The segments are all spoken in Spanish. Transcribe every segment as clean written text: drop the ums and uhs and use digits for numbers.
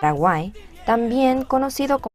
Paraguay, también conocido como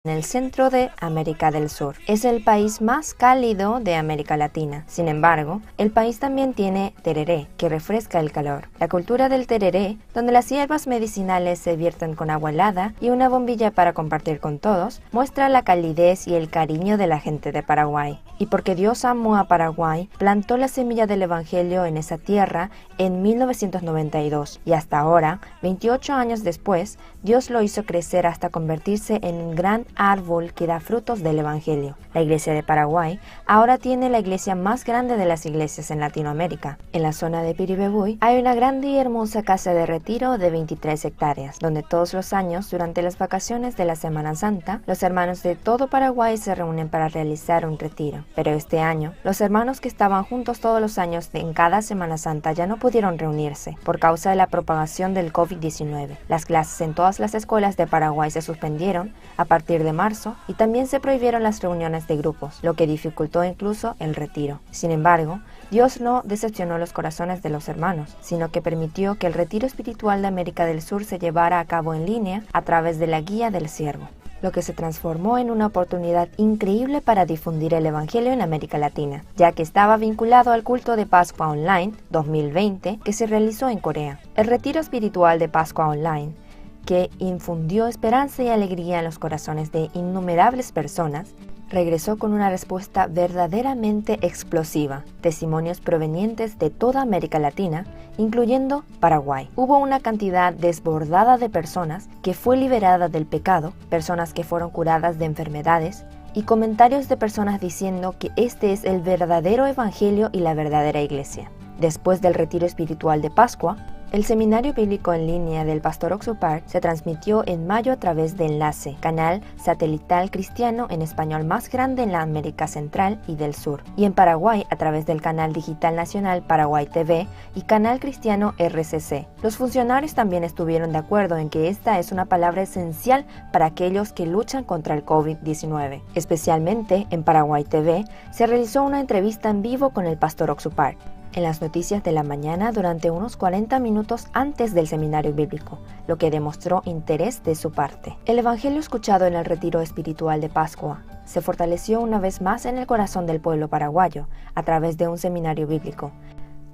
en el centro de América del Sur. Es el país más cálido de América Latina. Sin embargo, el país también tiene tereré, que refresca el calor. La cultura del tereré, donde las hierbas medicinales se vierten con agua helada y una bombilla para compartir con todos, muestra la calidez y el cariño de la gente de Paraguay. Y porque Dios amó a Paraguay, plantó la semilla del Evangelio en esa tierra en 1992 y hasta ahora, 28 años después, Dios lo hizo crecer hasta convertirse en un gran árbol que da frutos del Evangelio. La Iglesia de Paraguay ahora tiene la iglesia más grande de las iglesias en Latinoamérica. En la zona de Piribebuy hay una grande y hermosa casa de retiro de 23 hectáreas, donde todos los años, durante las vacaciones de la Semana Santa, los hermanos de todo Paraguay se reúnen para realizar un retiro. Pero este año, los hermanos que estaban juntos todos los años en cada Semana Santa ya no pudieron reunirse por causa de la propagación del COVID-19. Las clases en todas las escuelas de Paraguay se suspendieron a partir de marzo y también se prohibieron las reuniones de grupos, lo que dificultó incluso el retiro. Sin embargo, Dios no decepcionó los corazones de los hermanos, sino que permitió que el retiro espiritual de América del Sur se llevara a cabo en línea a través de la Guía del Siervo, lo que se transformó en una oportunidad increíble para difundir el Evangelio en América Latina, ya que estaba vinculado al culto de Pascua Online 2020 que se realizó en Corea. El retiro espiritual de Pascua Online, que infundió esperanza y alegría en los corazones de innumerables personas, regresó con una respuesta verdaderamente explosiva, testimonios provenientes de toda América Latina, incluyendo Paraguay. Hubo una cantidad desbordada de personas que fue liberada del pecado, personas que fueron curadas de enfermedades, y comentarios de personas diciendo que este es el verdadero evangelio y la verdadera iglesia. Después del retiro espiritual de Pascua, el seminario bíblico en línea del pastor Oxupart se transmitió en mayo a través de Enlace, canal satelital cristiano en español más grande en la América Central y del Sur, y en Paraguay a través del canal digital nacional Paraguay TV y canal cristiano RCC. Los funcionarios también estuvieron de acuerdo en que esta es una palabra esencial para aquellos que luchan contra el COVID-19. Especialmente en Paraguay TV se realizó una entrevista en vivo con el pastor Oxupart en las noticias de la mañana durante unos 40 minutos antes del seminario bíblico, lo que demostró interés de su parte. El evangelio escuchado en el retiro espiritual de Pascua se fortaleció una vez más en el corazón del pueblo paraguayo a través de un seminario bíblico.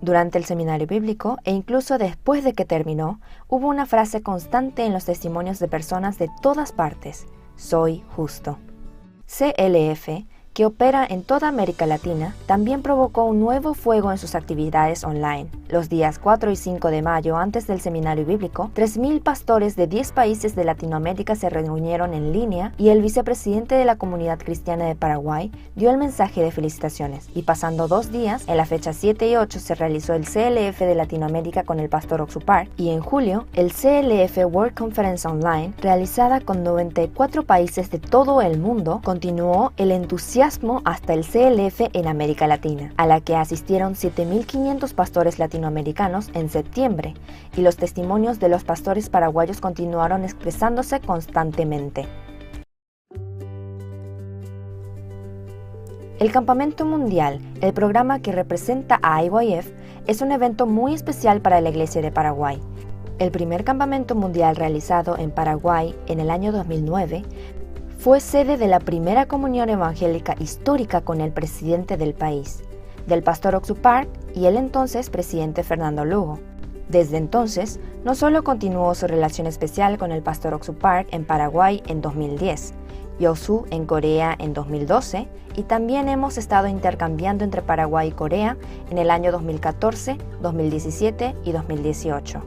Durante el seminario bíblico e incluso después de que terminó, hubo una frase constante en los testimonios de personas de todas partes: soy justo. CLF, que opera en toda América Latina, también provocó un nuevo fuego en sus actividades online. Los días 4 y 5 de mayo, antes del seminario bíblico, 3,000 pastores de 10 países de Latinoamérica se reunieron en línea y el vicepresidente de la Comunidad Cristiana de Paraguay dio el mensaje de felicitaciones. Y pasando 2 días, en la fecha 7 y 8 se realizó el CLF de Latinoamérica con el pastor Oxupart, y en julio el CLF World Conference Online, realizada con 94 países de todo el mundo, continuó el entusiasmo hasta el CLF en América Latina, a la que asistieron 7,500 pastores latinoamericanos en septiembre, y los testimonios de los pastores paraguayos continuaron expresándose constantemente. El Campamento Mundial, el programa que representa a IYF, es un evento muy especial para la Iglesia de Paraguay. El primer campamento mundial realizado en Paraguay en el año 2009 fue sede de la primera comunión evangélica histórica con el presidente del país, del pastor Oxupart y el entonces presidente Fernando Lugo. Desde entonces, no solo continuó su relación especial con el pastor Oxupart en Paraguay en 2010, Yosu en Corea en 2012, y también hemos estado intercambiando entre Paraguay y Corea en el año 2014, 2017 y 2018.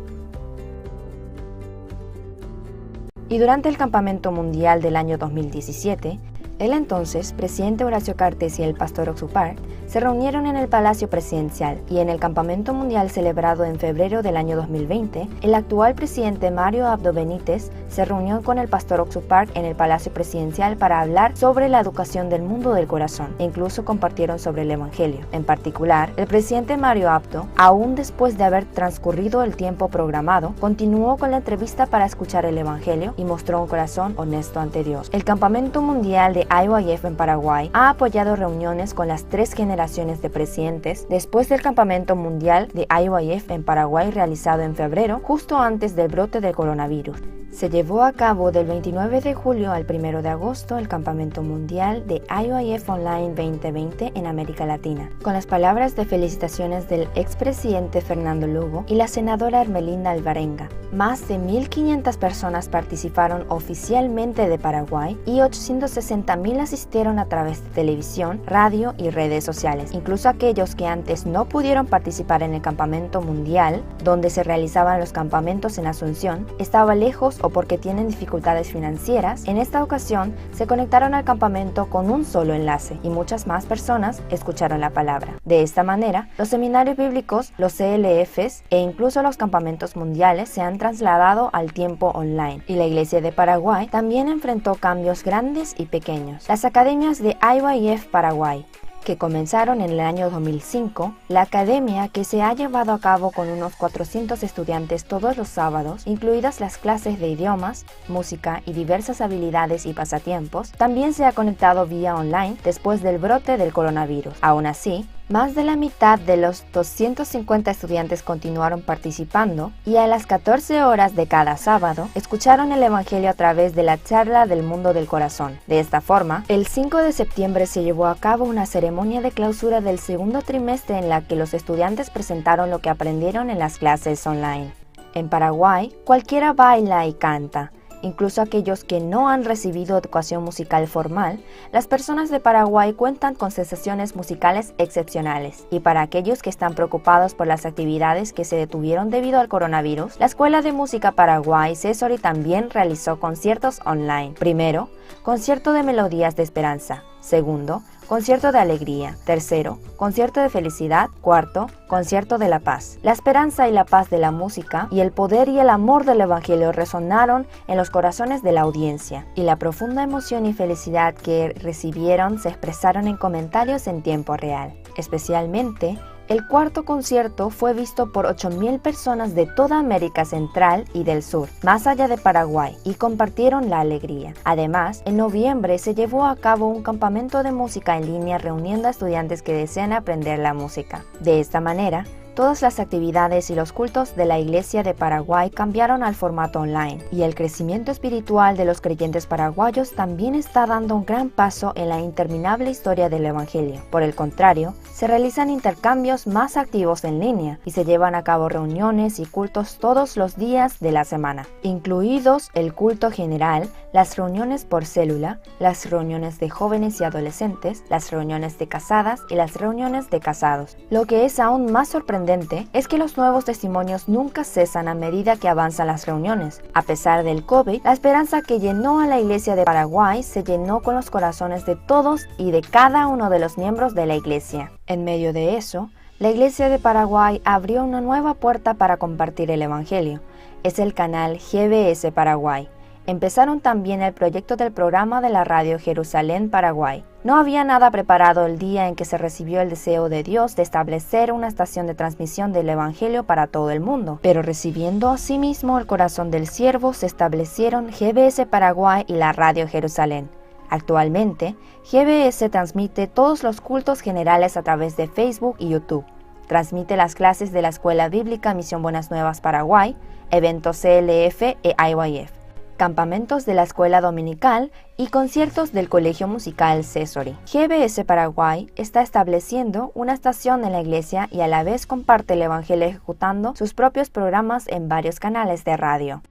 Y durante el Campamento Mundial del año 2017, el entonces presidente Horacio Cartes y el pastor Oxupart se reunieron en el Palacio Presidencial, y en el Campamento Mundial celebrado en febrero del año 2020, el actual presidente Mario Abdo Benítez se reunió con el pastor Oxupart en el Palacio Presidencial para hablar sobre la educación del mundo del corazón, e incluso compartieron sobre el Evangelio. En particular, el presidente Mario Abdo, aún después de haber transcurrido el tiempo programado, continuó con la entrevista para escuchar el Evangelio y mostró un corazón honesto ante Dios. El Campamento Mundial de IYF en Paraguay ha apoyado reuniones con las 3 generaciones de presidentes después del Campamento Mundial de IYF en Paraguay realizado en febrero, justo antes del brote del coronavirus. Se llevó a cabo del 29 de julio al 1 de agosto el Campamento Mundial de IYF Online 2020 en América Latina, con las palabras de felicitaciones del expresidente Fernando Lugo y la senadora Ermelinda Alvarenga. Más de 1,500 personas participaron oficialmente de Paraguay y 860,000 asistieron a través de televisión, radio y redes sociales. Incluso aquellos que antes no pudieron participar en el Campamento Mundial, donde se realizaban los campamentos en Asunción, estaban lejos o porque tienen dificultades financieras, en esta ocasión se conectaron al campamento con un solo enlace y muchas más personas escucharon la palabra. De esta manera, los seminarios bíblicos, los CLFs e incluso los campamentos mundiales se han trasladado al tiempo online, y la Iglesia de Paraguay también enfrentó cambios grandes y pequeños. Las academias de IYF Paraguay, que comenzaron en el año 2005, la academia, que se ha llevado a cabo con unos 400 estudiantes todos los sábados, incluidas las clases de idiomas, música y diversas habilidades y pasatiempos, también se ha conectado vía online después del brote del coronavirus. Aún así, más de la mitad de los 250 estudiantes continuaron participando, y a las 14 horas de cada sábado escucharon el Evangelio a través de la charla del mundo del corazón. De esta forma, el 5 de septiembre se llevó a cabo una ceremonia de clausura del segundo trimestre en la que los estudiantes presentaron lo que aprendieron en las clases online. En Paraguay, cualquiera baila y canta, Incluso aquellos que no han recibido educación musical formal, las personas de Paraguay cuentan con sensaciones musicales excepcionales. Y para aquellos que están preocupados por las actividades que se detuvieron debido al coronavirus, la Escuela de Música Paraguay Cesori también realizó conciertos online. Primero, concierto de melodías de esperanza. Segundo, concierto de alegría. Tercero, concierto de felicidad. Cuarto, concierto de la paz. La esperanza y la paz de la música y el poder y el amor del Evangelio resonaron en los corazones de la audiencia, y la profunda emoción y felicidad que recibieron se expresaron en comentarios en tiempo real. Especialmente, el cuarto concierto fue visto por 8.000 personas de toda América Central y del Sur, más allá de Paraguay, y compartieron la alegría. Además, en noviembre se llevó a cabo un campamento de música en línea reuniendo a estudiantes que desean aprender la música. De esta manera, todas las actividades y los cultos de la Iglesia de Paraguay cambiaron al formato online, y el crecimiento espiritual de los creyentes paraguayos también está dando un gran paso en la interminable historia del Evangelio. Por el contrario, se realizan intercambios más activos en línea y se llevan a cabo reuniones y cultos todos los días de la semana, incluidos el culto general, las reuniones por célula, las reuniones de jóvenes y adolescentes, las reuniones de casadas y las reuniones de casados. Lo que es aún más sorprendente es que los nuevos testimonios nunca cesan a medida que avanzan las reuniones. A pesar del COVID, la esperanza que llenó a la Iglesia de Paraguay se llenó con los corazones de todos y de cada uno de los miembros de la Iglesia. En medio de eso, la Iglesia de Paraguay abrió una nueva puerta para compartir el Evangelio. Es el canal GBS Paraguay. Empezaron también el proyecto del programa de la radio Jerusalén Paraguay. No había nada preparado el día en que se recibió el deseo de Dios de establecer una estación de transmisión del Evangelio para todo el mundo, pero recibiendo asimismo el corazón del siervo se establecieron GBS Paraguay y la radio Jerusalén. Actualmente, GBS transmite todos los cultos generales a través de Facebook y YouTube. Transmite las clases de la Escuela Bíblica Misión Buenas Nuevas Paraguay, eventos CLF e IYF, campamentos de la Escuela Dominical y conciertos del Colegio Musical Cesori. GBS Paraguay está estableciendo una estación en la iglesia y a la vez comparte el Evangelio ejecutando sus propios programas en varios canales de radio.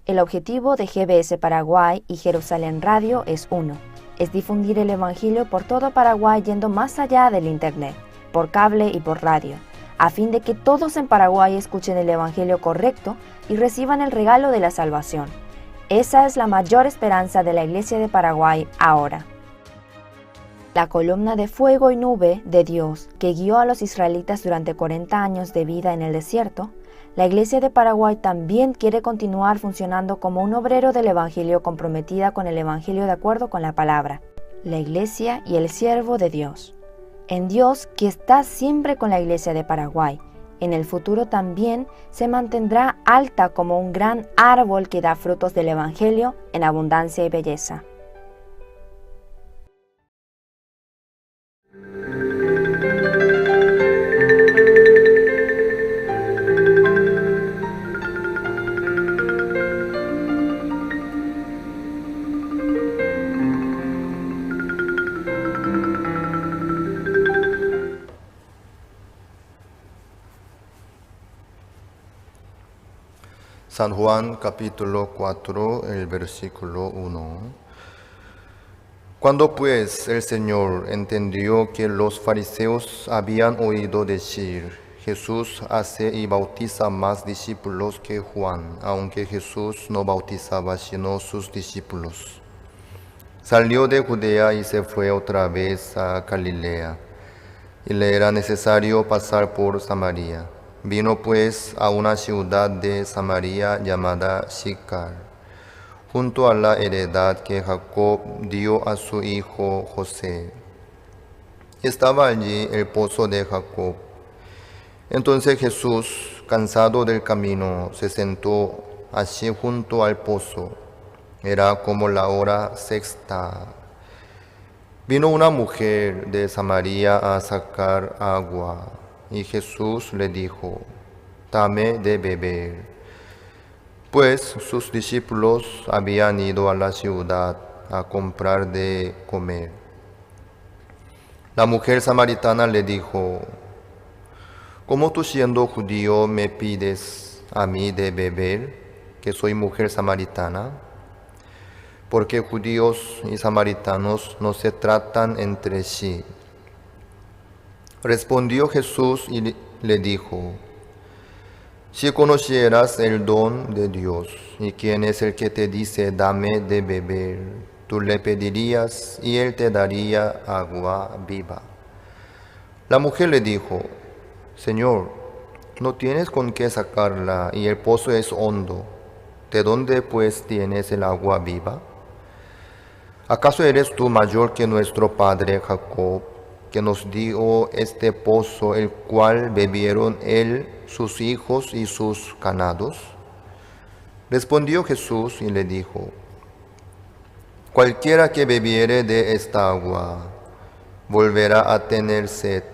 El objetivo de GBS Paraguay y Jerusalén Radio es uno, es difundir el Evangelio por todo Paraguay yendo más allá del Internet, por cable y por radio, a fin de que todos en Paraguay escuchen el Evangelio correcto y reciban el regalo de la salvación. Esa es la mayor esperanza de la Iglesia de Paraguay ahora. La columna de fuego y nube de Dios que guió a los israelitas durante 40 años de vida en el desierto, la Iglesia de Paraguay también quiere continuar funcionando como un obrero del Evangelio comprometida con el Evangelio de acuerdo con la palabra, la Iglesia y el siervo de Dios. En Dios, que está siempre con la Iglesia de Paraguay, en el futuro también se mantendrá alta como un gran árbol que da frutos del Evangelio en abundancia y belleza. San Juan capítulo 4, el versículo 1. Cuando pues el Señor entendió que los fariseos habían oído decir, Jesús hace y bautiza más discípulos que Juan, aunque Jesús no bautizaba sino sus discípulos, salió de Judea y se fue otra vez a Galilea, y le era necesario pasar por Samaria. Vino pues a una ciudad de Samaria llamada Sicar, junto a la heredad que Jacob dio a su hijo José. Estaba allí el pozo de Jacob. Entonces Jesús, cansado del camino, se sentó allí junto al pozo. Era como la hora sexta. Vino una mujer de Samaria a sacar agua. Y Jesús le dijo, dame de beber, pues sus discípulos habían ido a la ciudad a comprar de comer. La mujer samaritana le dijo, ¿cómo tú siendo judío me pides a mí de beber, que soy mujer samaritana, porque judíos y samaritanos no se tratan entre sí. Respondió Jesús y le dijo: si conocieras el don de Dios y quién es el que te dice dame de beber, tú le pedirías y él te daría agua viva. La mujer le dijo: Señor, no tienes con qué sacarla y el pozo es hondo. ¿De dónde pues tienes el agua viva? ¿Acaso eres tú mayor que nuestro padre Jacob, que nos dio este pozo, el cual bebieron él, sus hijos y sus ganados? Respondió Jesús y le dijo: cualquiera que bebiere de esta agua volverá a tener sed,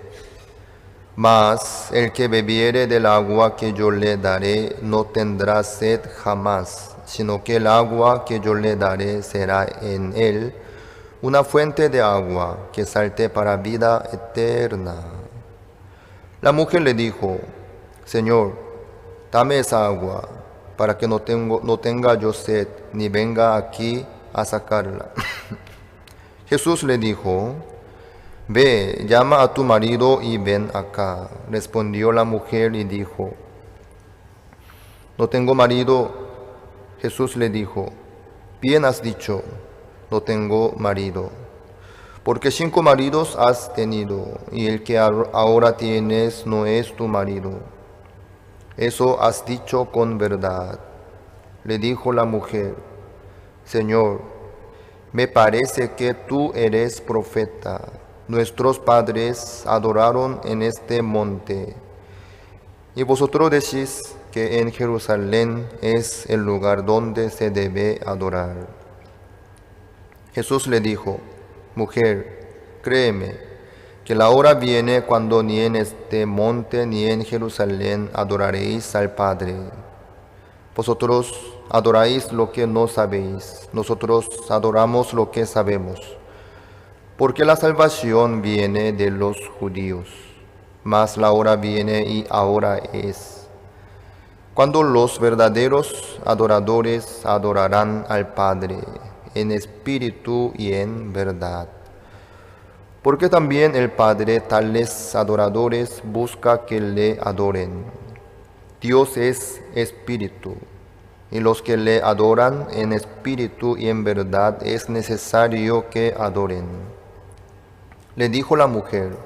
mas el que bebiere del agua que yo le daré no tendrá sed jamás, sino que el agua que yo le daré será en él una fuente de agua que salte para vida eterna. La mujer le dijo: Señor, dame esa agua, para que no tenga yo sed, ni venga aquí a sacarla. Jesús le dijo: ve, llama a tu marido y ven acá. Respondió la mujer y dijo: no tengo marido. Jesús le dijo: bien has dicho, no tengo marido, porque 5 maridos has tenido, y el que ahora tienes no es tu marido. Eso has dicho con verdad. Le dijo la mujer: Señor, me parece que tú eres profeta. Nuestros padres adoraron en este monte, y vosotros decís que en Jerusalén es el lugar donde se debe adorar. Jesús le dijo: mujer, créeme, que la hora viene cuando ni en este monte ni en Jerusalén adoraréis al Padre. Vosotros adoráis lo que no sabéis, nosotros adoramos lo que sabemos, porque la salvación viene de los judíos, mas la hora viene y ahora es, cuando los verdaderos adoradores adorarán al Padre en espíritu y en verdad. Porque también el Padre tales adoradores busca que le adoren. Dios es espíritu, y los que le adoran en espíritu y en verdad es necesario que adoren. Le dijo la mujer: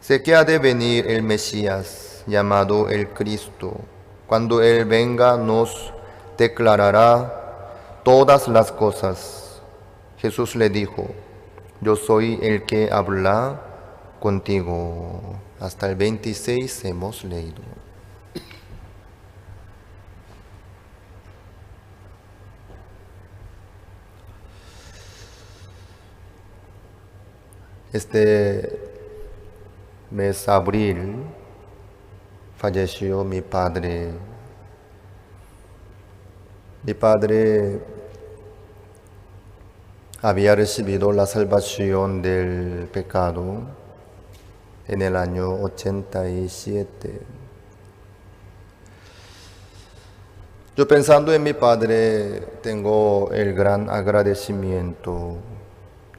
sé que ha de venir el Mesías, llamado el Cristo. Cuando Él venga nos declarará todas las cosas. Jesús le dijo: yo soy el que habla contigo. Hasta el 26 hemos leído. Este mes de abril falleció mi padre. Mi padre había recibido la salvación del pecado en el año 87. Yo, pensando en mi padre, tengo el gran agradecimiento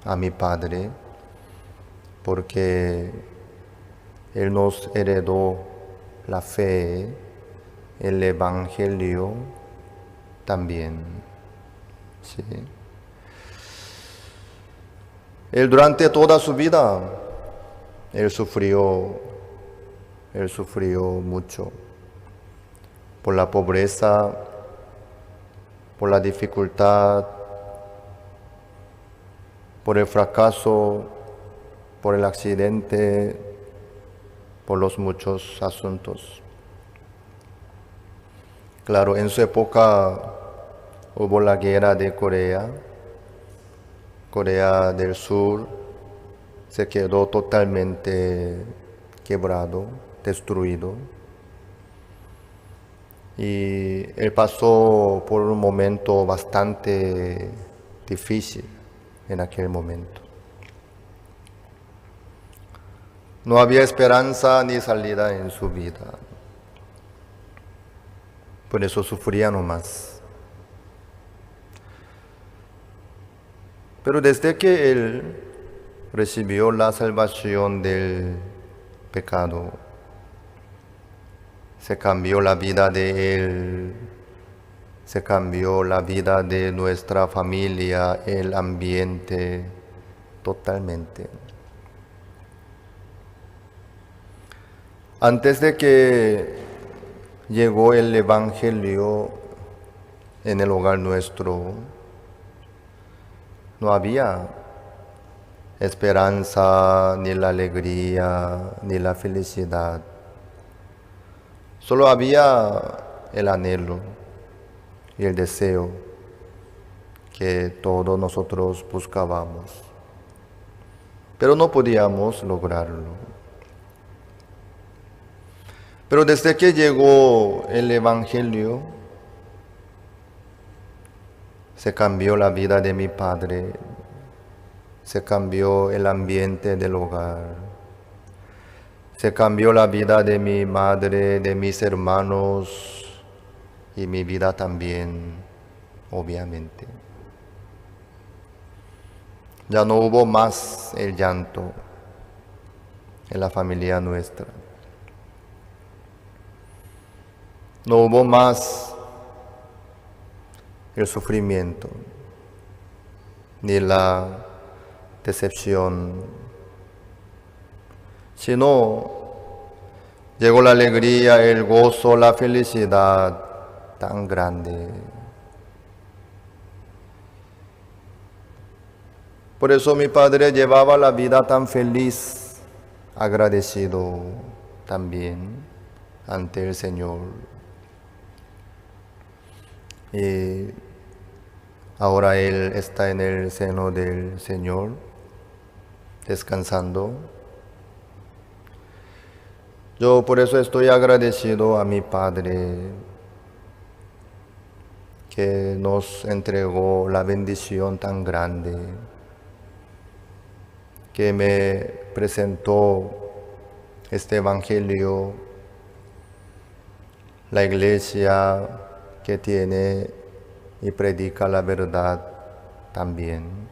a mi padre, porque Él nos heredó la fe, el Evangelio también. ¿Sí? Él durante toda su vida, Él sufrió mucho por la pobreza, por la dificultad, por el fracaso, por el accidente, por los muchos asuntos. Claro, en su época hubo la guerra de Corea del Sur, se quedó totalmente quebrado, destruido. Y él pasó por un momento bastante difícil en aquel momento. No había esperanza ni salida en su vida. Por eso sufría nomás. Pero desde que él recibió la salvación del pecado, se cambió la vida de él, se cambió la vida de nuestra familia, el ambiente, totalmente. Antes de que llegó el Evangelio en el hogar nuestro, no había esperanza, ni la alegría, ni la felicidad. Solo había el anhelo y el deseo que todos nosotros buscábamos, pero no podíamos lograrlo. Pero desde que llegó el Evangelio, se cambió la vida de mi padre, se cambió el ambiente del hogar, se cambió la vida de mi madre, de mis hermanos y mi vida también, obviamente. Ya no hubo más el llanto en la familia nuestra. No hubo más el sufrimiento, ni la decepción, sino llegó la alegría, el gozo, la felicidad tan grande. Por eso mi padre llevaba la vida tan feliz, agradecido también ante el Señor. Y ahora Él está en el seno del Señor, descansando. Yo por eso estoy agradecido a mi Padre que nos entregó la bendición tan grande, que me presentó este Evangelio, la iglesia que tiene y predica la verdad también.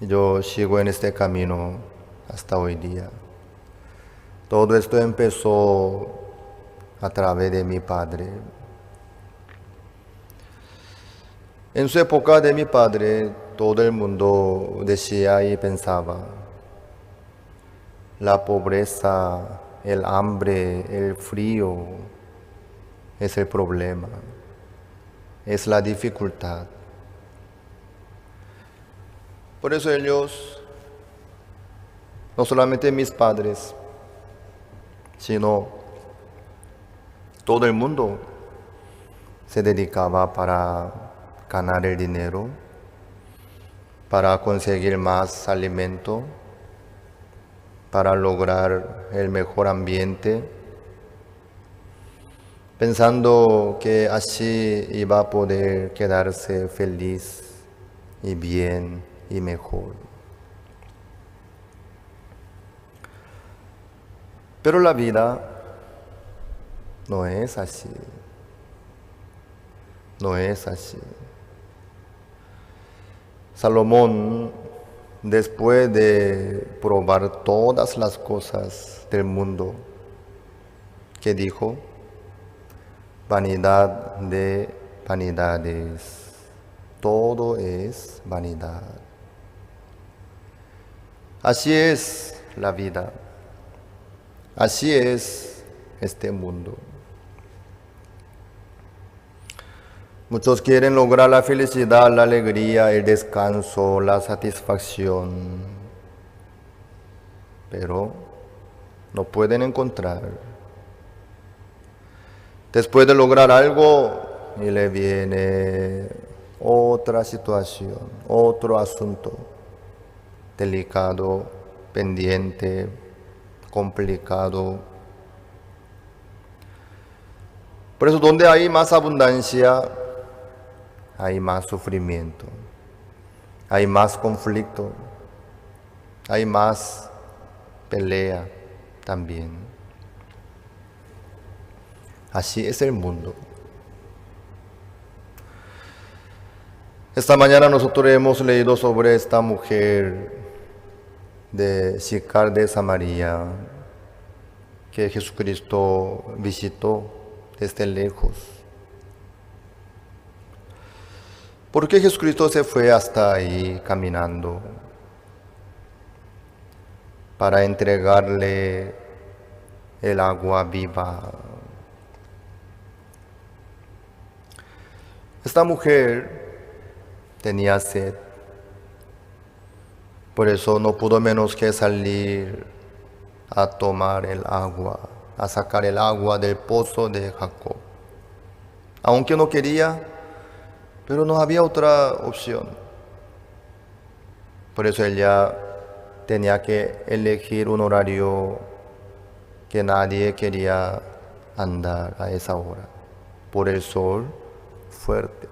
Yo sigo en este camino hasta hoy día. Todo esto empezó a través de mi padre. En su época de mi padre, todo el mundo decía y pensaba, la pobreza, el hambre, el frío es el problema, es la dificultad. Por eso ellos, no solamente mis padres, sino todo el mundo se dedicaba para ganar el dinero, para conseguir más alimento, para lograr el mejor ambiente, pensando que así iba a poder quedarse feliz y bien y mejor. Pero la vida no es así. No es así. Salomón, después de probar todas las cosas del mundo, ¿qué dijo? Vanidad de vanidades. Todo es vanidad. Así es la vida. Así es este mundo. Muchos quieren lograr la felicidad, la alegría, el descanso, la satisfacción, pero no pueden encontrar. Después de lograr algo, y le viene otra situación, otro asunto delicado, pendiente, complicado. Por eso, donde hay más abundancia, hay más sufrimiento, hay más conflicto, hay más pelea también. Así es el mundo. Esta mañana nosotros hemos leído sobre esta mujer de Sicar de Samaria que Jesucristo visitó desde lejos. ¿Por qué Jesucristo se fue hasta ahí caminando? Para entregarle el agua viva. Esta mujer tenía sed, por eso no pudo menos que salir a tomar el agua, a sacar el agua del pozo de Jacob. Aunque no quería, pero no había otra opción. Por eso ella tenía que elegir un horario que nadie quería andar a esa hora, por el sol fuerte.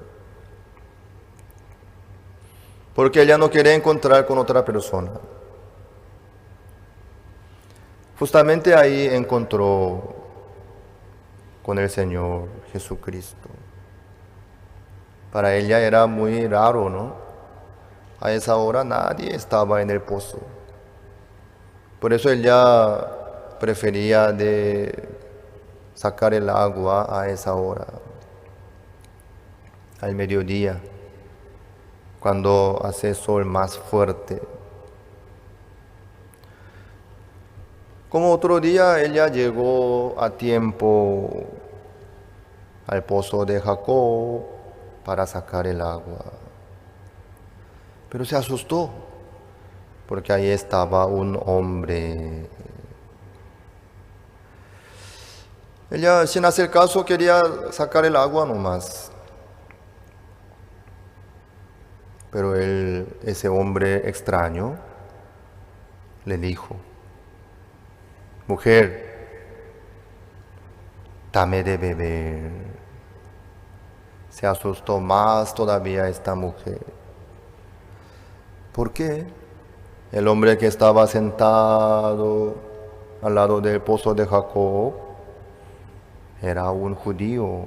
Porque ella no quería encontrar con otra persona. Justamente ahí encontró con el Señor Jesucristo. Para ella era muy raro, ¿no? A esa hora nadie estaba en el pozo. Por eso ella prefería de sacar el agua a esa hora, al mediodía, cuando hace sol más fuerte. Como otro día, ella llegó a tiempo al pozo de Jacob para sacar el agua. Pero se asustó, porque ahí estaba un hombre. Ella, sin hacer caso, quería sacar el agua nomás. Pero ese hombre extraño le dijo: mujer, dame de beber. Se asustó más todavía esta mujer. ¿Por qué? El hombre que estaba sentado al lado del pozo de Jacob era un judío.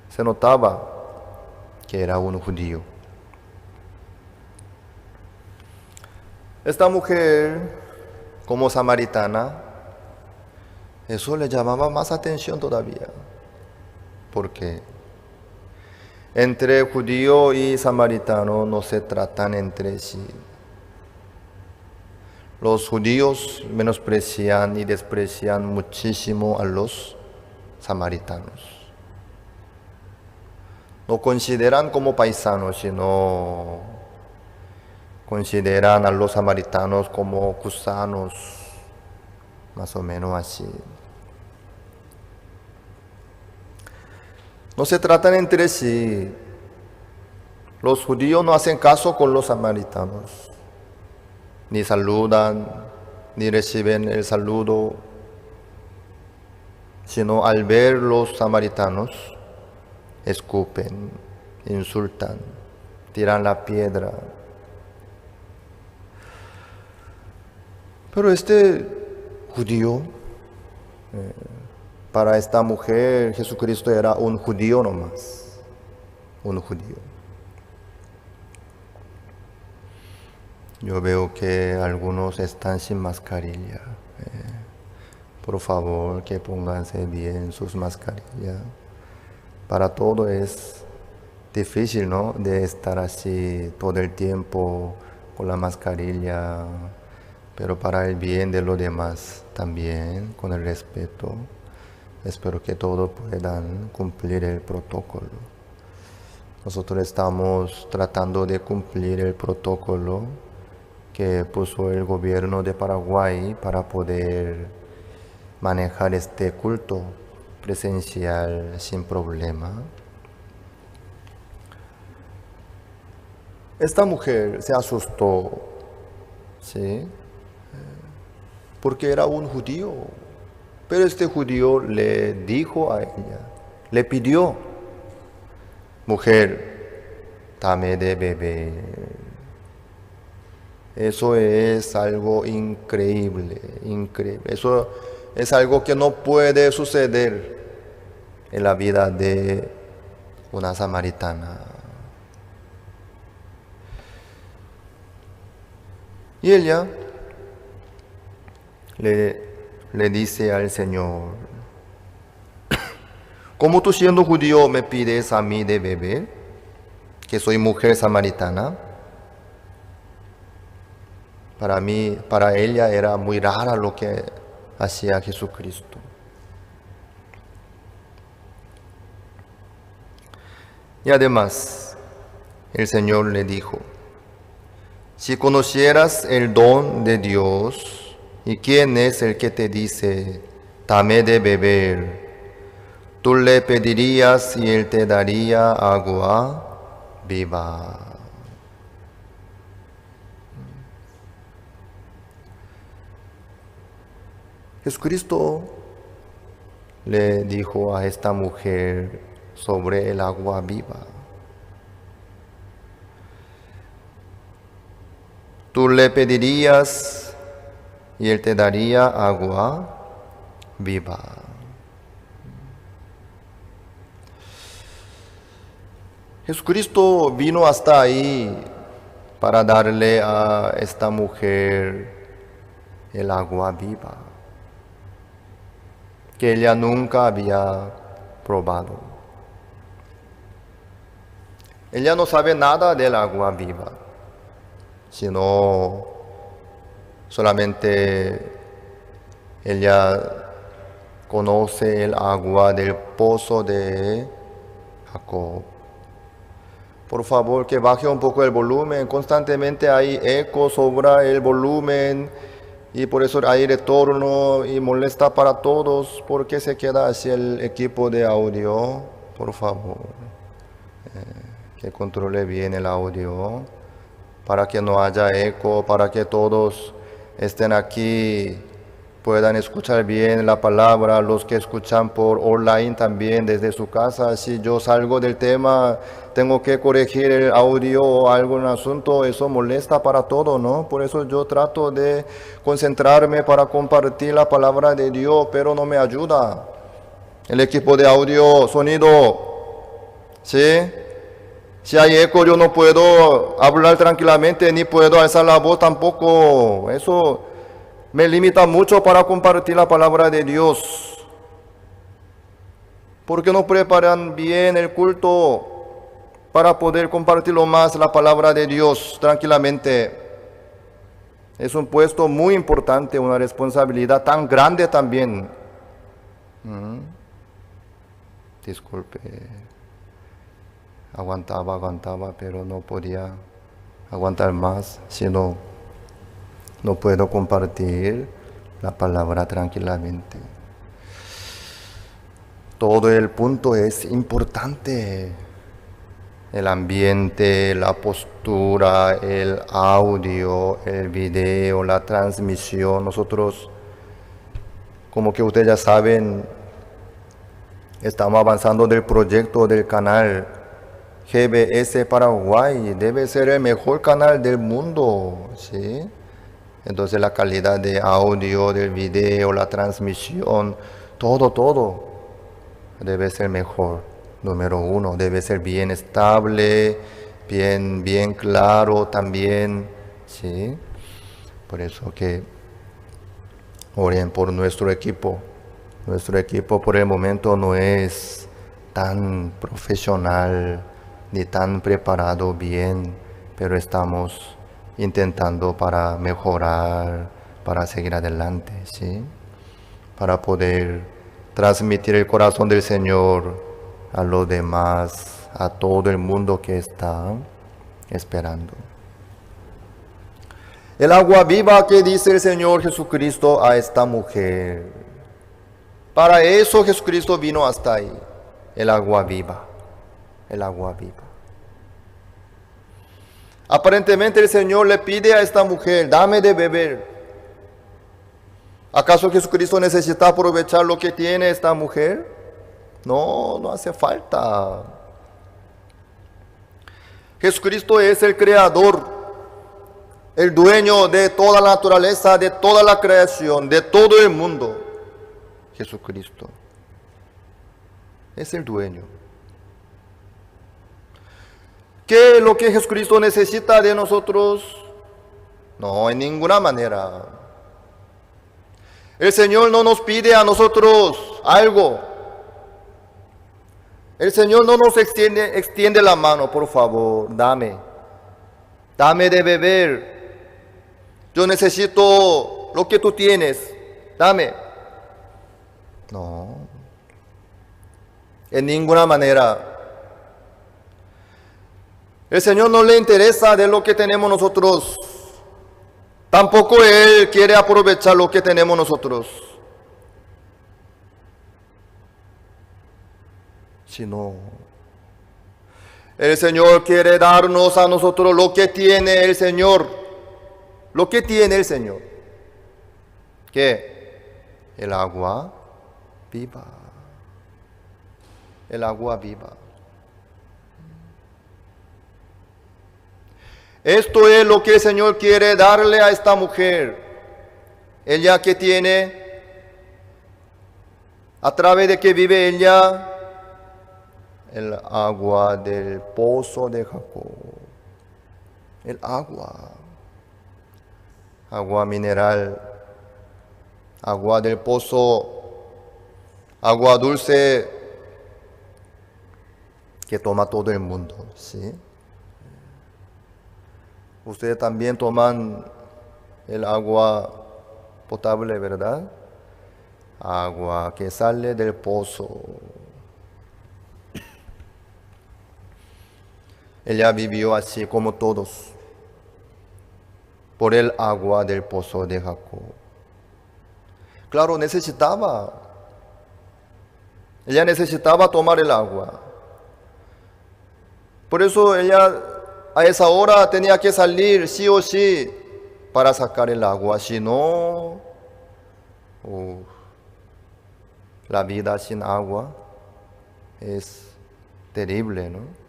Se notaba que era un judío. Esta mujer, como samaritana, eso le llamaba más atención todavía. Porque entre judío y samaritano no se tratan entre sí. Los judíos menosprecian y desprecian muchísimo a los samaritanos. No consideran como paisanos, sino consideran a los samaritanos como gusanos, más o menos así. No se tratan entre sí. Los judíos no hacen caso con los samaritanos, ni saludan, ni reciben el saludo, sino al ver los samaritanos, escupen, insultan, tiran la piedra. Pero este judío, para esta mujer, Jesucristo era un judío nomás, un judío. Yo veo que algunos están sin mascarilla. Por favor, que pónganse bien sus mascarillas. Para todo es difícil, ¿no? De estar así todo el tiempo con la mascarilla, pero para el bien de los demás también, con el respeto. Espero que todos puedan cumplir el protocolo. Nosotros estamos tratando de cumplir el protocolo que puso el gobierno de Paraguay para poder manejar este culto presencial sin problema. Esta mujer se asustó, ¿sí? Porque era un judío. Pero este judío le dijo a ella, le pidió: mujer, dame de beber. Eso es algo increíble, increíble. Eso es algo que no puede suceder en la vida de una samaritana. Y ella le dice al Señor: ¿cómo tú siendo judío me pides a mí de beber, que soy mujer samaritana? Para ella era muy raro lo que hacía Jesucristo. Y además, el Señor le dijo: si conocieras el don de Dios y quién es el que te dice, dame de beber, tú le pedirías y él te daría agua viva. Jesucristo le dijo a esta mujer sobre el agua viva. Tú le pedirías y él te daría agua viva. Jesucristo vino hasta ahí para darle a esta mujer el agua viva, que ella nunca había probado. Ella no sabe nada del agua viva, sino solamente ella conoce el agua del pozo de Jacob. Por favor, que baje un poco el volumen. Constantemente hay eco sobre el volumen y por eso hay retorno y molesta para todos. ¿Por qué se queda así el equipo de audio? Por favor, que controle bien el audio para que no haya eco, para que todos estén aquí, puedan escuchar bien la palabra, los que escuchan por online también desde su casa. Si yo salgo del tema, tengo que corregir el audio o algún asunto, eso molesta para todo, ¿no? Por eso yo trato de concentrarme para compartir la palabra de Dios, pero no me ayuda el equipo de audio, sonido, ¿sí? Si hay eco, yo no puedo hablar tranquilamente, ni puedo alzar la voz tampoco. Eso me limita mucho para compartir la palabra de Dios. ¿Por qué no preparan bien el culto para poder compartirlo más la palabra de Dios tranquilamente? Es un puesto muy importante, una responsabilidad tan grande también. Disculpe. Aguantaba, pero no podía aguantar más, si no puedo compartir la palabra tranquilamente. Todo el punto es importante. El ambiente, la postura, el audio, el video, la transmisión. Nosotros, como que ustedes ya saben, estamos avanzando del proyecto del canal GBS Paraguay. Debe ser el mejor canal del mundo, ¿sí? Entonces la calidad de audio, del video, la transmisión, todo debe ser mejor. Número uno, debe ser bien estable, bien claro también, ¿sí? Por eso que oren por nuestro equipo. Nuestro equipo por el momento no es tan profesional ni tan preparado bien, pero estamos intentando para mejorar, para seguir adelante, ¿sí? Para poder transmitir el corazón del Señor a los demás, a todo el mundo que está esperando. El agua viva que dice el Señor Jesucristo a esta mujer. Para eso Jesucristo vino hasta ahí. El agua viva. El agua viva. Aparentemente el Señor le pide a esta mujer, dame de beber. ¿Acaso Jesucristo necesita aprovechar lo que tiene esta mujer? No hace falta. Jesucristo es el creador, el dueño de toda la naturaleza, de toda la creación, de todo el mundo. Jesucristo. Es el dueño. ¿Qué es lo que Jesucristo necesita de nosotros? No, en ninguna manera. El Señor no nos pide a nosotros algo. El Señor no nos extiende la mano, por favor, dame de beber. Yo necesito lo que tú tienes, dame. No, en ninguna manera. El Señor no le interesa de lo que tenemos nosotros. Tampoco Él quiere aprovechar lo que tenemos nosotros. Sino, el Señor quiere darnos a nosotros lo que tiene el Señor. Lo que tiene el Señor. ¿Qué? El agua viva. El agua viva. Esto es lo que el Señor quiere darle a esta mujer. Ella que tiene, a través de que vive ella, el agua del pozo de Jacob. El agua. Agua mineral. Agua del pozo. Agua dulce que toma todo el mundo. ¿Sí? Ustedes también toman el agua potable, ¿verdad? Agua que sale del pozo. Ella vivió así como todos, por el agua del pozo de Jacob. Claro, ella necesitaba tomar el agua. Por eso ella a esa hora tenía que salir sí o sí para sacar el agua. Si no, la vida sin agua es terrible, ¿no?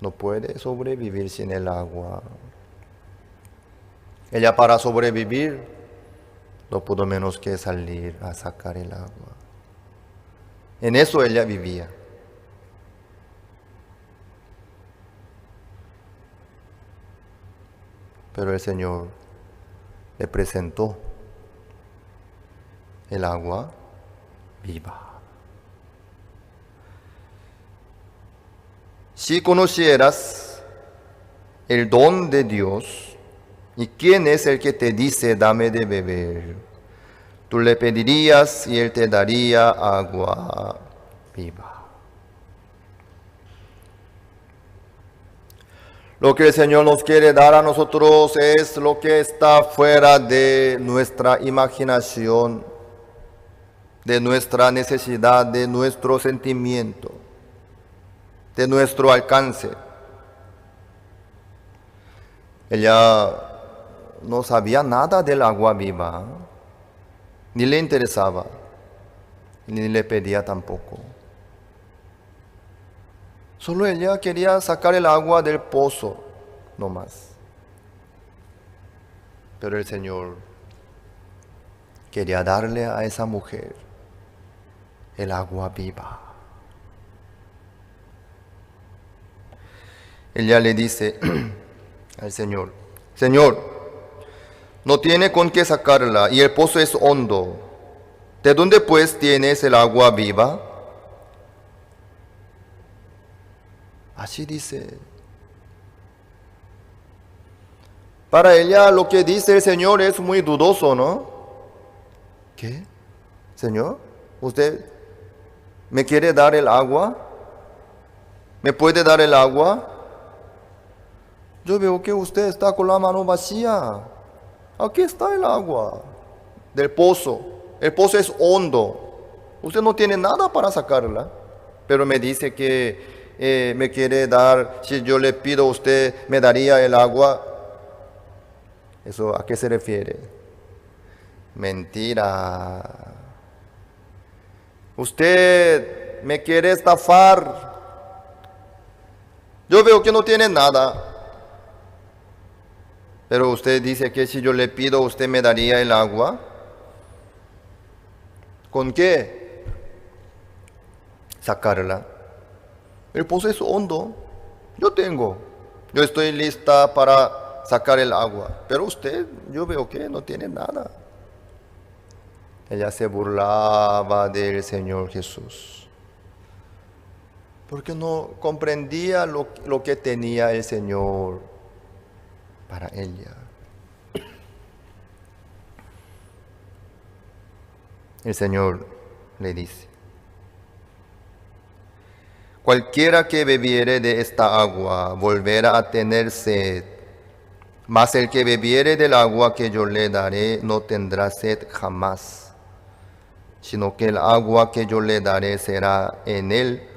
No puede sobrevivir sin el agua. Ella para sobrevivir no pudo menos que salir a sacar el agua. En eso ella vivía. Pero el Señor le presentó el agua viva. Si conocieras el don de Dios y quién es el que te dice dame de beber, tú le pedirías y él te daría agua viva. Lo que el Señor nos quiere dar a nosotros es lo que está fuera de nuestra imaginación, de nuestra necesidad, de nuestro sentimiento, de nuestro alcance. Ella no sabía nada del agua viva, ni le interesaba, ni le pedía tampoco. Solo ella quería sacar el agua del pozo, no más. Pero el Señor quería darle a esa mujer el agua viva. Ella le dice al Señor, Señor, no tiene con qué sacarla y el pozo es hondo. ¿De dónde pues tienes el agua viva? Así dice. Para ella lo que dice el Señor es muy dudoso, ¿no? ¿Qué? Señor, ¿usted me quiere dar el agua? ¿Me puede dar el agua? Yo veo que usted está con la mano vacía. Aquí está el agua del pozo. El pozo es hondo. Usted no tiene nada para sacarla. Pero me dice que me quiere dar, si yo le pido a usted, me daría el agua. ¿Eso a qué se refiere? Mentira. Usted me quiere estafar. Yo veo que no tiene nada. Pero usted dice que si yo le pido, usted me daría el agua. ¿Con qué sacarla? El pozo es hondo. Yo estoy lista para sacar el agua. Pero usted, yo veo que no tiene nada. Ella se burlaba del Señor Jesús. Porque no comprendía lo que tenía el Señor para ella. El Señor le dice: cualquiera que bebiere de esta agua volverá a tener sed, mas el que bebiere del agua que yo le daré no tendrá sed jamás, sino que el agua que yo le daré será en él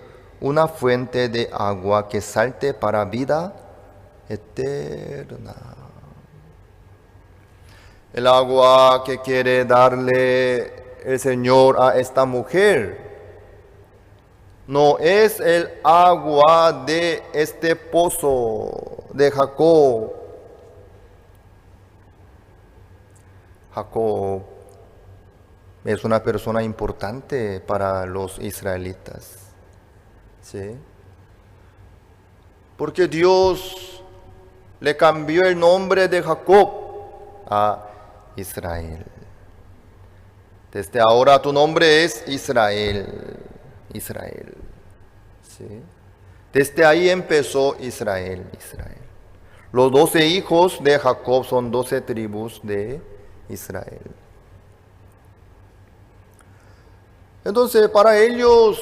una fuente de agua que salte para vida eterna. El agua que quiere darle el Señor a esta mujer no es el agua de este pozo de Jacob. Jacob es una persona importante para los israelitas. ¿Sí? Porque Dios le cambió el nombre de Jacob a Israel. Desde ahora tu nombre es Israel. Israel. ¿Sí? Desde ahí empezó Israel. Los 12 hijos de Jacob son 12 tribus de Israel. Entonces, para ellos,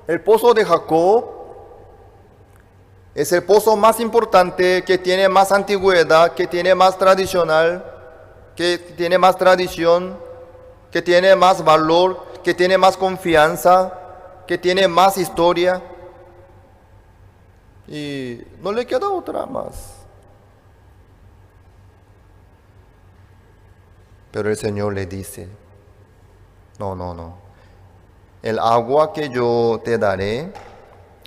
el pozo de Jacob es el pozo más importante, que tiene más antigüedad, que tiene más tradicional, que tiene más tradición, que tiene más valor, que tiene más confianza, que tiene más historia. Y no le queda otra más. Pero el Señor le dice: no. El agua que yo te daré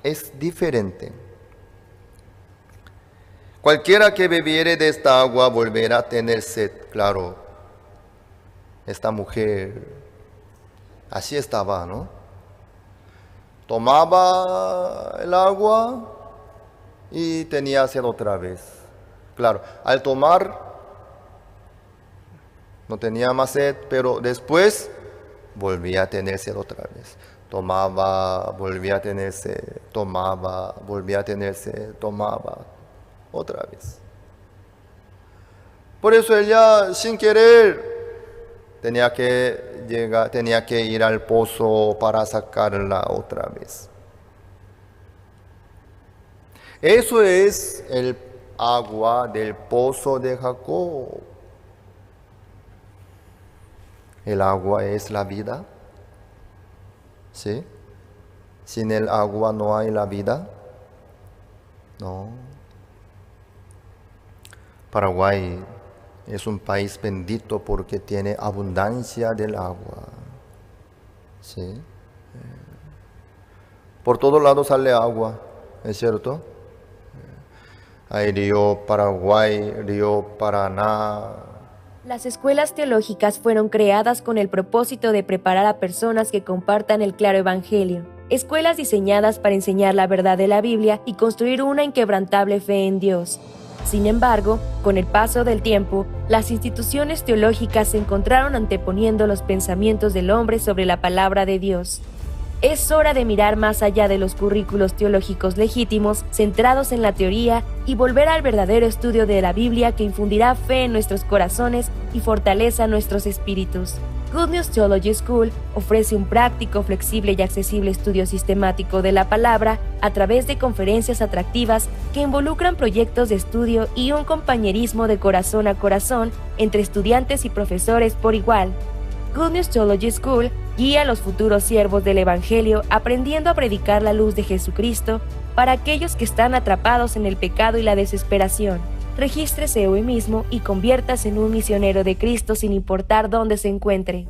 es diferente. Cualquiera que bebiere de esta agua volverá a tener sed. Claro, esta mujer así estaba, ¿no? Tomaba el agua y tenía sed otra vez. Claro, al tomar no tenía más sed, pero después volvía a tener sed otra vez. Tomaba, volvía a tener sed, tomaba, volvía a tener sed, tomaba otra vez. Por eso ella, sin querer, tenía que ir al pozo para sacarla otra vez. Eso es el agua del pozo de Jacob. El agua es la vida. ¿Sí? Sin el agua no hay la vida. No. Paraguay es un país bendito porque tiene abundancia del agua. ¿Sí? Por todos lados sale agua, ¿es cierto? Hay río Paraguay, río Paraná. Las escuelas teológicas fueron creadas con el propósito de preparar a personas que compartan el claro evangelio. Escuelas diseñadas para enseñar la verdad de la Biblia y construir una inquebrantable fe en Dios. Sin embargo, con el paso del tiempo, las instituciones teológicas se encontraron anteponiendo los pensamientos del hombre sobre la palabra de Dios. Es hora de mirar más allá de los currículos teológicos legítimos, centrados en la teoría, y volver al verdadero estudio de la Biblia que infundirá fe en nuestros corazones y fortaleza nuestros espíritus. Good News Theology School ofrece un práctico, flexible y accesible estudio sistemático de la palabra a través de conferencias atractivas que involucran proyectos de estudio y un compañerismo de corazón a corazón entre estudiantes y profesores por igual. Good News Theology School guía a los futuros siervos del Evangelio aprendiendo a predicar la luz de Jesucristo para aquellos que están atrapados en el pecado y la desesperación. Regístrese hoy mismo y conviértase en un misionero de Cristo sin importar dónde se encuentre.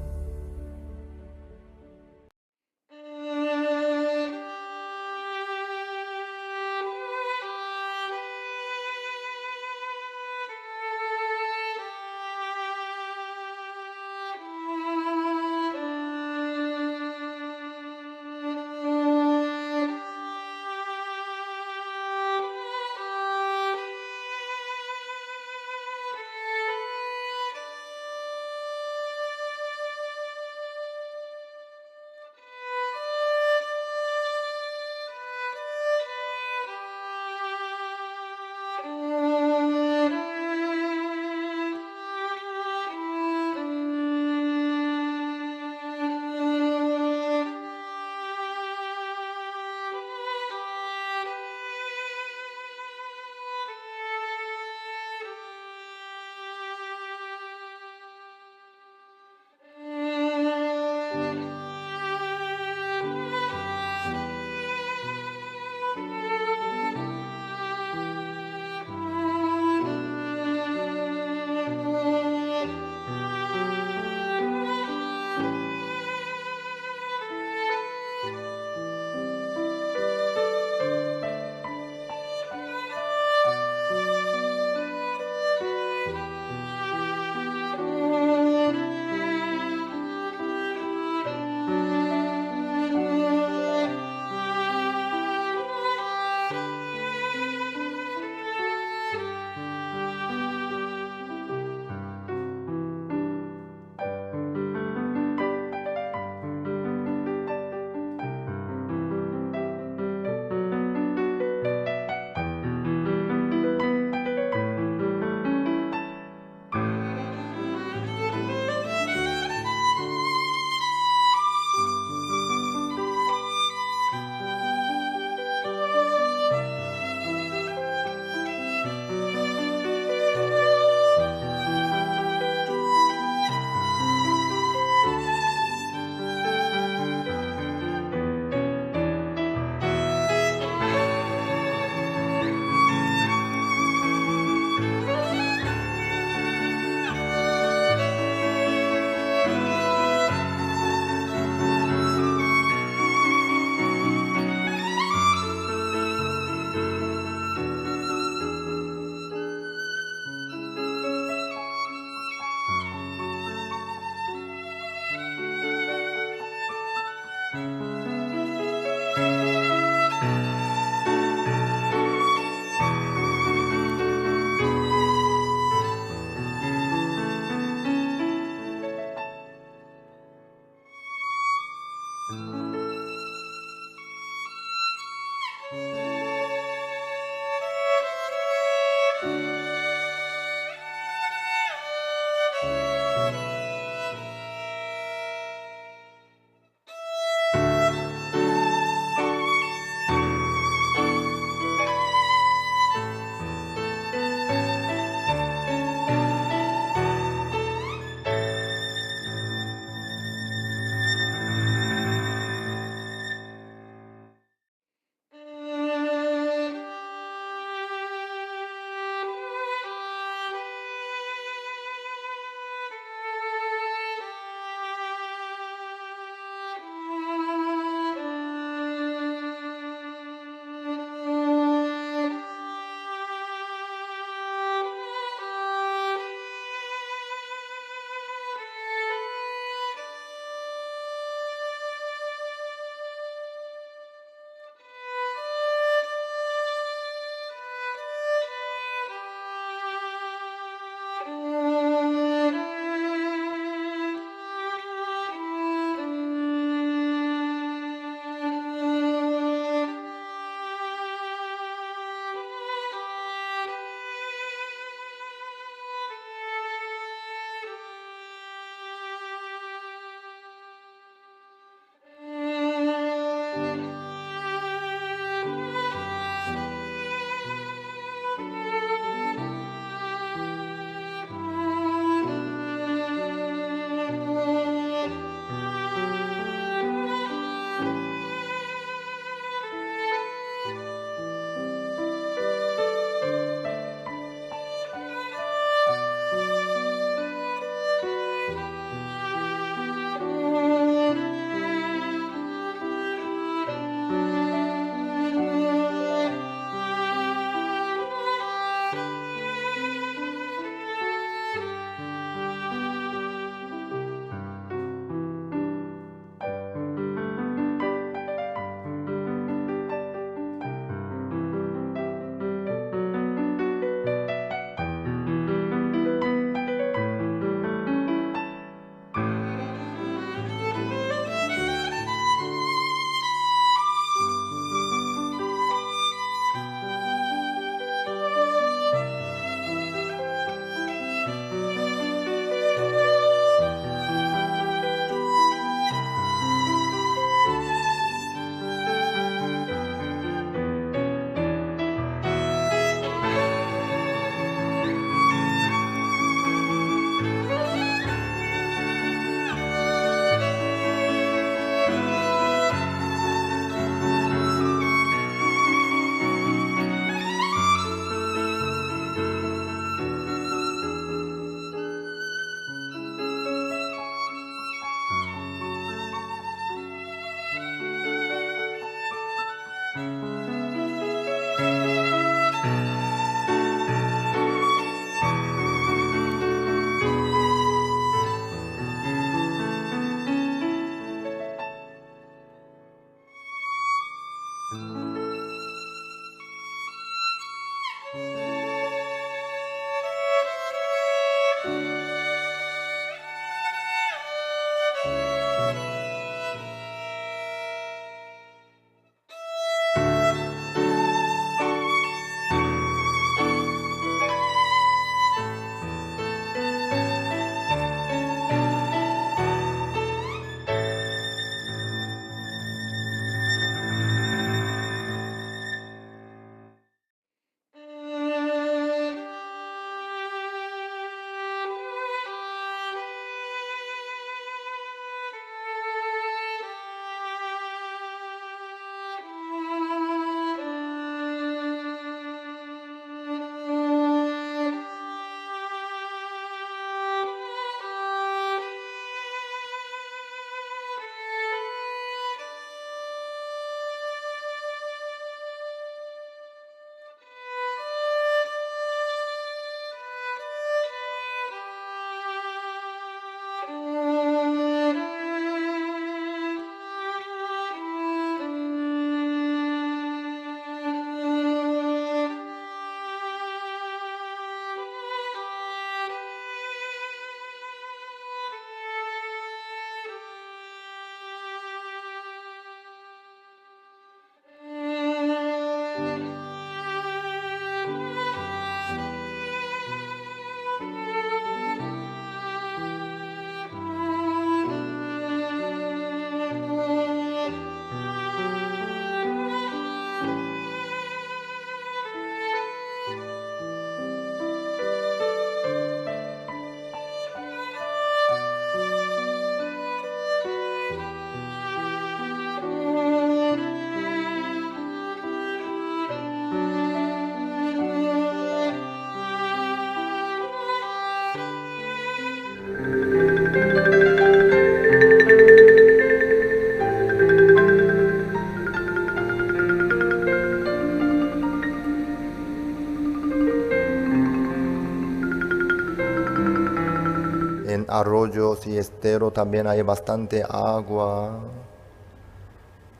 arroyos y esteros también hay bastante agua.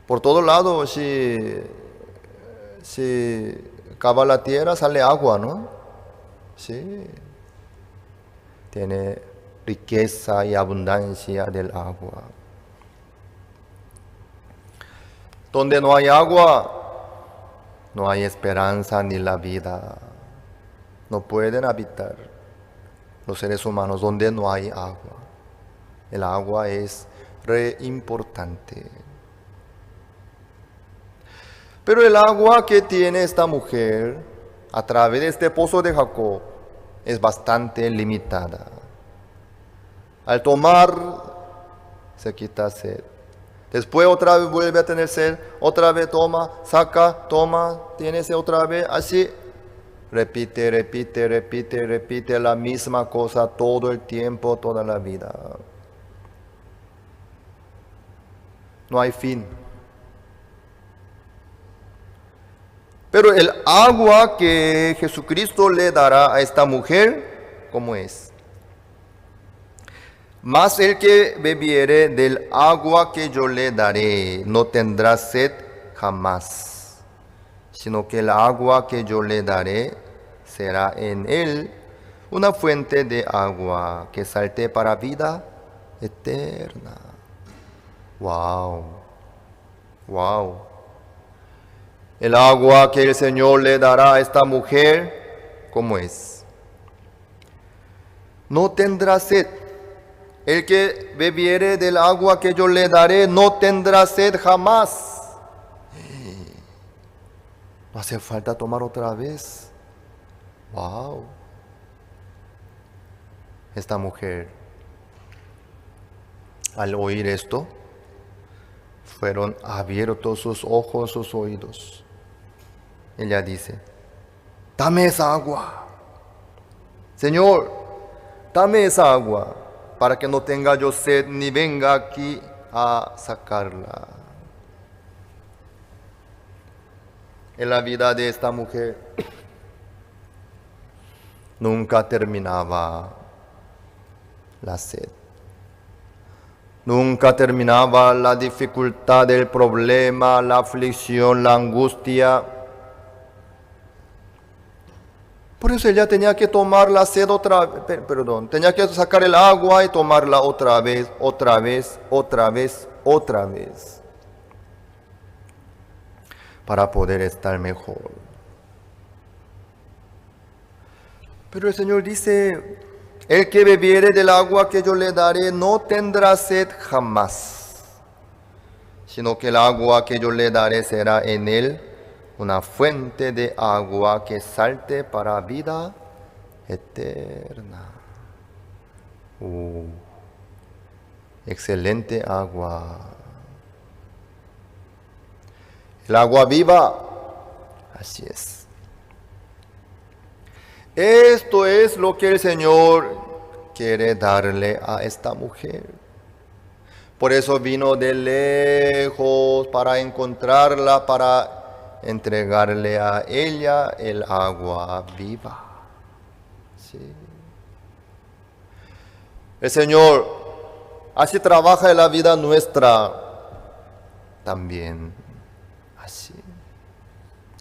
Por todos lados, si cava la tierra sale agua, ¿no? Sí. Tiene riqueza y abundancia del agua. Donde no hay agua, no hay esperanza ni la vida. No pueden habitar los seres humanos donde no hay agua. El agua es re importante. Pero el agua que tiene esta mujer a través de este pozo de Jacob es bastante limitada. Al tomar, se quita sed. Después otra vez vuelve a tener sed, otra vez toma, saca, toma, tiene sed otra vez, así. Repite la misma cosa todo el tiempo, toda la vida. No hay fin. Pero el agua que Jesucristo le dará a esta mujer, ¿cómo es? Mas el que bebiere del agua que yo le daré, no tendrá sed jamás, sino que el agua que yo le daré será en él una fuente de agua que salte para vida eterna. Wow, wow. El agua que el Señor le dará a esta mujer, ¿cómo es? No tendrá sed. El que bebiere del agua que yo le daré no tendrá sed jamás. No hace falta tomar otra vez. Wow. Esta mujer, al oír esto, fueron abiertos sus ojos, sus oídos. Ella dice, dame esa agua. Señor, dame esa agua para que no tenga yo sed ni venga aquí a sacarla. En la vida de esta mujer nunca terminaba la sed. Nunca terminaba la dificultad, el problema, la aflicción, la angustia. Por eso ella tenía que tomar la sed tenía que sacar el agua y tomarla otra vez, para poder estar mejor. Pero el Señor dice, el que bebiere del agua que yo le daré no tendrá sed jamás, sino que el agua que yo le daré será en él una fuente de agua que salte para vida eterna. Excelente agua. El agua viva. Así es. Esto es lo que el Señor quiere darle a esta mujer. Por eso vino de lejos para encontrarla, para entregarle a ella el agua viva. Sí. El Señor así trabaja en la vida nuestra también. Así.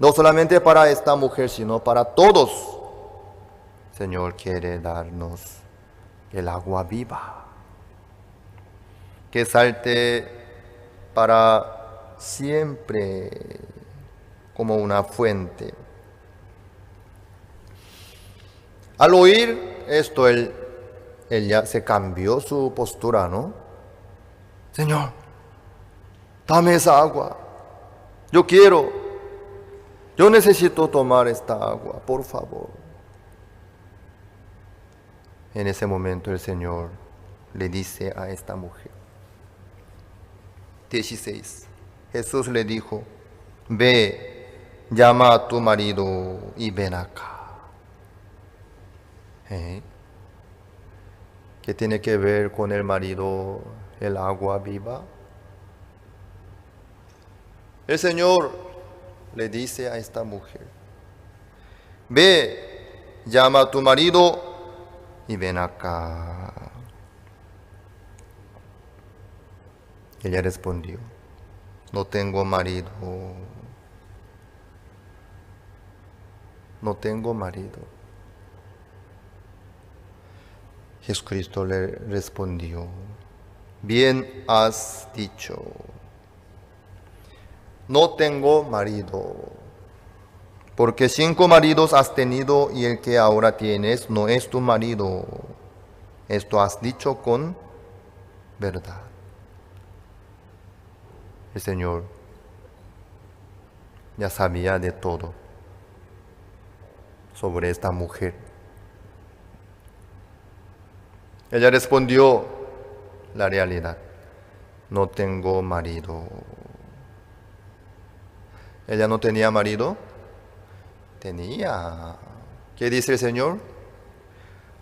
No solamente para esta mujer, sino para todos. El Señor quiere darnos el agua viva, que salte para siempre como una fuente. Al oír esto, él ya se cambió su postura, ¿no? Señor, dame esa agua. Yo necesito tomar esta agua, por favor. En ese momento el Señor le dice a esta mujer. 16. Jesús le dijo, ve, llama a tu marido y ven acá. ¿Qué tiene que ver con el marido, el agua viva? El Señor le dice a esta mujer, ve, llama a tu marido y ven acá. Ella respondió, no tengo marido. No tengo marido. Jesucristo le respondió, bien has dicho, no tengo marido, porque 5 maridos has tenido y el que ahora tienes no es tu marido. Esto has dicho con verdad. El Señor ya sabía de todo sobre esta mujer. Ella respondió la realidad, no tengo marido. ¿Ella no tenía marido? Tenía. ¿Qué dice el Señor?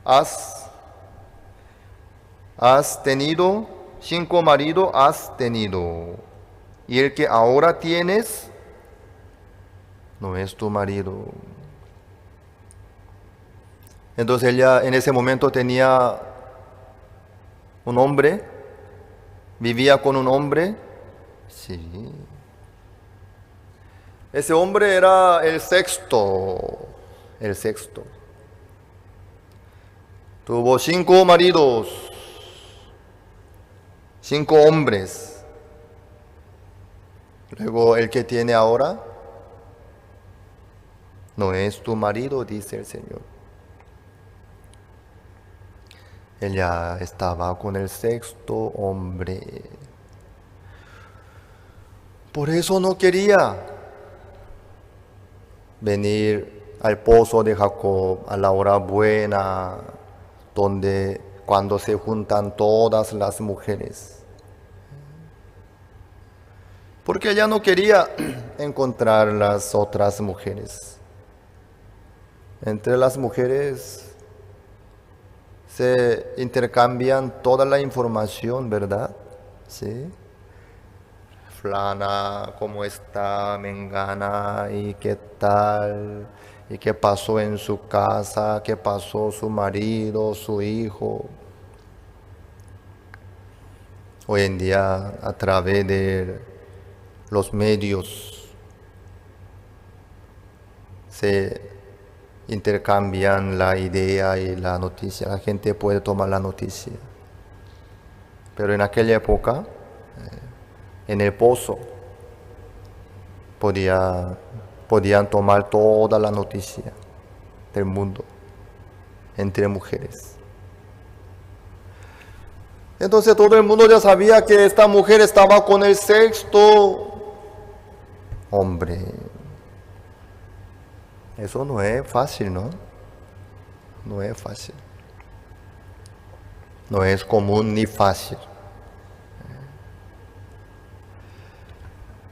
Has tenido 5 maridos, has tenido. Y el que ahora tienes no es tu marido. Entonces ella en ese momento tenía un hombre, vivía con un hombre. Sí. Ese hombre era el sexto. Tuvo 5 maridos, 5 hombres. Luego el que tiene ahora no es tu marido, dice el Señor. Ella estaba con el sexto hombre. Por eso no quería venir al pozo de Jacob a la hora buena, donde cuando se juntan todas las mujeres. Porque ella no quería encontrar las otras mujeres. Entre las mujeres se intercambian toda la información, ¿verdad? Sí. Fulana, ¿cómo está? Mengana, ¿y qué tal? ¿Y qué pasó en su casa? ¿Qué pasó su marido, su hijo? Hoy en día, a través de los medios, se intercambian la idea y la noticia. La gente puede tomar la noticia. Pero en aquella época, en el pozo, podían tomar toda la noticia del mundo entre mujeres. Entonces todo el mundo ya sabía que esta mujer estaba con el sexto hombre. Eso no es fácil, ¿no? No es fácil. No es común ni fácil.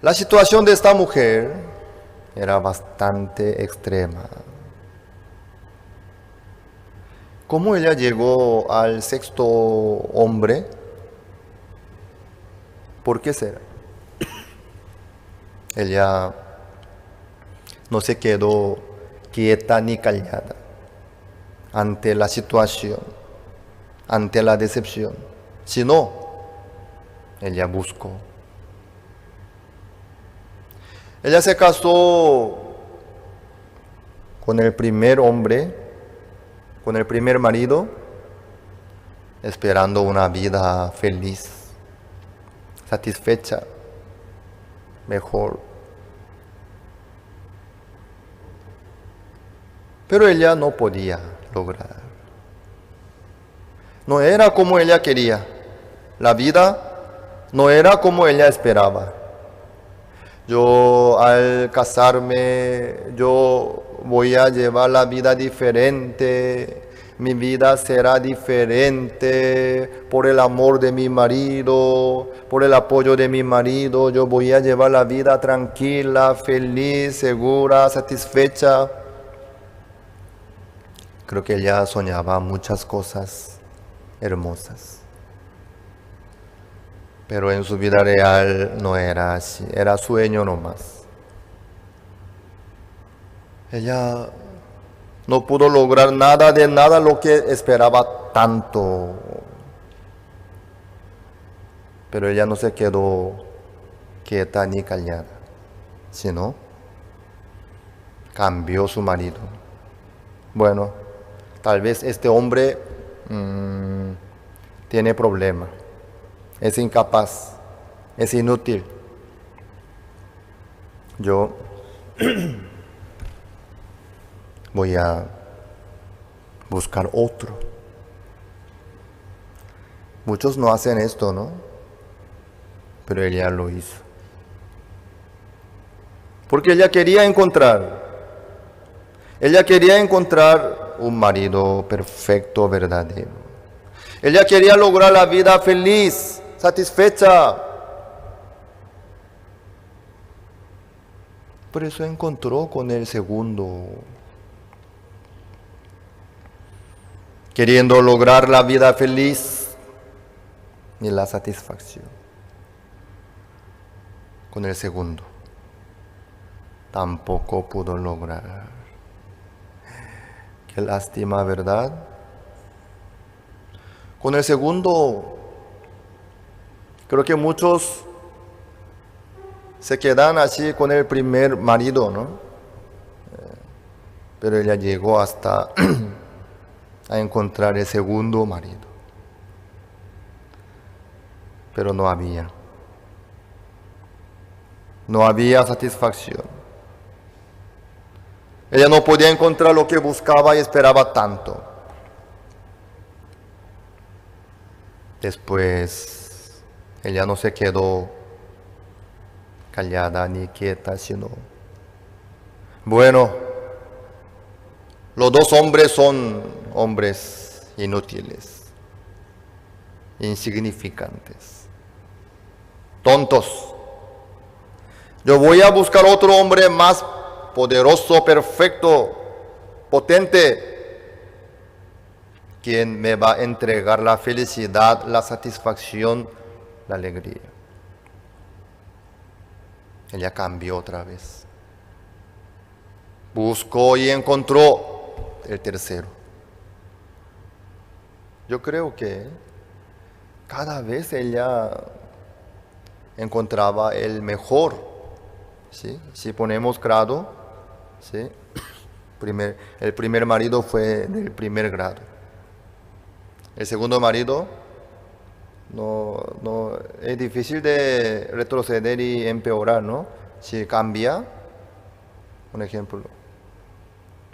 La situación de esta mujer era bastante extrema. ¿Cómo ella llegó al sexto hombre? ¿Por qué será? Ella no se quedó quieta ni callada ante la situación, ante la decepción, sino ella buscó. Ella se casó con el primer hombre, con el primer marido, esperando una vida feliz, satisfecha, mejor. Pero ella no podía lograr. No era como ella quería. La vida no era como ella esperaba. Yo al casarme, yo voy a llevar la vida diferente, mi vida será diferente por el amor de mi marido, por el apoyo de mi marido, yo voy a llevar la vida tranquila, feliz, segura, satisfecha. Creo que ella soñaba muchas cosas hermosas. Pero en su vida real no era así, era sueño nomás. Ella no pudo lograr nada de nada lo que esperaba tanto. Pero ella no se quedó quieta ni callada, sino cambió su marido. Bueno, tal vez este hombre tiene problema, es incapaz, es inútil. Yo voy a buscar otro. Muchos no hacen esto, ¿no? Pero ella lo hizo. Porque ella quería encontrar un marido perfecto, verdadero. Ella quería lograr la vida feliz, satisfecha. Por eso encontró con el segundo. Queriendo lograr la vida feliz y la satisfacción. Con el segundo tampoco pudo lograr. Qué lástima, ¿verdad? Con el segundo, creo que muchos se quedan así con el primer marido, ¿no? Pero ella llegó hasta a encontrar el segundo marido. Pero no había satisfacción. Ella no podía encontrar lo que buscaba y esperaba tanto. Después, ella no se quedó callada ni quieta, sino, bueno, los dos hombres son hombres inútiles, insignificantes, tontos. Yo voy a buscar otro hombre más poderoso, perfecto, potente, quien me va a entregar la felicidad, la satisfacción, la alegría. Ella cambió otra vez. Buscó y encontró el tercero. Yo creo que cada vez ella encontraba el mejor. ¿Sí? Si ponemos grado, ¿sí? El primer marido fue del primer grado. El segundo marido no es difícil de retroceder y empeorar, ¿no? Si cambia, un ejemplo,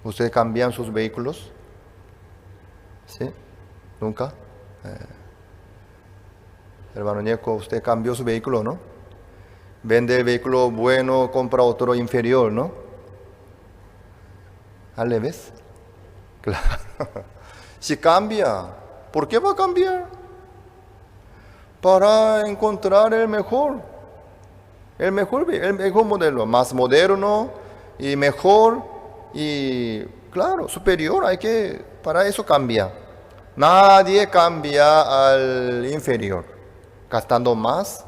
¿ustedes cambian sus vehículos? ¿Sí? ¿Nunca? Hermano Ñeco, usted cambió su vehículo, ¿no? Vende el vehículo bueno, compra otro inferior, ¿no? ¿Al revés? Claro. Si cambia, ¿por qué va a cambiar? Para encontrar el mejor modelo, más moderno y mejor y, claro, superior. Para eso cambia. Nadie cambia al inferior, gastando más.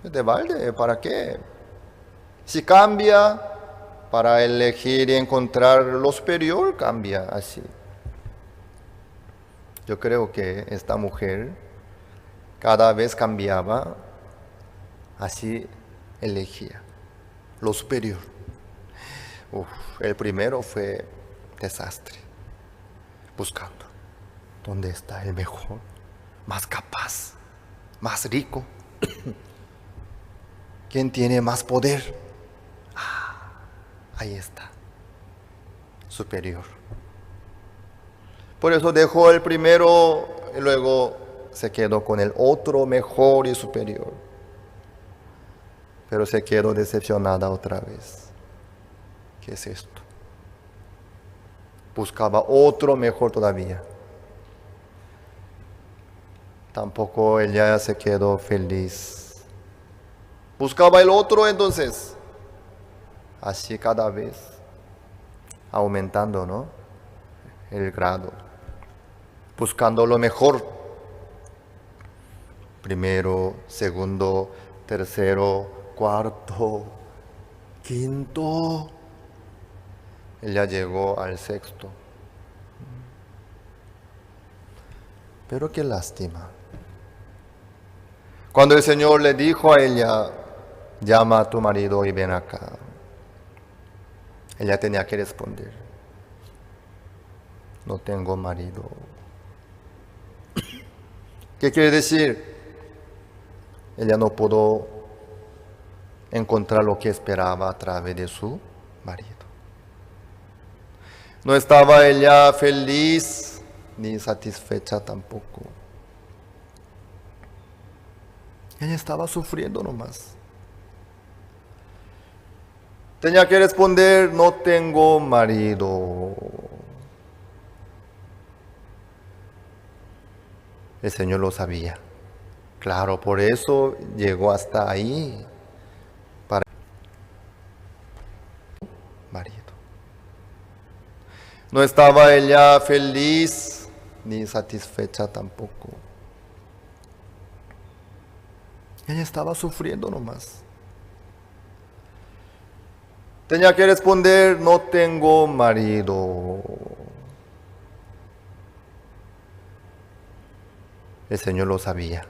De balde, ¿para qué? Si cambia para elegir y encontrar lo superior, cambia así. Yo creo que esta mujer cada vez cambiaba, así elegía lo superior. El primero fue desastre, buscando dónde está el mejor, más capaz, más rico. ¿Quién tiene más poder? Ahí está, superior. Por eso dejó el primero y luego se quedó con el otro mejor y superior. Pero se quedó decepcionada otra vez. ¿Qué es esto? Buscaba otro mejor todavía. Tampoco ella se quedó feliz. Buscaba el otro entonces. Así cada vez aumentando, ¿no? El grado. Buscando lo mejor. Primero, segundo, tercero, cuarto, quinto. Ella llegó al sexto. Pero qué lástima. Cuando el Señor le dijo a ella, llama a tu marido y ven acá, ella tenía que responder, no tengo marido. ¿Qué quiere decir? Ella no pudo encontrar lo que esperaba a través de su marido. No estaba ella feliz ni satisfecha tampoco. Ella estaba sufriendo nomás. Tenía que responder, no tengo marido. El Señor lo sabía. Claro, por eso llegó hasta ahí. Para marido. No estaba ella feliz ni satisfecha tampoco. Ella estaba sufriendo nomás. Tenía que responder, no tengo marido. El Señor lo sabía.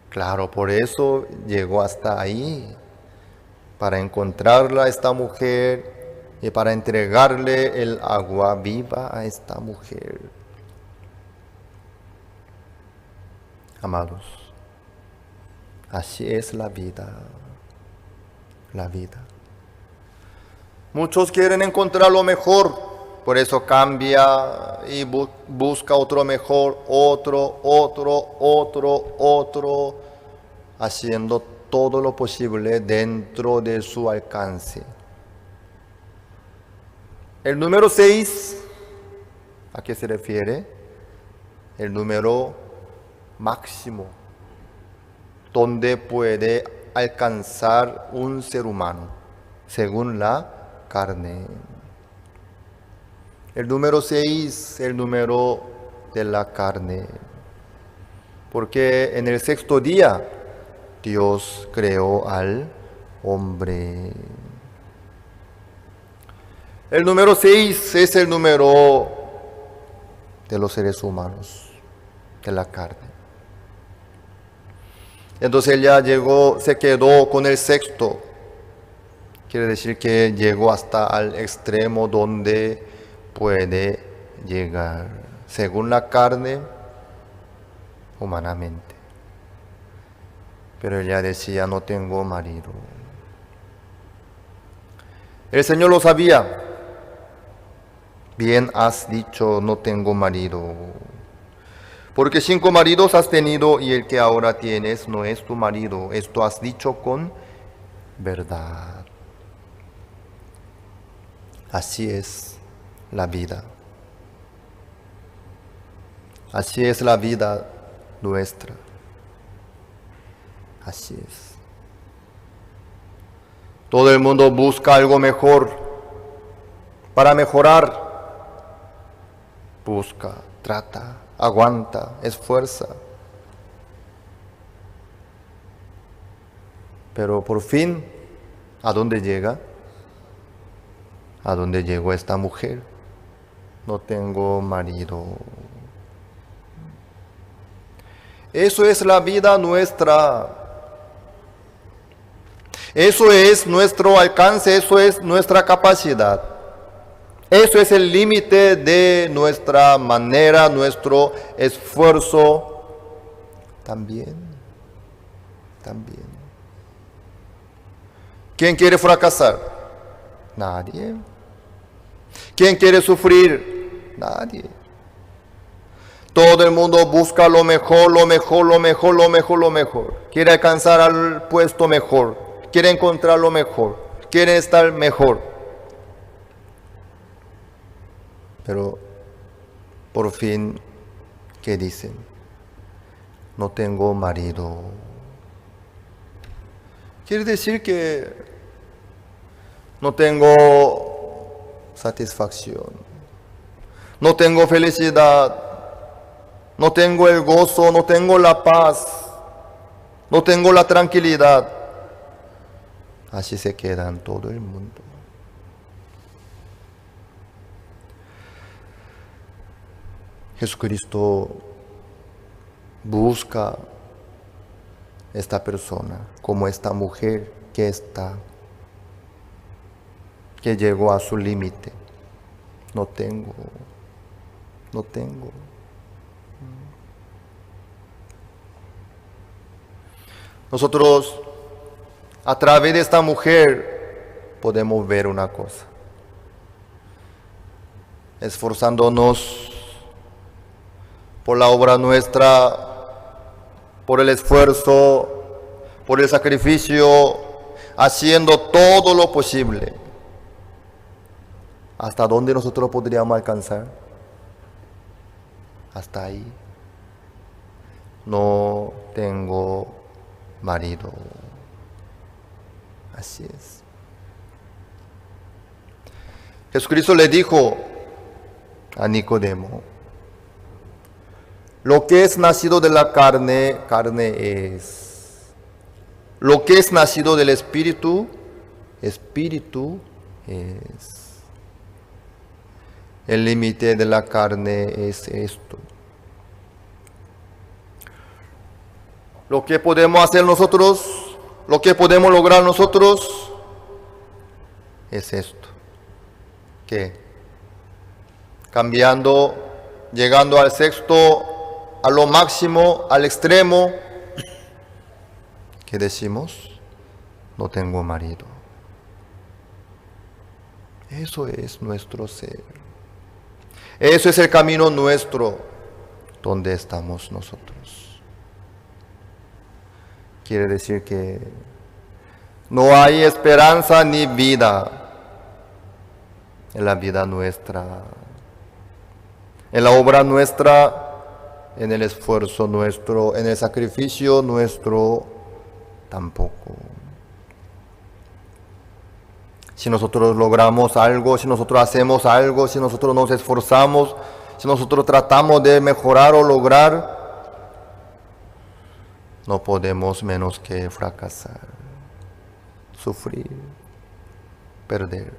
Claro, por eso llegó hasta ahí, para encontrarla a esta mujer y para entregarle el agua viva a esta mujer. Amados, así es la vida. La vida. Muchos quieren encontrar lo mejor, por eso cambia y busca otro mejor, otro, haciendo todo lo posible dentro de su alcance. El número 6, ¿a qué se refiere? El número máximo, donde puede alcanzar un ser humano, según la carne. El número 6, el número de la carne. Porque en el sexto día Dios creó al hombre. El número 6 es el número de los seres humanos, de la carne. Entonces ella se quedó con el sexto. Quiere decir que llegó hasta el extremo donde puede llegar, según la carne, humanamente. Pero ella decía, no tengo marido. El Señor lo sabía. Bien has dicho, no tengo marido. Porque 5 maridos has tenido y el que ahora tienes no es tu marido. Esto has dicho con verdad. Así es la vida. Así es la vida nuestra. Así es. Todo el mundo busca algo mejor. Para mejorar, busca, trata, aguanta, esfuerza. Pero por fin, ¿a dónde llega? ¿A dónde llegó esta mujer? No tengo marido. Eso es la vida nuestra. Eso es nuestro alcance, eso es nuestra capacidad. Eso es el límite de nuestra manera, nuestro esfuerzo. También. ¿Quién quiere fracasar? Nadie. ¿Quién quiere sufrir? Nadie. Todo el mundo busca lo mejor. Quiere alcanzar al puesto mejor. Quiere encontrar lo mejor. Quiere estar mejor. Pero por fin, ¿qué dicen? No tengo marido. Quiere decir que no tengo satisfacción, no tengo felicidad, no tengo el gozo, no tengo la paz, no tengo la tranquilidad. Así se queda en todo el mundo. Jesucristo busca esta persona, como esta mujer que llegó a su límite. No tengo. Nosotros, a través de esta mujer, podemos ver una cosa. Esforzándonos por la obra nuestra, por el esfuerzo, por el sacrificio, haciendo todo lo posible. ¿Hasta dónde nosotros podríamos alcanzar? Hasta ahí. No tengo marido. Así es. Jesucristo le dijo a Nicodemo: lo que es nacido de la carne, carne es. Lo que es nacido del Espíritu, Espíritu es. El límite de la carne es esto. Lo que podemos hacer nosotros, lo que podemos lograr nosotros, es esto. ¿Qué? Cambiando, llegando al sexto, a lo máximo, al extremo, ¿qué decimos? No tengo marido. Eso es nuestro ser. Eso es el camino nuestro, donde estamos nosotros. Quiere decir que no hay esperanza ni vida en la vida nuestra, en la obra nuestra, en el esfuerzo nuestro, en el sacrificio nuestro, tampoco. Si nosotros logramos algo, si nosotros hacemos algo, si nosotros nos esforzamos, si nosotros tratamos de mejorar o lograr, no podemos menos que fracasar, sufrir, perder.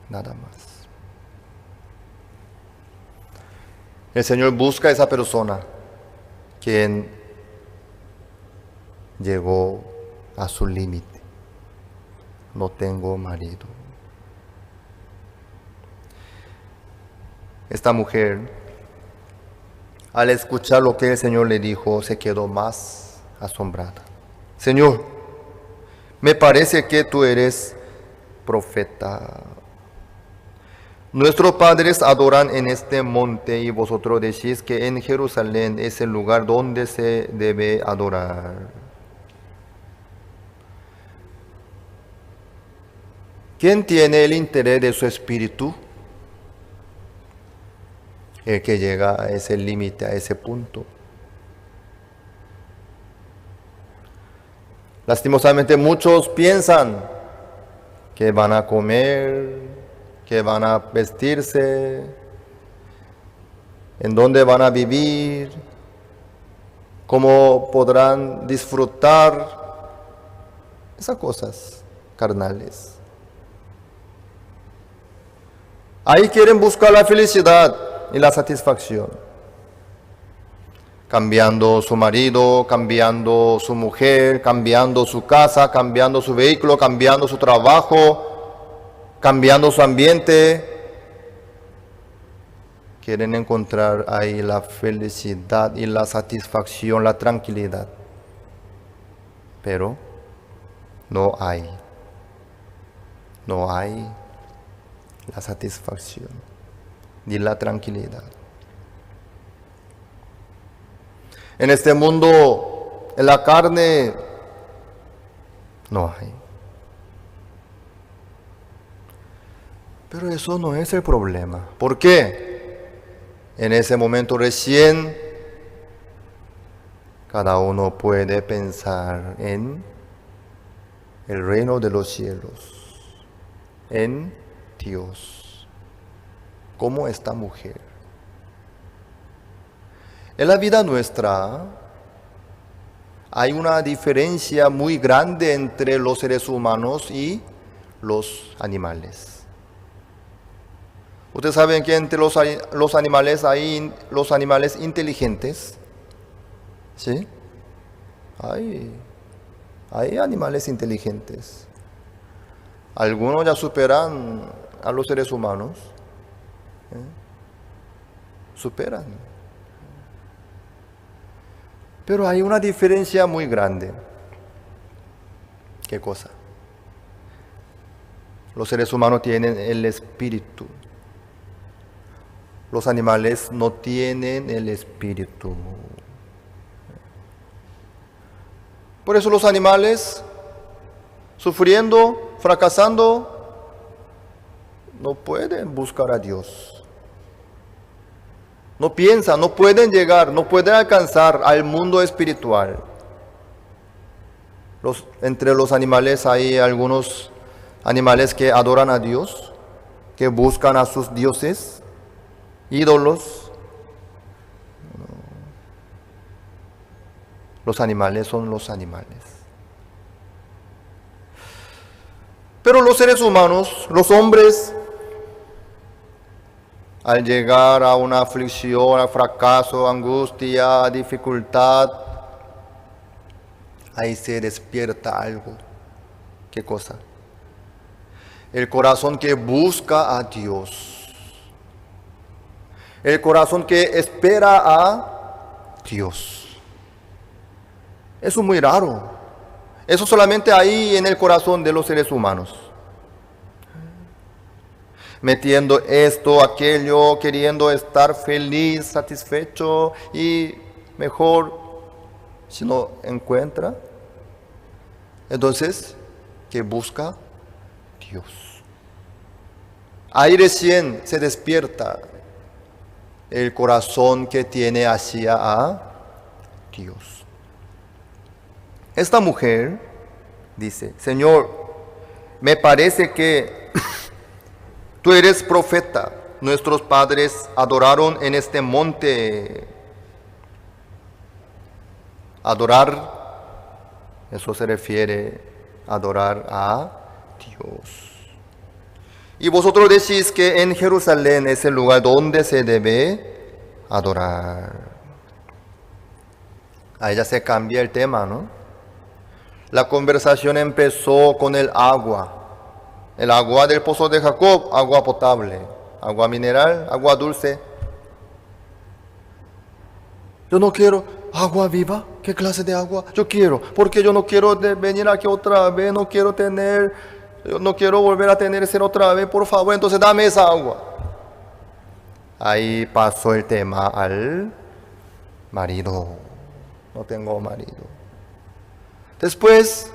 Nada más. El Señor busca a esa persona quien llegó a su límite. No tengo marido. Esta mujer, al escuchar lo que el Señor le dijo, se quedó más asombrada. Señor, me parece que tú eres profeta. Nuestros padres adoran en este monte y vosotros decís que en Jerusalén es el lugar donde se debe adorar. ¿Quién tiene el interés de su espíritu? El que llega a ese límite, a ese punto. Lastimosamente muchos piensan que van a comer, que van a vestirse, en dónde van a vivir, cómo podrán disfrutar esas cosas carnales. Ahí quieren buscar la felicidad y la satisfacción. Cambiando su marido, cambiando su mujer, cambiando su casa, cambiando su vehículo, cambiando su trabajo, cambiando su ambiente. Quieren encontrar ahí la felicidad y la satisfacción, la tranquilidad. Pero no hay. No hay la satisfacción ni la tranquilidad. En este mundo, en la carne, no hay. Pero eso no es el problema. ¿Por qué? En ese momento recién cada uno puede pensar en el reino de los cielos, en Dios, como esta mujer. En la vida nuestra hay una diferencia muy grande entre los seres humanos y los animales. Ustedes saben que entre los animales hay los animales inteligentes, ¿sí? Hay animales inteligentes. Algunos ya superan a los seres humanos. Superan. Pero hay una diferencia muy grande. ¿Qué cosa? Los seres humanos tienen el espíritu. Los animales no tienen el espíritu. Por eso los animales, sufriendo, fracasando, no pueden buscar a Dios. No piensan, no pueden llegar, no pueden alcanzar al mundo espiritual. Entre los animales hay algunos animales que adoran a Dios, que buscan a sus dioses, ídolos. Los animales son los animales. Pero los seres humanos, los hombres, al llegar a una aflicción, a fracaso, angustia, dificultad, ahí se despierta algo. ¿Qué cosa? El corazón que busca a Dios. El corazón que espera a Dios. Eso es muy raro. Eso solamente hay en el corazón de los seres humanos. Metiendo esto, aquello, queriendo estar feliz, satisfecho y mejor si no encuentra. Entonces, ¿qué busca? Dios. Ahí recién se despierta el corazón que tiene hacia a Dios. Esta mujer dice: Señor, me parece que tú eres profeta. Nuestros padres adoraron en este monte. Adorar, eso se refiere a adorar a Dios. Y vosotros decís que en Jerusalén es el lugar donde se debe adorar. Ahí ya se cambia el tema, ¿no? La conversación empezó con el agua del pozo de Jacob, agua potable, agua mineral, agua dulce. Yo no quiero agua viva. ¿Qué clase de agua? Yo quiero, porque yo no quiero venir aquí otra vez, no quiero volver a tener sed otra vez, por favor, entonces dame esa agua. Ahí pasó el tema al marido. No tengo marido. Después,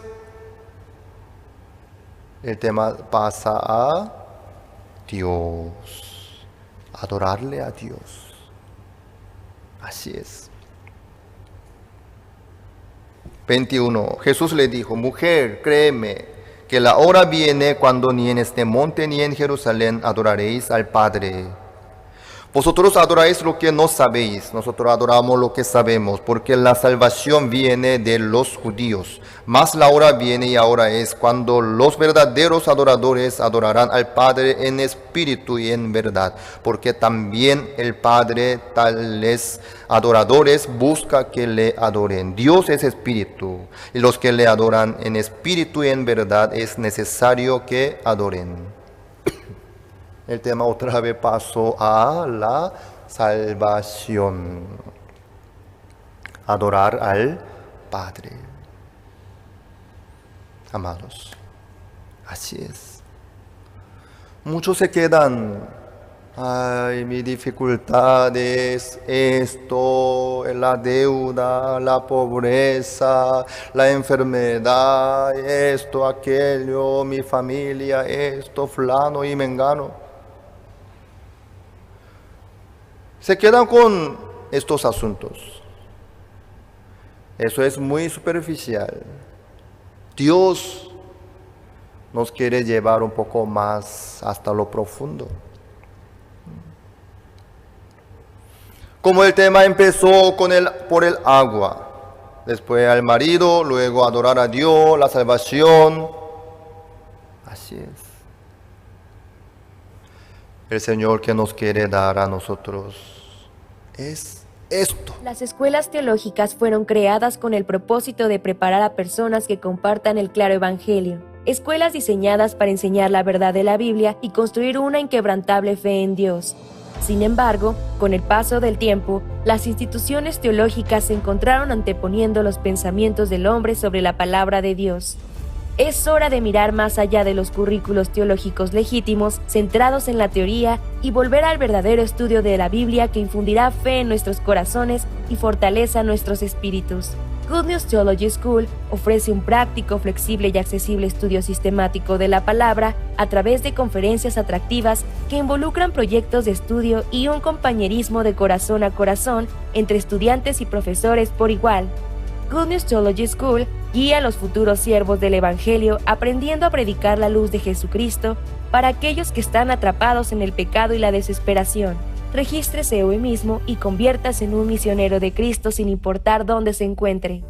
el tema pasa a Dios, adorarle a Dios. Así es. 21. Jesús le dijo: mujer, créeme que la hora viene cuando ni en este monte ni en Jerusalén adoraréis al Padre. Vosotros adoráis lo que no sabéis, nosotros adoramos lo que sabemos, porque la salvación viene de los judíos. Mas la hora viene y ahora es cuando los verdaderos adoradores adorarán al Padre en espíritu y en verdad, porque también el Padre tales adoradores busca que le adoren. Dios es espíritu, y los que le adoran en espíritu y en verdad es necesario que adoren. El tema otra vez pasó a la salvación. Adorar al Padre. Amados, así es. Muchos se quedan: ay, mi dificultad es esto, la deuda, la pobreza, la enfermedad, esto, aquello, mi familia, esto, fulano y mengano. Se quedan con estos asuntos. Eso es muy superficial. Dios nos quiere llevar un poco más hasta lo profundo. Como el tema empezó por el agua, después al marido, luego adorar a Dios, la salvación. Así es. El Señor que nos quiere dar a nosotros es esto. Las escuelas teológicas fueron creadas con el propósito de preparar a personas que compartan el claro evangelio. Escuelas diseñadas para enseñar la verdad de la Biblia y construir una inquebrantable fe en Dios. Sin embargo, con el paso del tiempo, las instituciones teológicas se encontraron anteponiendo los pensamientos del hombre sobre la palabra de Dios. Es hora de mirar más allá de los currículos teológicos legítimos, centrados en la teoría, y volver al verdadero estudio de la Biblia que infundirá fe en nuestros corazones y fortaleza nuestros espíritus. Good News Theology School ofrece un práctico, flexible y accesible estudio sistemático de la palabra a través de conferencias atractivas que involucran proyectos de estudio y un compañerismo de corazón a corazón entre estudiantes y profesores por igual. Good News Theology School guía a los futuros siervos del Evangelio aprendiendo a predicar la luz de Jesucristo para aquellos que están atrapados en el pecado y la desesperación. Regístrese hoy mismo y conviértase en un misionero de Cristo sin importar dónde se encuentre.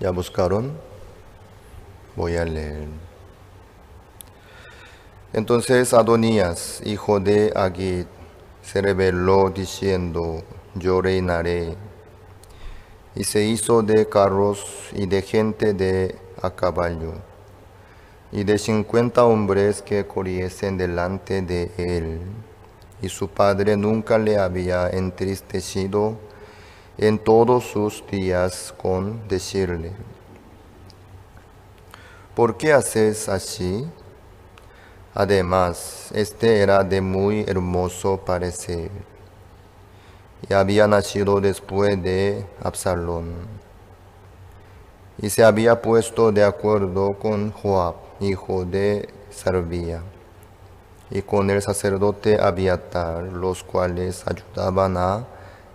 ¿Ya buscaron? Voy a leer. Entonces Adonías, hijo de Agit, se rebeló diciendo, yo reinaré. Y se hizo de carros y de gente de a caballo, y de 50 hombres que corriesen delante de él. Y su padre nunca le había entristecido en todos sus días con decirle, ¿por qué haces así? Además, este era de muy hermoso parecer, y había nacido después de Absalón. Y se había puesto de acuerdo con Joab, hijo de Sarvía, y con el sacerdote Abiatar, los cuales ayudaban a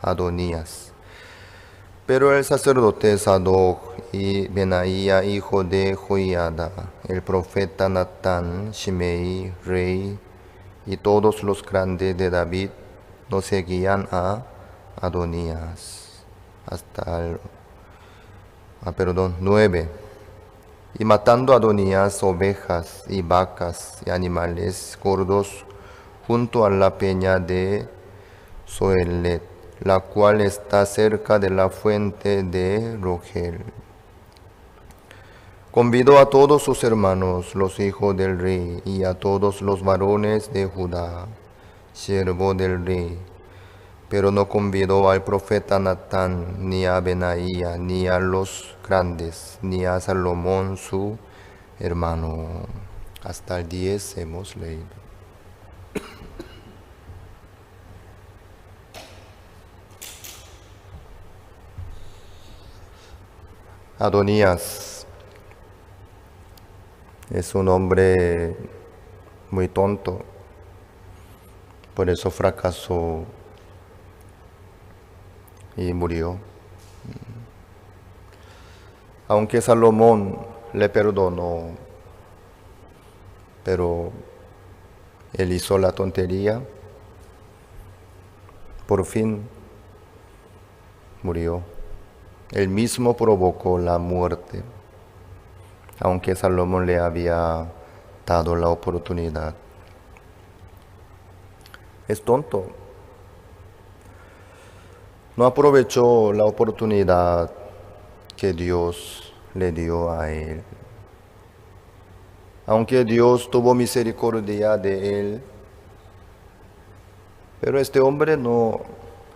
Adonías. Pero el sacerdote Sadoc y Benaía, hijo de Joiada, el profeta Natán, Shimei, rey, y todos los grandes de David, no seguían a Adonías. Hasta el 9. Y matando a Adonías ovejas y vacas y animales gordos junto a la peña de Zoelet, la cual está cerca de la fuente de Rogel. Convidó a todos sus hermanos, los hijos del rey, y a todos los varones de Judá, siervo del rey, pero no convidó al profeta Natán, ni a Benaía, ni a los grandes, ni a Salomón su hermano. Hasta el 10 hemos leído. Adonías es un hombre muy tonto, por eso fracasó y murió. Aunque Salomón le perdonó, pero él hizo la tontería, por fin murió. Él mismo provocó la muerte, aunque Salomón le había dado la oportunidad. Es tonto. No aprovechó la oportunidad que Dios le dio a él. Aunque Dios tuvo misericordia de él, pero este hombre no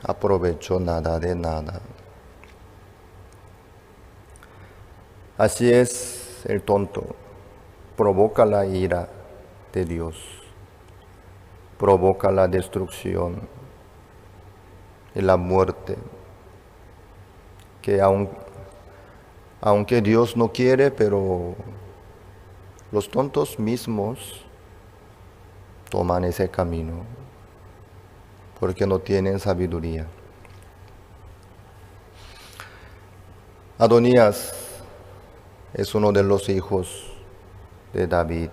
aprovechó nada de nada. Así es el tonto, provoca la ira de Dios, provoca la destrucción y la muerte, que aunque Dios no quiere, pero los tontos mismos toman ese camino, porque no tienen sabiduría. Adonías es uno de los hijos de David.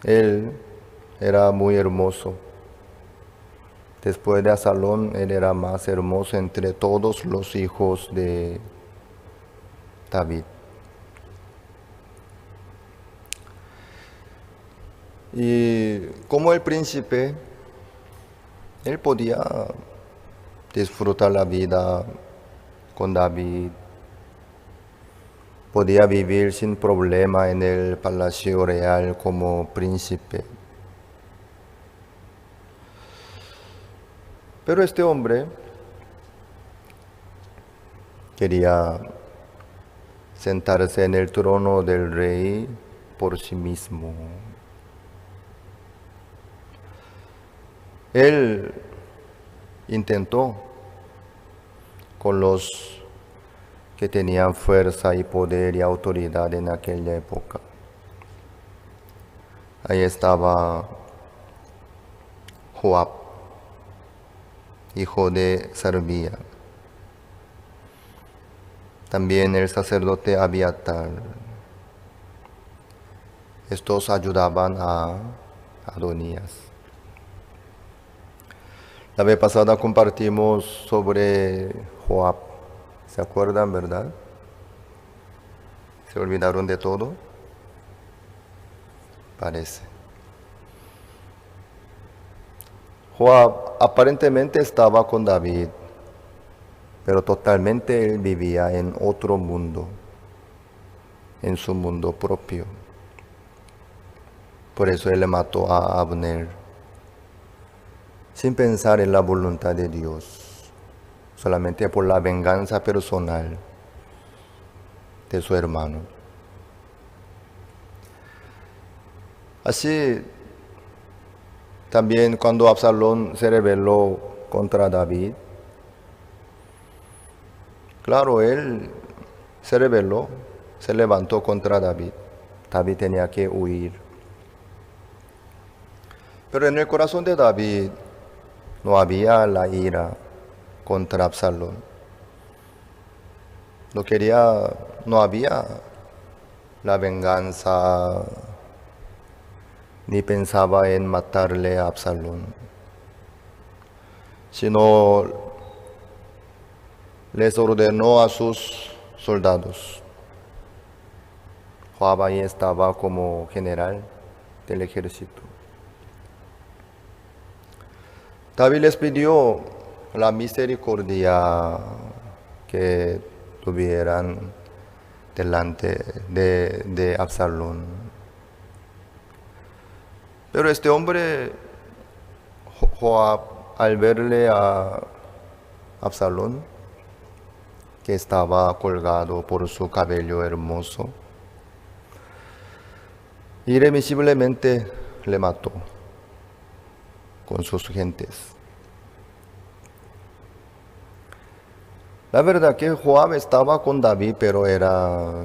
Él era muy hermoso. Después de Absalón, él era más hermoso entre todos los hijos de David. Y como el príncipe, él podía disfrutar la vida con David, podía vivir sin problema en el palacio real como príncipe. Pero este hombre quería sentarse en el trono del rey por sí mismo. Él intentó con los que tenían fuerza y poder y autoridad en aquella época. Ahí estaba Joab, hijo de Sarvía. También el sacerdote Abiatar. Estos ayudaban a Adonías. La vez pasada compartimos sobre Joab, ¿Se acuerdan, verdad? ¿Se olvidaron de todo? Parece. Joab aparentemente estaba con David, pero totalmente él vivía en otro mundo, en su mundo propio. Por eso él le mató a Abner, sin pensar en la voluntad de Dios, solamente por la venganza personal de su hermano. Así, también cuando Absalón se rebeló contra David, claro, él se rebeló, se levantó contra David. David tenía que huir. Pero en el corazón de David no había la ira contra Absalón. No había la venganza, ni pensaba en matarle a Absalón, sino les ordenó a sus soldados. Joab ahí estaba como general del ejército. David les pidió la misericordia que tuvieran delante de Absalón. Pero este hombre, Joab, al verle a Absalón, que estaba colgado por su cabello hermoso, irremisiblemente le mató con sus gentes. La verdad que Joab estaba con David, pero era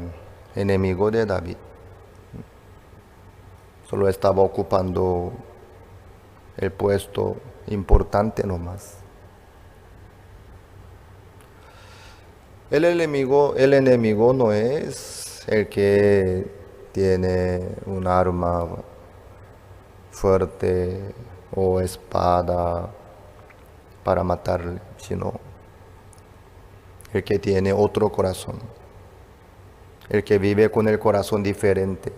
enemigo de David. Solo estaba ocupando el puesto importante nomás. El enemigo no es el que tiene un arma fuerte o espada para matarle, sino el que tiene otro corazón, el que vive con el corazón diferente,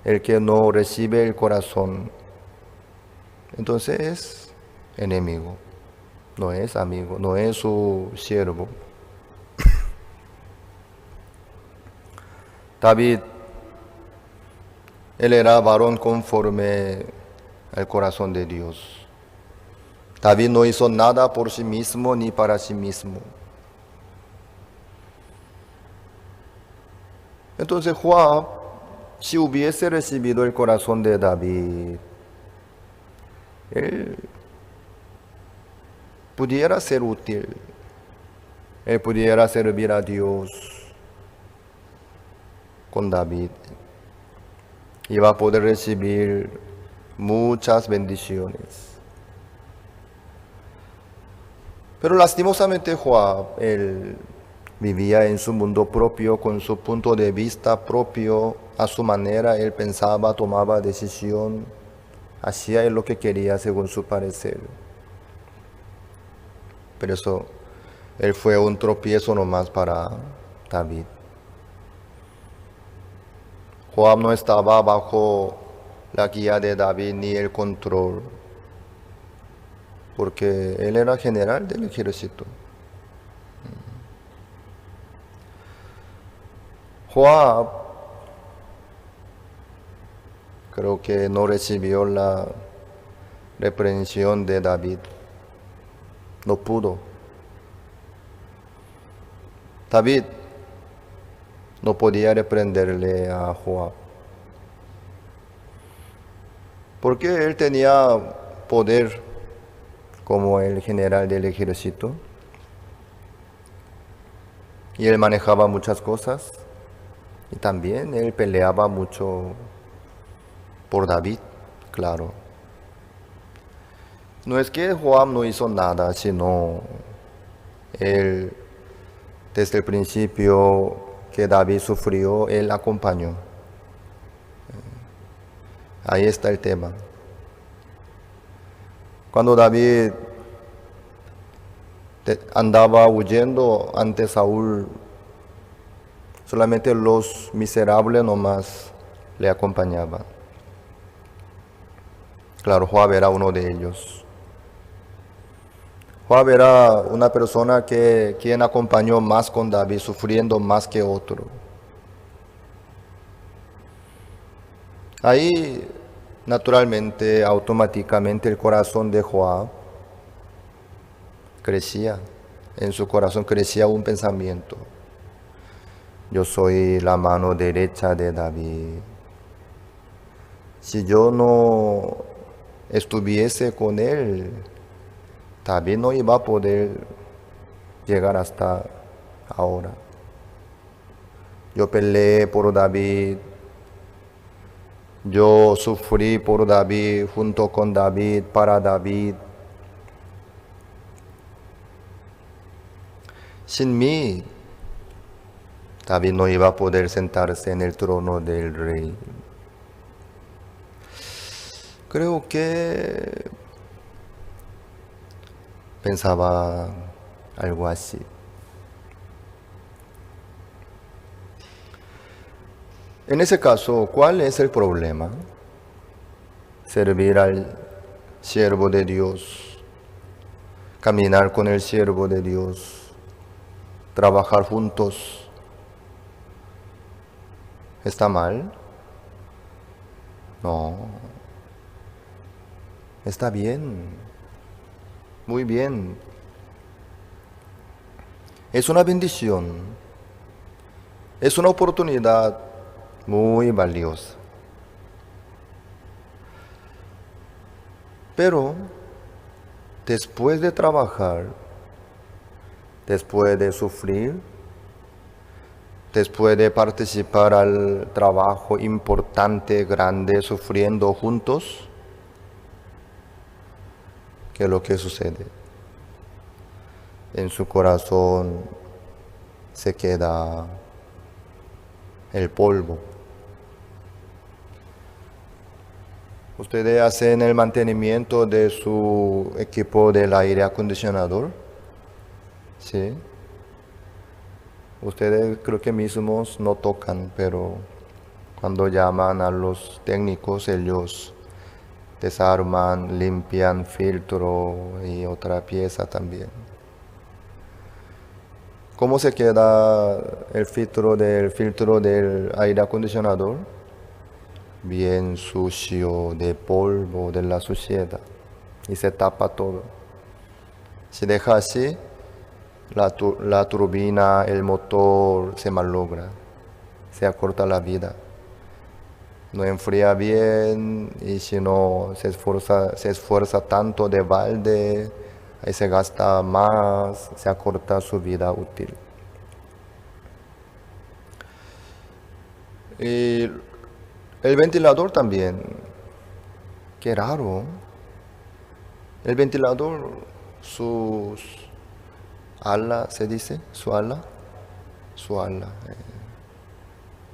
el que no recibe el corazón. Entonces es enemigo, no es amigo, no es su siervo. David, él era varón conforme al corazón de Dios. David no hizo nada por sí mismo ni para sí mismo. Entonces Joab, si hubiese recibido el corazón de David, él pudiera ser útil, él pudiera servir a Dios con David, iba a poder recibir muchas bendiciones. Pero lastimosamente Joab, él vivía en su mundo propio, con su punto de vista propio, a su manera. Él pensaba, tomaba decisión, hacía lo que quería según su parecer. Pero eso, él fue un tropiezo nomás para David. Joab no estaba bajo la guía de David ni el control, porque él era general del ejército. Joab creo que no recibió la reprensión de David. No pudo. David no podía reprenderle a Joab, porque él tenía poder como el general del ejército y él manejaba muchas cosas y también él peleaba mucho por David, claro. No es que Joab no hizo nada, sino él desde el principio que David sufrió, él acompañó. Ahí está el tema. Cuando David andaba huyendo ante Saúl. Solamente los miserables nomás le acompañaban. Claro, Joab era uno de ellos. Joab era una persona quien acompañó más con David, sufriendo más que otro. Ahí, naturalmente, automáticamente el corazón de Joab crecía. En su corazón crecía un pensamiento. Yo soy la mano derecha de David. Si yo no estuviese con él, David no iba a poder llegar hasta ahora. Yo peleé por David. Yo sufrí por David, junto con David, para David. Sin mí, David no iba a poder sentarse en el trono del rey. Creo que pensaba algo así. En ese caso, ¿cuál es el problema? Servir al siervo de Dios, caminar con el siervo de Dios, trabajar juntos. ¿Está mal? No. Está bien. Muy bien. Es una bendición. Es una oportunidad muy valiosa. Pero después de trabajar, después de sufrir, después de participar al trabajo importante, grande, sufriendo juntos, ¿qué es lo que sucede? En su corazón se queda el polvo. ¿Ustedes hacen el mantenimiento de su equipo del aire acondicionador? Sí. Ustedes creo que mismos no tocan, pero cuando llaman a los técnicos, ellos desarman, limpian filtro y otra pieza también. ¿Cómo se queda el filtro del aire acondicionador? Bien sucio, de polvo, de la suciedad, y se tapa todo. Si deja así, la turbina, el motor se malogra, se acorta la vida. No enfría bien, y si no se esfuerza tanto de balde, ahí se gasta más, se acorta su vida útil. Y el ventilador también, qué raro. El ventilador, sus alas, ¿se dice? Su ala.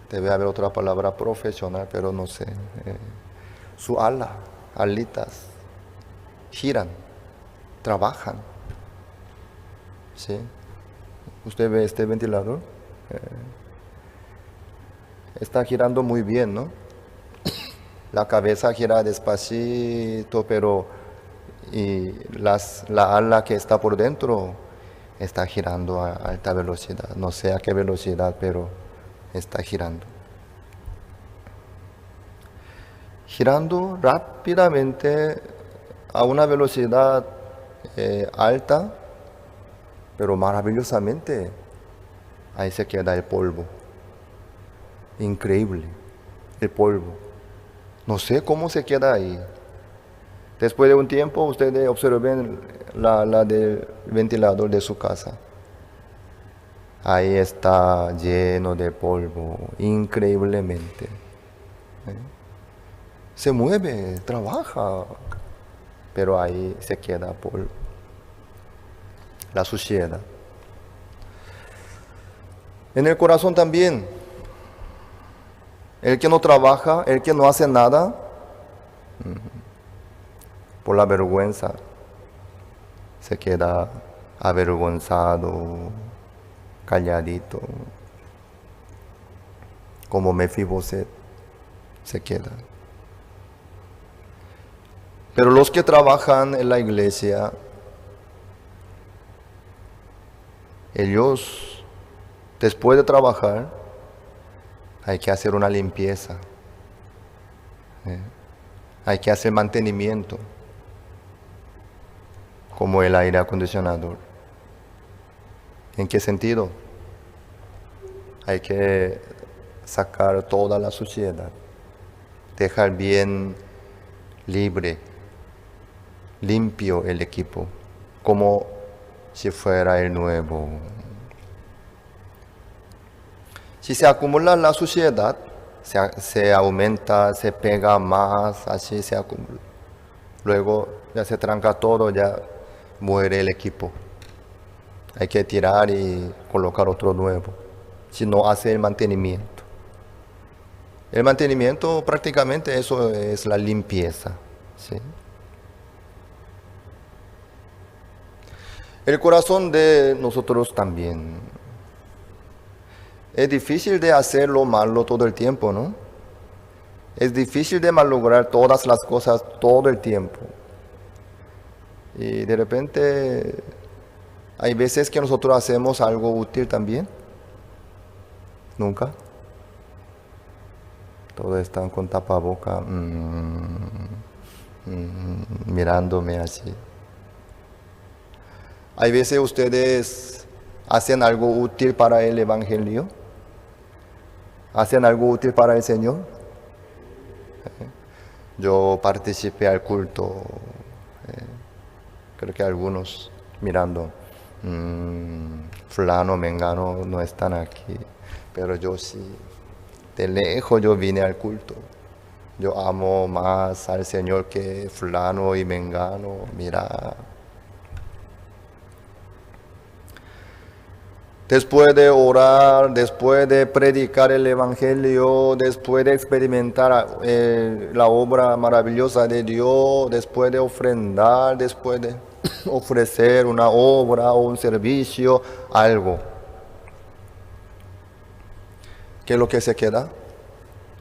Debe haber otra palabra profesional, pero no sé. Su alitas, giran, trabajan. ¿Sí? ¿Usted ve este ventilador? Está girando muy bien, ¿no? La cabeza gira despacito, pero la ala que está por dentro está girando a alta velocidad. No sé a qué velocidad, pero está girando. Girando rápidamente a una velocidad alta, pero maravillosamente ahí se queda el polvo. Increíble, el polvo. No sé cómo se queda ahí. Después de un tiempo, ustedes observen la del ventilador de su casa. Ahí está lleno de polvo, increíblemente. Se mueve, trabaja, pero ahí se queda polvo. La suciedad. En el corazón también. El que no trabaja, el que no hace nada, por la vergüenza, se queda avergonzado, calladito, como Mefiboset se queda. Pero los que trabajan en la iglesia, ellos, después de trabajar, hay que hacer una limpieza, hay que hacer mantenimiento, como el aire acondicionador. ¿En qué sentido? Hay que sacar toda la suciedad, dejar bien libre, limpio el equipo, como si fuera el nuevo. Si se acumula la suciedad, se aumenta, se pega más, así se acumula. Luego ya se tranca todo, ya muere el equipo. Hay que tirar y colocar otro nuevo, si no hace el mantenimiento. El mantenimiento prácticamente eso es la limpieza, ¿sí? El corazón de nosotros también. Es difícil de hacer lo malo todo el tiempo, ¿no? Es difícil de malograr todas las cosas todo el tiempo. Y de repente hay veces que nosotros hacemos algo útil también. Nunca. Todos están con tapaboca, mirándome así. Hay veces ustedes hacen algo útil para el Evangelio. ¿Hacen algo útil para el Señor? Yo participé al culto. Creo que algunos mirando. Fulano, mengano no están aquí. Pero yo sí. De lejos yo vine al culto. Yo amo más al Señor que fulano y mengano. Mira. Después de orar, después de predicar el Evangelio, después de experimentar la obra maravillosa de Dios, después de ofrendar, después de ofrecer una obra o un servicio, algo. ¿Qué es lo que se queda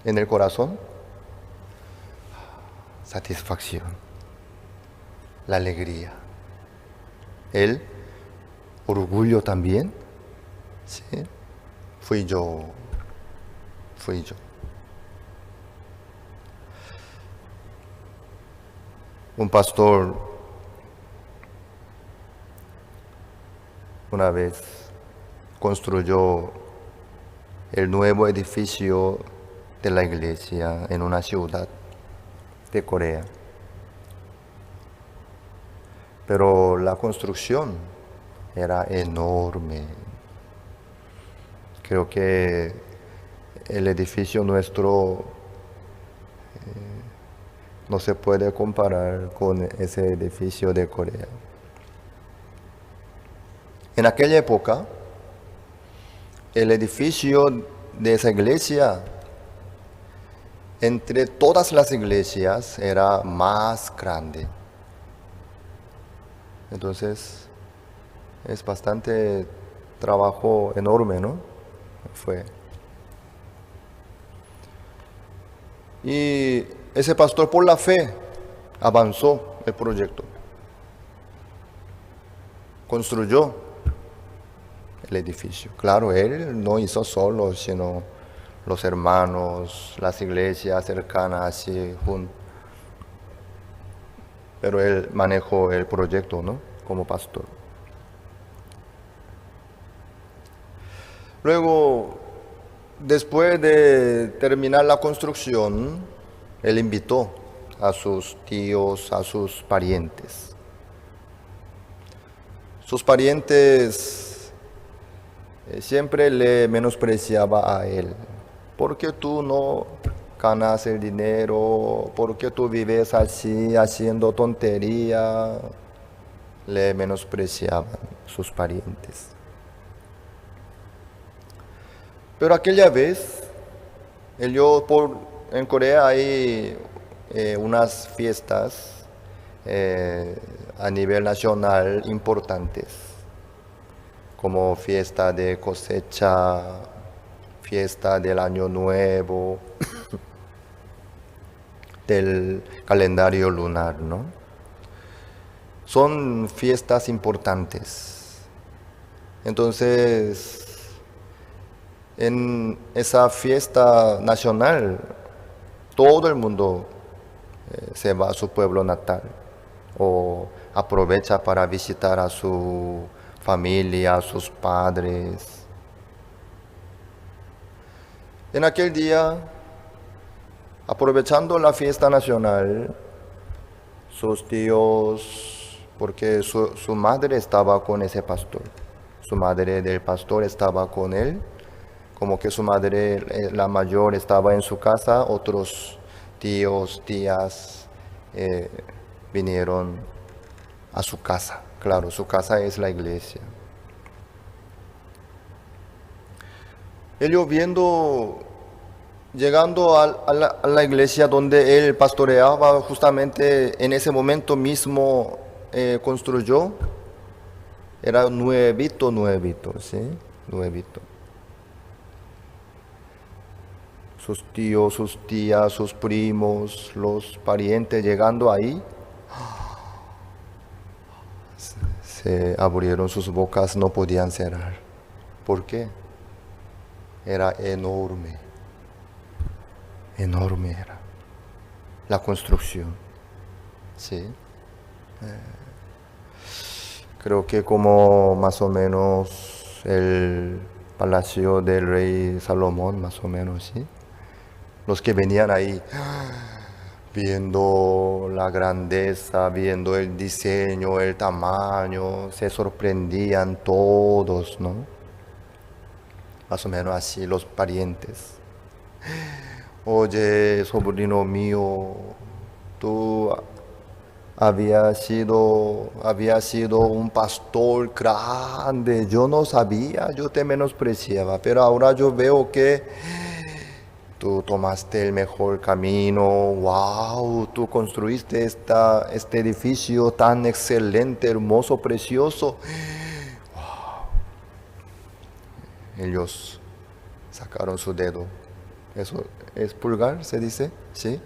en el corazón? Satisfacción, la alegría, el orgullo también. Sí, fui yo. Un pastor una vez construyó el nuevo edificio de la iglesia en una ciudad de Corea. Pero la construcción era enorme. Creo que el edificio nuestro no se puede comparar con ese edificio de Corea. En aquella época, el edificio de esa iglesia, entre todas las iglesias, era más grande. Entonces, es bastante trabajo enorme, ¿no? Fue. Y ese pastor por la fe avanzó el proyecto. Construyó el edificio. Claro, él no hizo solo, sino los hermanos, las iglesias cercanas, así juntos. Pero él manejó el proyecto, ¿no? Como pastor. Luego, después de terminar la construcción, él invitó a sus tíos, a sus parientes. Sus parientes siempre le menospreciaba a él. ¿Por qué tú no ganas el dinero? ¿Por qué tú vives así, haciendo tontería? Le menospreciaban sus parientes. Pero aquella vez, en Corea hay unas fiestas a nivel nacional importantes. como fiesta de cosecha, fiesta del año nuevo, del calendario lunar, ¿no? Son fiestas importantes. Entonces, en esa fiesta nacional, todo el mundo se va a su pueblo natal o aprovecha para visitar a su familia, a sus padres. En aquel día, aprovechando la fiesta nacional, sus tíos, porque su madre estaba con ese pastor, su madre del pastor estaba con él, como que su madre, la mayor, estaba en su casa, otros tíos, tías vinieron a su casa. Claro, su casa es la iglesia. Ellos llegando a la iglesia donde él pastoreaba, justamente en ese momento mismo construyó, era nuevito, ¿sí? Nuevito. Sus tíos, sus tías, sus primos, los parientes llegando ahí, se abrieron sus bocas, no podían cerrar. ¿Por qué? Era enorme, enorme era la construcción, ¿sí? Creo que como más o menos el palacio del rey Salomón, más o menos, ¿sí? Los que venían ahí viendo la grandeza, viendo el diseño, el tamaño, se sorprendían todos, ¿no? Más o menos así los parientes. Oye, sobrino mío, tú había sido un pastor grande, yo no sabía, yo te menospreciaba, pero ahora yo veo que tú tomaste el mejor camino. Wow, tú construiste este edificio tan excelente, hermoso, precioso. Wow. Ellos sacaron su dedo. ¿Eso es pulgar, se dice? ¿Sí?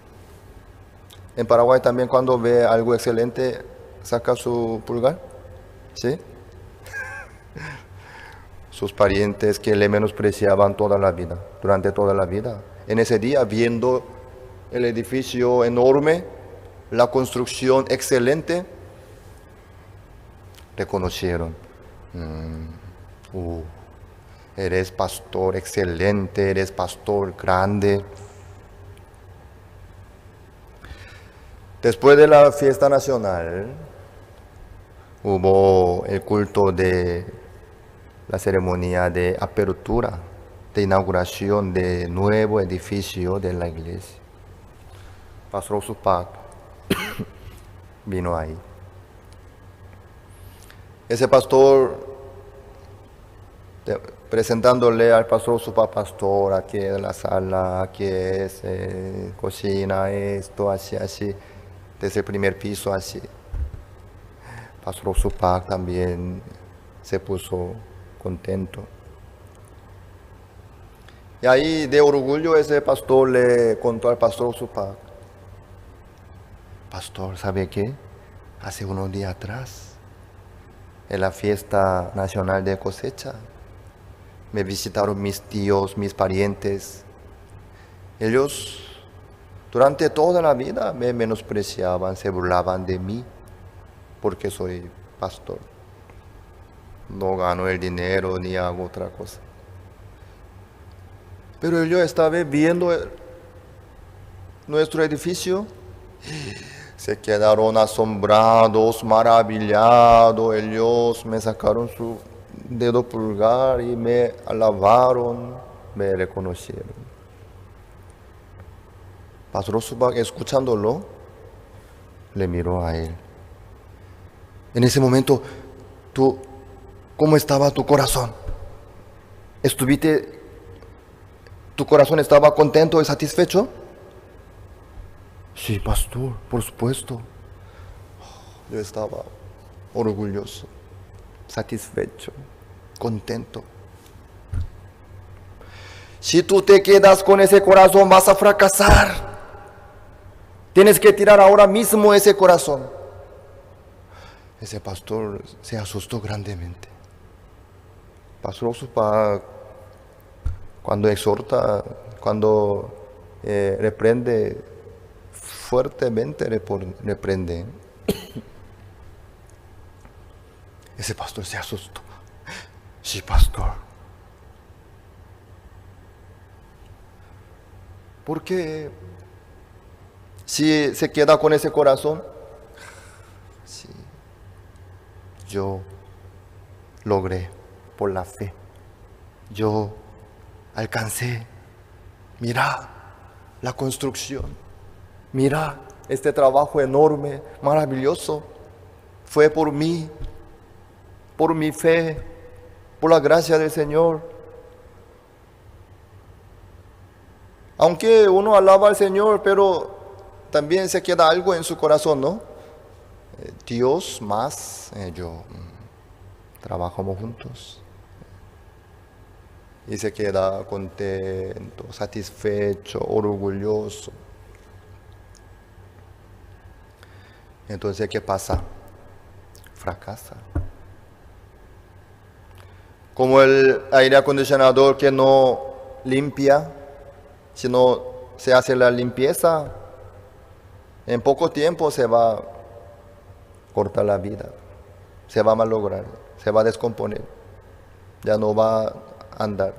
En Paraguay también cuando ve algo excelente, saca su pulgar. ¿Sí? Sus parientes que le menospreciaban toda la vida, durante toda la vida. En ese día, viendo el edificio enorme, la construcción excelente, reconocieron. Eres pastor excelente, eres pastor grande. Después de la fiesta nacional, hubo el culto de la ceremonia de apertura, de inauguración de nuevo edificio de la iglesia. Pastor Supac vino ahí. Ese pastor, presentándole al pastor Supac, pastor, aquí es la sala, aquí es cocina, esto, así, desde el primer piso, así. Pastor Supac también se puso contento. Y ahí de orgullo ese pastor le contó al pastor Supac: pastor, ¿sabe qué? Hace unos días atrás, en la fiesta nacional de cosecha, me visitaron mis tíos, mis parientes. Ellos durante toda la vida me menospreciaban, se burlaban de mí, porque soy pastor. No gano el dinero ni hago otra cosa. Pero yo estaba viendo nuestro edificio, se quedaron asombrados, maravillados. Ellos me sacaron su dedo pulgar y me alabaron, me reconocieron. Pastor Supac, escuchándolo, le miró a él. En ese momento, ¿cómo estaba tu corazón? ¿Tu corazón estaba contento y satisfecho? Sí, pastor, por supuesto. Yo estaba orgulloso, satisfecho. contento. Si tú te quedas con ese corazón, vas a fracasar. Tienes que tirar ahora mismo ese corazón. Ese pastor se asustó grandemente. Pastor Oxupa, cuando exhorta, cuando reprende, fuertemente reprende. Ese pastor se asustó. Sí, pastor. Porque si se queda con ese corazón, sí, yo logré por la fe, yo alcancé, mira la construcción, mira este trabajo enorme, maravilloso, fue por mí, por mi fe, por la gracia del Señor. Aunque uno alaba al Señor, pero también se queda algo en su corazón, ¿no? Dios más yo trabajamos juntos. Y se queda contento, satisfecho, orgulloso. Entonces, ¿qué pasa? Fracasa. Como el aire acondicionador que no limpia, si no se hace la limpieza, en poco tiempo se va a cortar la vida, se va a malograr, se va a descomponer, ya no va a andar.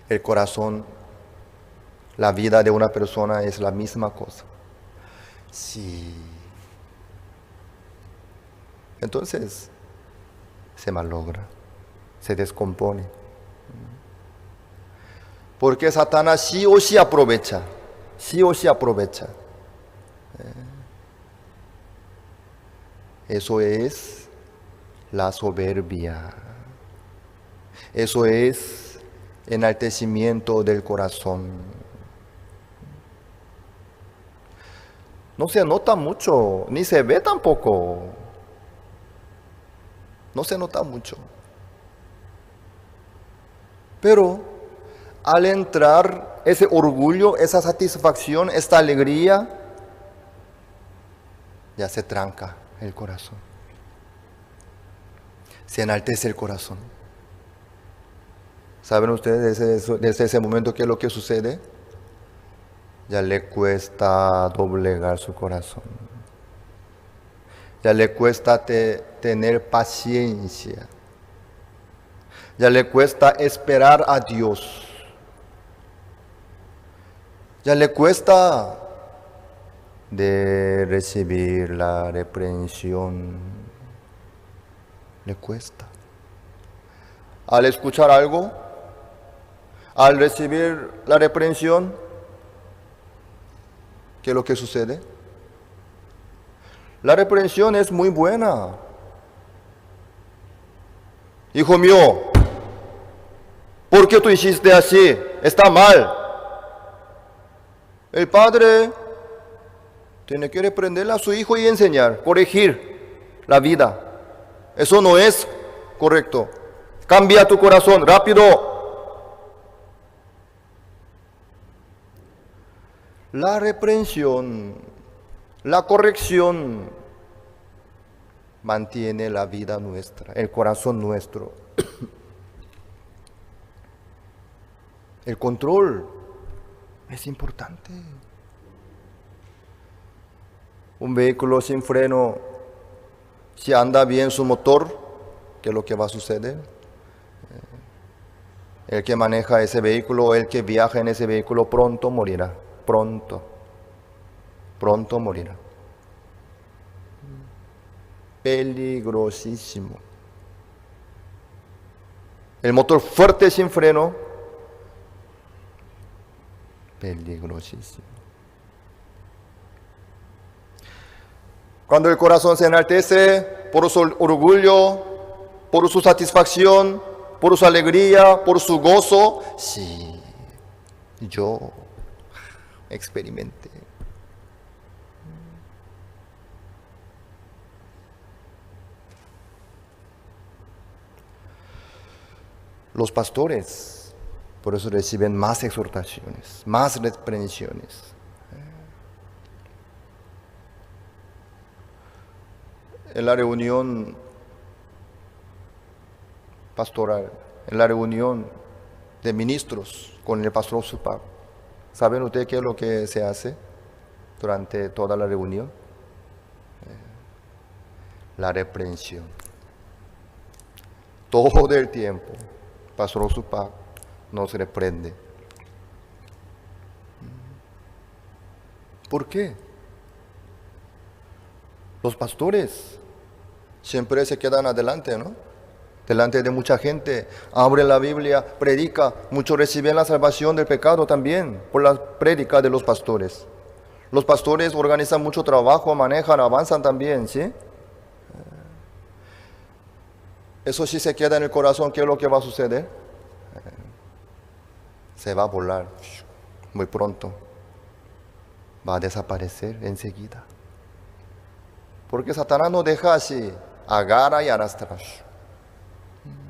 El corazón, la vida de una persona es la misma cosa. Sí. Entonces, se malogra, se descompone. Porque Satanás sí o sí aprovecha, sí o sí aprovecha. Eso es la soberbia. Eso es enaltecimiento del corazón. No se nota mucho, ni se ve tampoco. No se nota mucho. Pero al entrar ese orgullo, esa satisfacción, esta alegría, ya se tranca el corazón. Se enaltece el corazón. ¿Saben ustedes desde ese momento qué es lo que sucede? Ya le cuesta doblegar su corazón. Ya le cuesta tener paciencia. Ya le cuesta esperar a Dios. Ya le cuesta de recibir la reprensión. Le cuesta. Al escuchar algo, al recibir la reprensión, ¿qué es lo que sucede? La reprensión es muy buena. Hijo mío, ¿por qué tú hiciste así? Está mal. El padre tiene que reprenderle a su hijo y enseñar, corregir la vida. Eso no es correcto. Cambia tu corazón, rápido. La reprensión, la corrección mantiene la vida nuestra, el corazón nuestro. El control es importante. Un vehículo sin freno, si anda bien su motor, ¿qué es lo que va a suceder? El que maneja ese vehículo, el que viaja en ese vehículo, pronto morirá. Pronto morirá. Peligrosísimo. El motor fuerte sin freno, peligrosísimo. Cuando el corazón se enaltece por su orgullo, por su satisfacción, por su alegría, por su gozo, sí, yo experimenté. Los pastores, por eso reciben más exhortaciones, más reprensiones. En la reunión pastoral, en la reunión de ministros con el pastor Supac, ¿saben ustedes qué es lo que se hace durante toda la reunión? La reprensión. Todo el tiempo, pastor Supac nos reprende. ¿Por qué? Los pastores siempre se quedan adelante, ¿no? Delante de mucha gente, abren la Biblia, predica, muchos reciben la salvación del pecado también por la prédica de los pastores. Los pastores organizan mucho trabajo, manejan, avanzan también, ¿sí? Eso sí se queda en el corazón, ¿qué es lo que va a suceder? Se va a volar muy pronto, va a desaparecer enseguida. Porque Satanás no deja así, agarra y arrastra.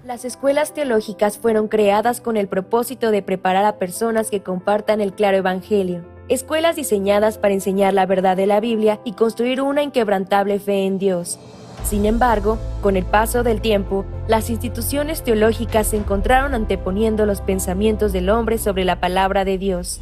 Las escuelas teológicas fueron creadas con el propósito de preparar a personas que compartan el claro evangelio. Escuelas diseñadas para enseñar la verdad de la Biblia y construir una inquebrantable fe en Dios. Sin embargo, con el paso del tiempo, las instituciones teológicas se encontraron anteponiendo los pensamientos del hombre sobre la palabra de Dios.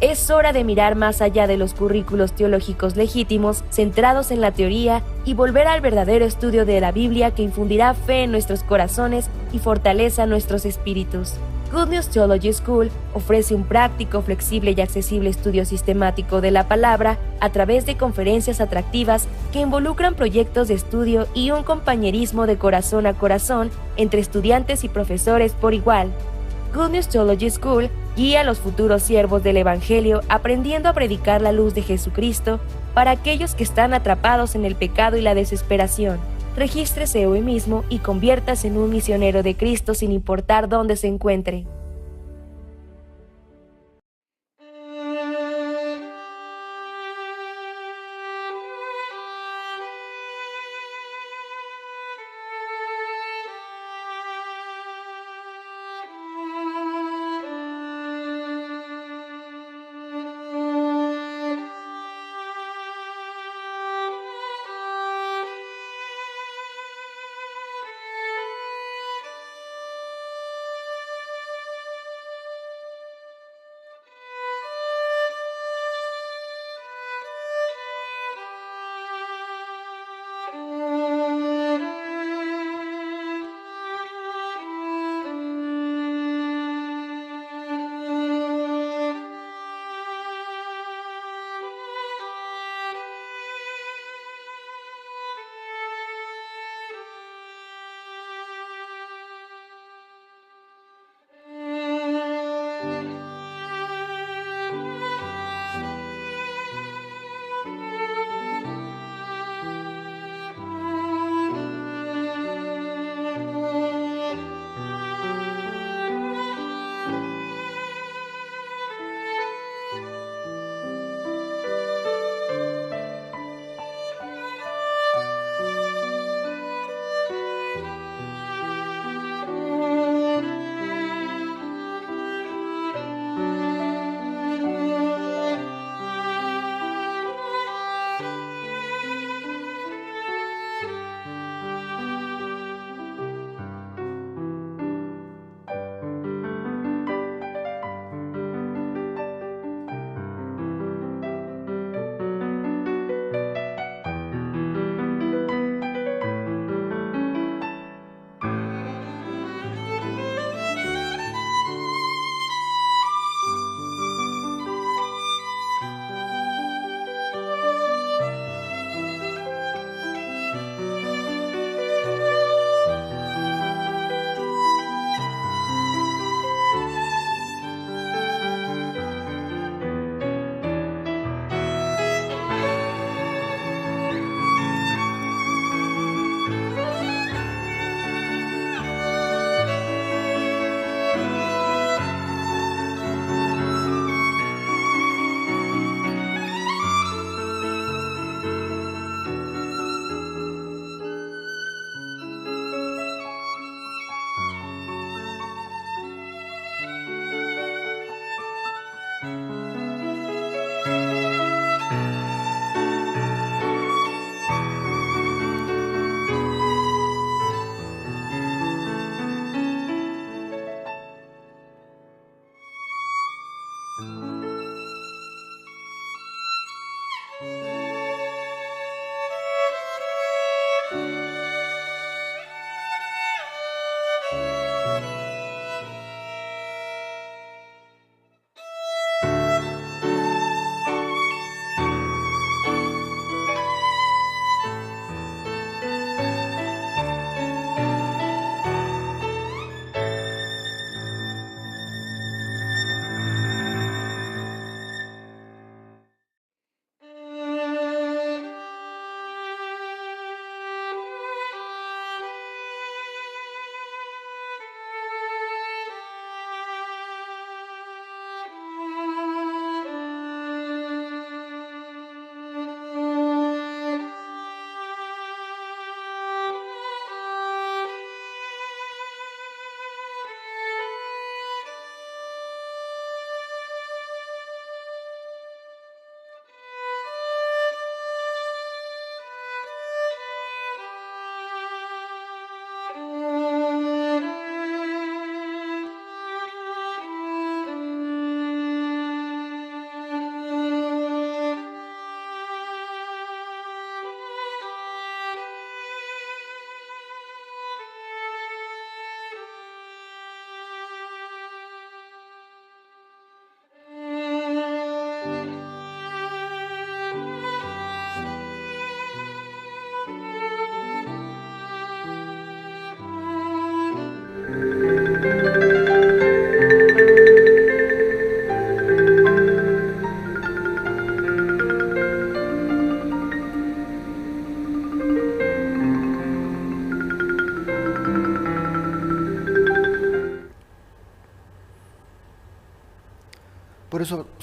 Es hora de mirar más allá de los currículos teológicos legítimos, centrados en la teoría, y volver al verdadero estudio de la Biblia que infundirá fe en nuestros corazones y fortaleza nuestros espíritus. Good News Theology School ofrece un práctico, flexible y accesible estudio sistemático de la palabra a través de conferencias atractivas que involucran proyectos de estudio y un compañerismo de corazón a corazón entre estudiantes y profesores por igual. Good News Theology School guía a los futuros siervos del Evangelio aprendiendo a predicar la luz de Jesucristo para aquellos que están atrapados en el pecado y la desesperación. Regístrese hoy mismo y conviértase en un misionero de Cristo sin importar dónde se encuentre.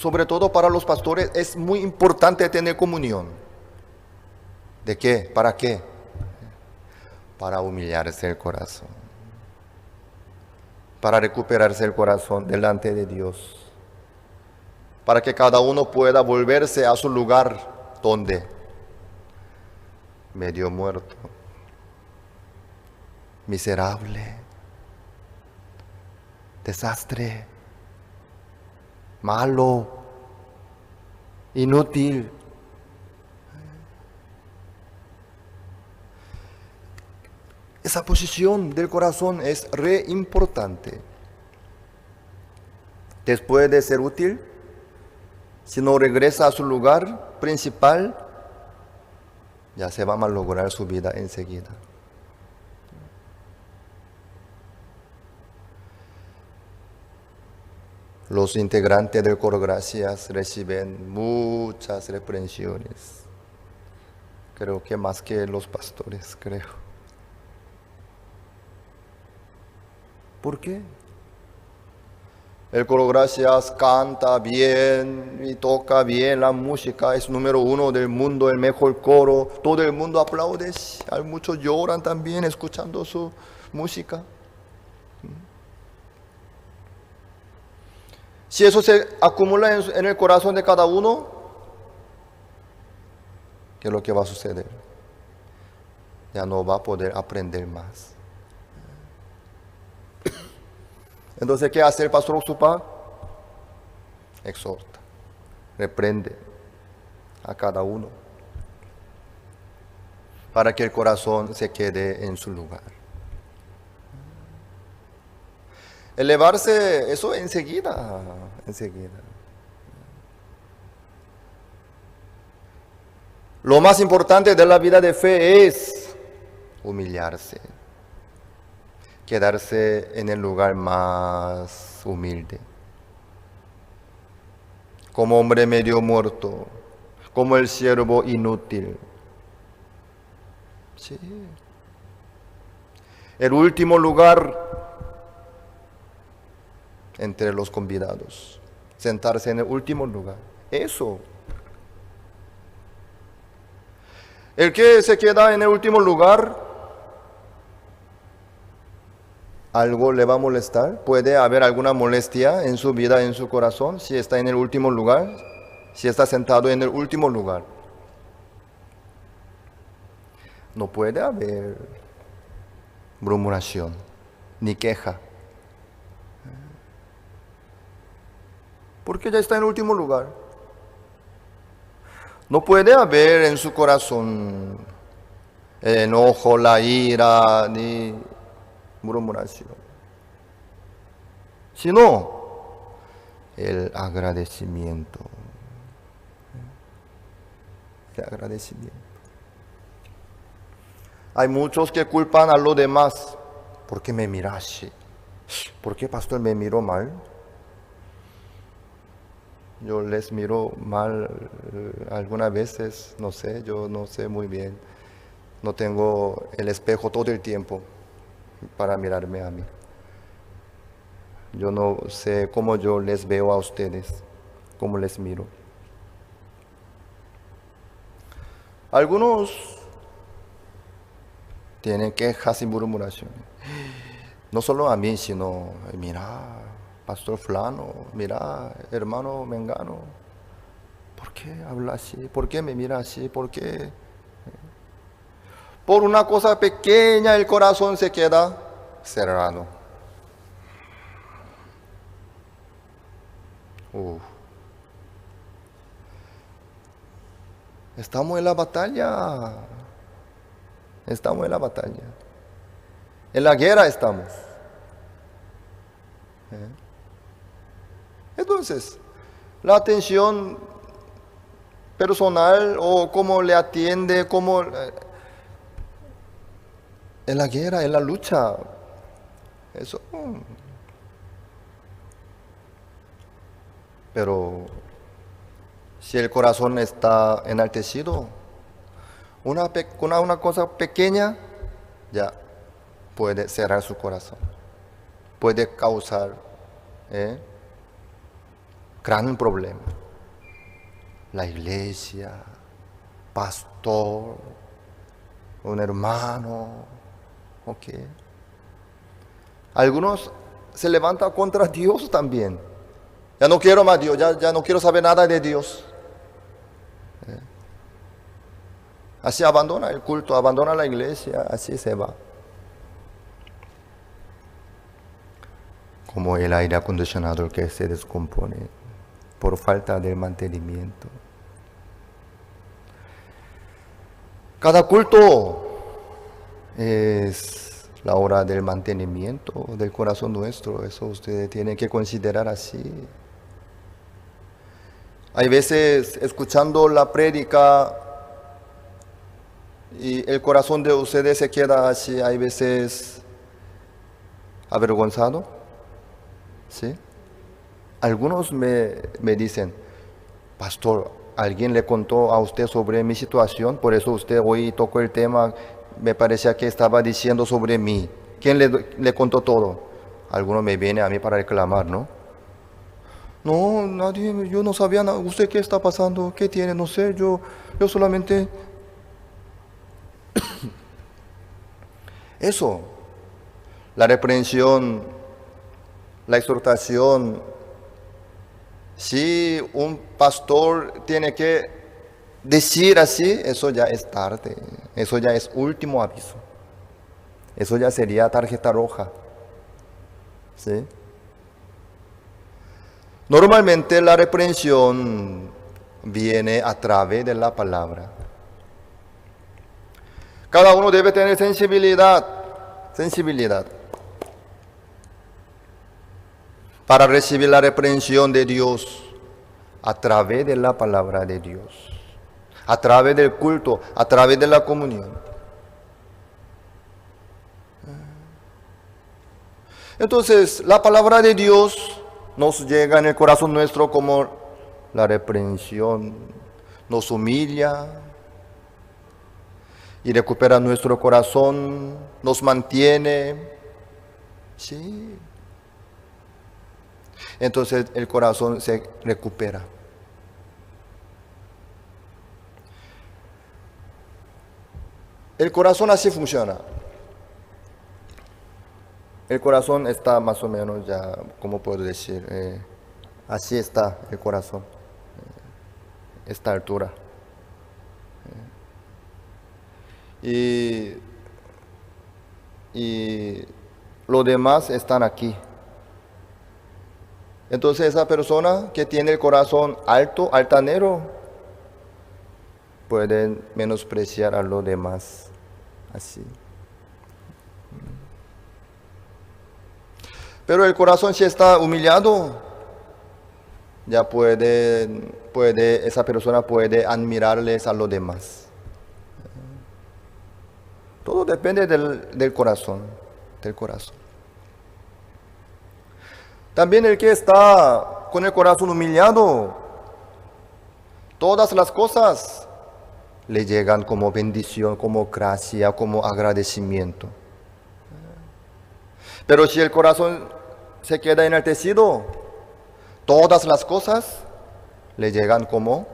sobre todo para los pastores, es muy importante tener comunión. ¿De qué? ¿Para qué? Para humillarse el corazón, para recuperarse el corazón delante de Dios, para que cada uno pueda volverse a su lugar donde medio muerto, miserable, desastre, malo, inútil. Esa posición del corazón es re importante. Después de ser útil, si no regresa a su lugar principal, ya se va a malograr su vida enseguida. Los integrantes del coro Gracias reciben muchas reprensiones. Creo que más que los pastores, creo. ¿Por qué? El coro Gracias canta bien y toca bien la música, es número 1 del mundo, el mejor coro, todo el mundo aplaude, hay muchos lloran también escuchando su música. Si eso se acumula en el corazón de cada uno, ¿qué es lo que va a suceder? Ya no va a poder aprender más. Entonces, ¿qué hace el pastor Oxupa? Exhorta, reprende a cada uno para que el corazón se quede en su lugar. Elevarse, eso enseguida. Lo más importante de la vida de fe es humillarse. Quedarse en el lugar más humilde, como hombre medio muerto, como el siervo inútil. Sí. El último lugar entre los convidados, sentarse en el último lugar. Eso. El que se queda en el último lugar, ¿algo le va a molestar? ¿Puede haber alguna molestia en su vida, en su corazón, si está en el último lugar? Si está sentado en el último lugar. No puede haber murmuración, ni queja. Porque ya está en el último lugar. No puede haber en su corazón el enojo, la ira, ni murmuración, sino el agradecimiento. El agradecimiento. Hay muchos que culpan a los demás. ¿Por qué me miraste? ¿Por qué, pastor, me miró mal? Yo les miro mal algunas veces, no sé, yo no sé muy bien. No tengo el espejo todo el tiempo para mirarme a mí. Yo no sé cómo yo les veo a ustedes, cómo les miro. Algunos tienen quejas y murmuraciones. No solo a mí, sino, mira, pastor fulano, mira, hermano mengano, ¿por qué habla así? ¿Por qué me mira así? ¿Por qué? Por una cosa pequeña el corazón se queda cerrado. Estamos en la batalla. Estamos en la batalla. En la guerra estamos. Entonces, la atención personal o cómo le atiende, cómo en la guerra, en la lucha, eso. Pero si el corazón está enaltecido, una cosa pequeña ya puede cerrar su corazón, puede causar Gran problema. La iglesia, pastor, un hermano, ok. Algunos se levantan contra Dios también. Ya no quiero más Dios, ya no quiero saber nada de Dios. Así abandona el culto, abandona la iglesia, así se va. Como el aire acondicionado que se descompone por falta de mantenimiento. Cada culto es la hora del mantenimiento del corazón nuestro. Eso ustedes tienen que considerar así. Hay veces escuchando la prédica y el corazón de ustedes se queda así, hay veces avergonzado. ¿Sí? Algunos me dicen, pastor, alguien le contó a usted sobre mi situación, por eso usted hoy tocó el tema, me parecía que estaba diciendo sobre mí. ¿Quién le contó todo? Algunos me vienen a mí para reclamar, ¿no? No, nadie, yo no sabía nada. ¿Usted qué está pasando? ¿Qué tiene? No sé, yo solamente... Eso, la reprensión, la exhortación. Si un pastor tiene que decir así, eso ya es tarde, eso ya es último aviso. Eso ya sería tarjeta roja. ¿Sí? Normalmente la reprensión viene a través de la palabra. Cada uno debe tener sensibilidad para recibir la reprensión de Dios a través de la palabra de Dios, a través del culto, a través de la comunión. Entonces, la palabra de Dios nos llega en el corazón nuestro como la reprensión, nos humilla y recupera nuestro corazón, nos mantiene. Sí. Entonces el corazón se recupera. El corazón así funciona. El corazón está más o menos ya, ¿cómo puedo decir? Así está el corazón, esta altura. Y los demás están aquí. Entonces esa persona que tiene el corazón alto, altanero, puede menospreciar a los demás así. Pero el corazón si está humillado, ya esa persona puede admirarles a los demás. Todo depende del corazón, También el que está con el corazón humillado, todas las cosas le llegan como bendición, como gracia, como agradecimiento. Pero si el corazón se queda enaltecido, todas las cosas le llegan como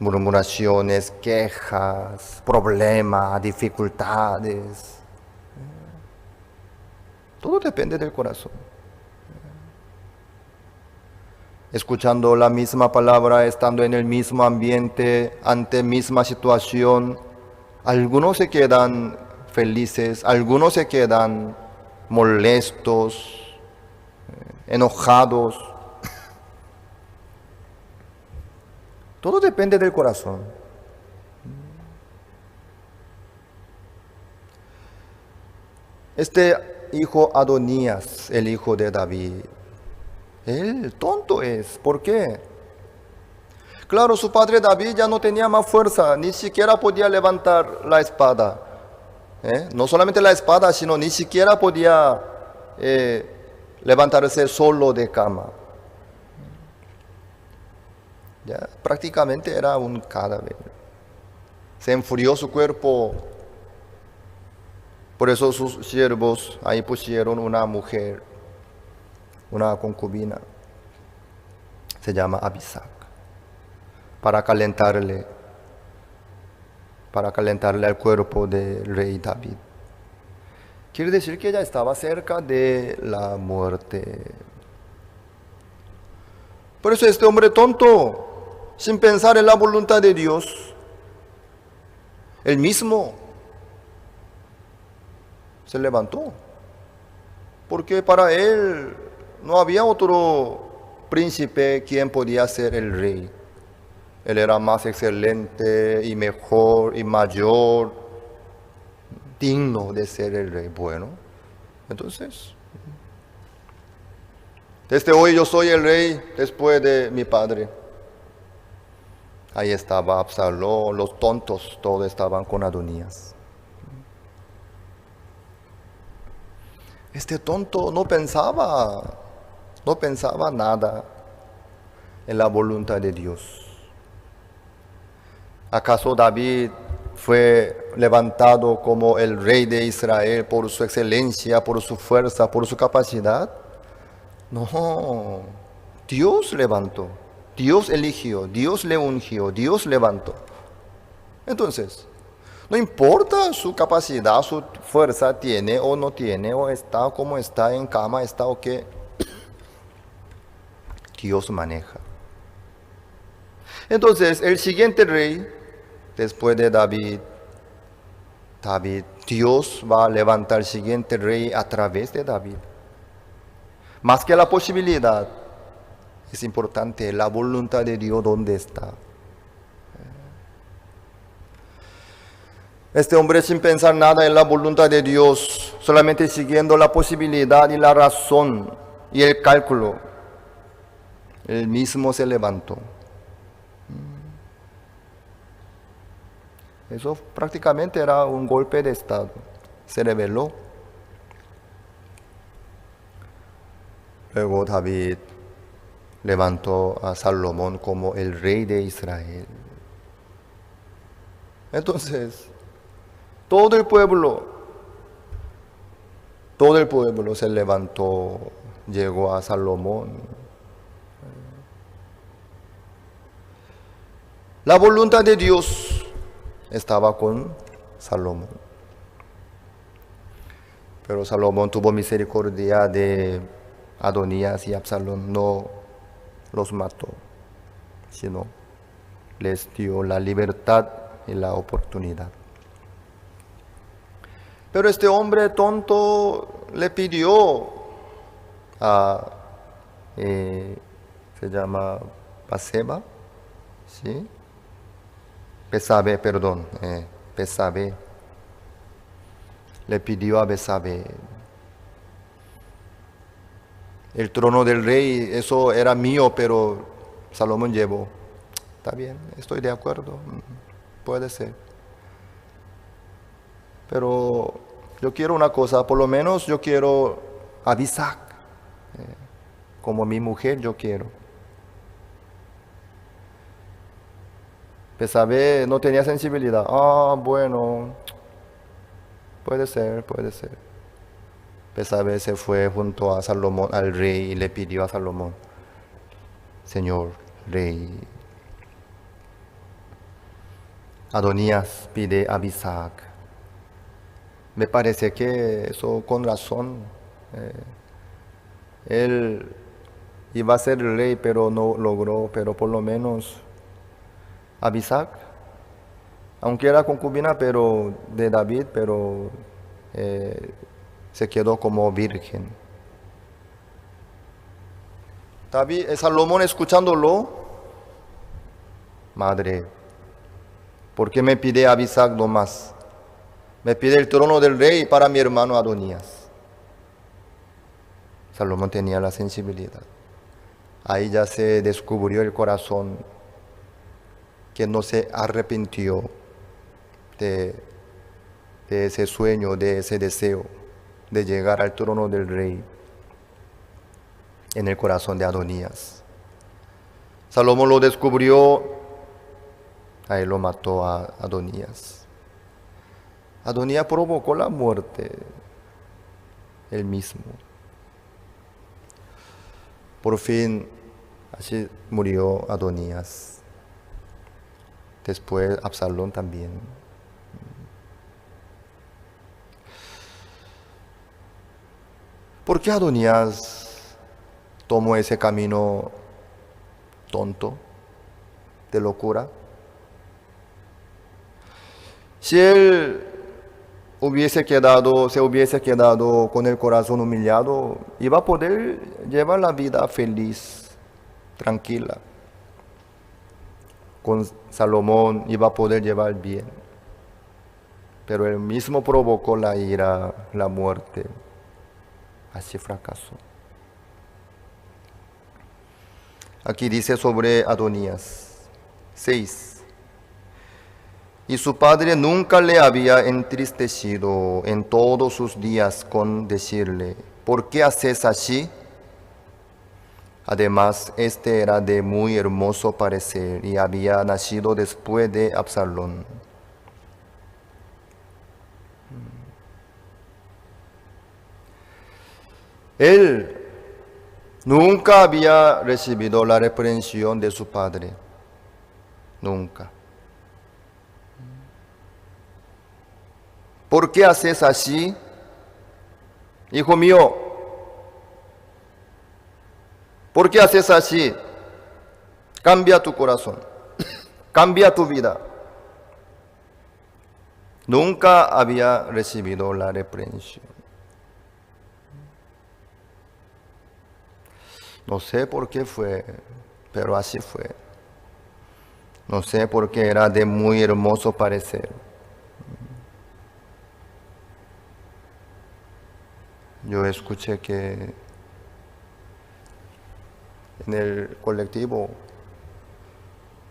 murmuraciones, quejas, problemas, dificultades. Todo depende del corazón. Escuchando la misma palabra, estando en el mismo ambiente, ante misma situación, algunos se quedan felices, algunos se quedan molestos, enojados. Todo depende del corazón. Este hijo Adonías, el hijo de David, él tonto es. ¿Por qué? Claro, su padre David ya no tenía más fuerza, ni siquiera podía levantar la espada. No solamente la espada, sino ni siquiera podía levantarse solo de cama. Ya prácticamente era un cadáver. Se enfrió su cuerpo. Por eso sus siervos ahí pusieron una mujer, una concubina. se llama Abisac, para calentarle al cuerpo del rey David. Quiere decir que ya estaba cerca de la muerte. Por eso este hombre tonto, sin pensar en la voluntad de Dios, él mismo se levantó, porque para él no había otro príncipe quien podía ser el rey. Él era más excelente y mejor y mayor, digno de ser el rey. Bueno, entonces, desde hoy yo soy el rey después de mi padre. Ahí estaba Absalón, los tontos, todos estaban con Adonías. Este tonto no pensaba nada en la voluntad de Dios. ¿Acaso David fue levantado como el rey de Israel por su excelencia, por su fuerza, por su capacidad? No, Dios levantó, Dios eligió, Dios le ungió, Dios levantó. Entonces, no importa su capacidad, su fuerza tiene o no tiene, o está como está, en cama está o qué, Dios maneja. Entonces, el siguiente rey, después de David, Dios va a levantar el siguiente rey a través de David. Más que la posibilidad, es importante la voluntad de Dios dónde está. Este hombre, sin pensar nada en la voluntad de Dios, solamente siguiendo la posibilidad y la razón y el cálculo, él mismo se levantó. Eso prácticamente era un golpe de estado. Se rebeló. Luego David levantó a Salomón como el rey de Israel. Entonces, todo el pueblo se levantó, llegó a Salomón. La voluntad de Dios estaba con Salomón. Pero Salomón tuvo misericordia de Adonías y Absalón, no los mató, sino les dio la libertad y la oportunidad. Pero este hombre tonto le pidió a, se llama Batseba, ¿sí? Besabe, perdón, Besabe. Le pidió a Besabe. El trono del rey, eso era mío, pero Salomón llevó. Está bien, estoy de acuerdo, puede ser. Pero yo quiero una cosa, por lo menos yo quiero a Abisac, como mi mujer yo quiero. Besabe no tenía sensibilidad. Bueno, puede ser. Besabe se fue junto a Salomón, al rey, y le pidió a Salomón: Señor rey, Adonías pide a Abisac. Me parece que eso con razón. Él iba a ser el rey, pero no logró, pero por lo menos Abisac, aunque era concubina pero de David, pero se quedó como virgen. Salomón, escuchándolo: madre, ¿por qué me pide Abisac nomás? Me pide el trono del rey para mi hermano Adonías. Salomón tenía la sensibilidad. Ahí ya se descubrió el corazón, que no se arrepintió de ese sueño, de ese deseo de llegar al trono del rey en el corazón de Adonías. Salomón lo descubrió, ahí lo mató a Adonías. Adonías provocó la muerte él mismo. Por fin Así murió Adonías. Después Absalón también. ¿Por qué Adonías tomó ese camino tonto, de locura? Si él se hubiese quedado con el corazón humillado, iba a poder llevar la vida feliz, tranquila. Con Salomón iba a poder llevar bien. Pero él mismo provocó la ira, la muerte. Así fracasó. Aquí dice sobre Adonías 6. Y su padre nunca le había entristecido en todos sus días con decirle, ¿por qué haces así? Además, este era de muy hermoso parecer y había nacido después de Absalón. Él nunca había recibido la reprensión de su padre. Nunca. ¿Por qué haces así? Hijo mío, ¿por qué haces así? Cambia tu corazón, cambia tu vida. Nunca había recibido la reprensión. No sé por qué fue, pero así fue. No sé por qué era de muy hermoso parecer. Yo escuché que en el colectivo,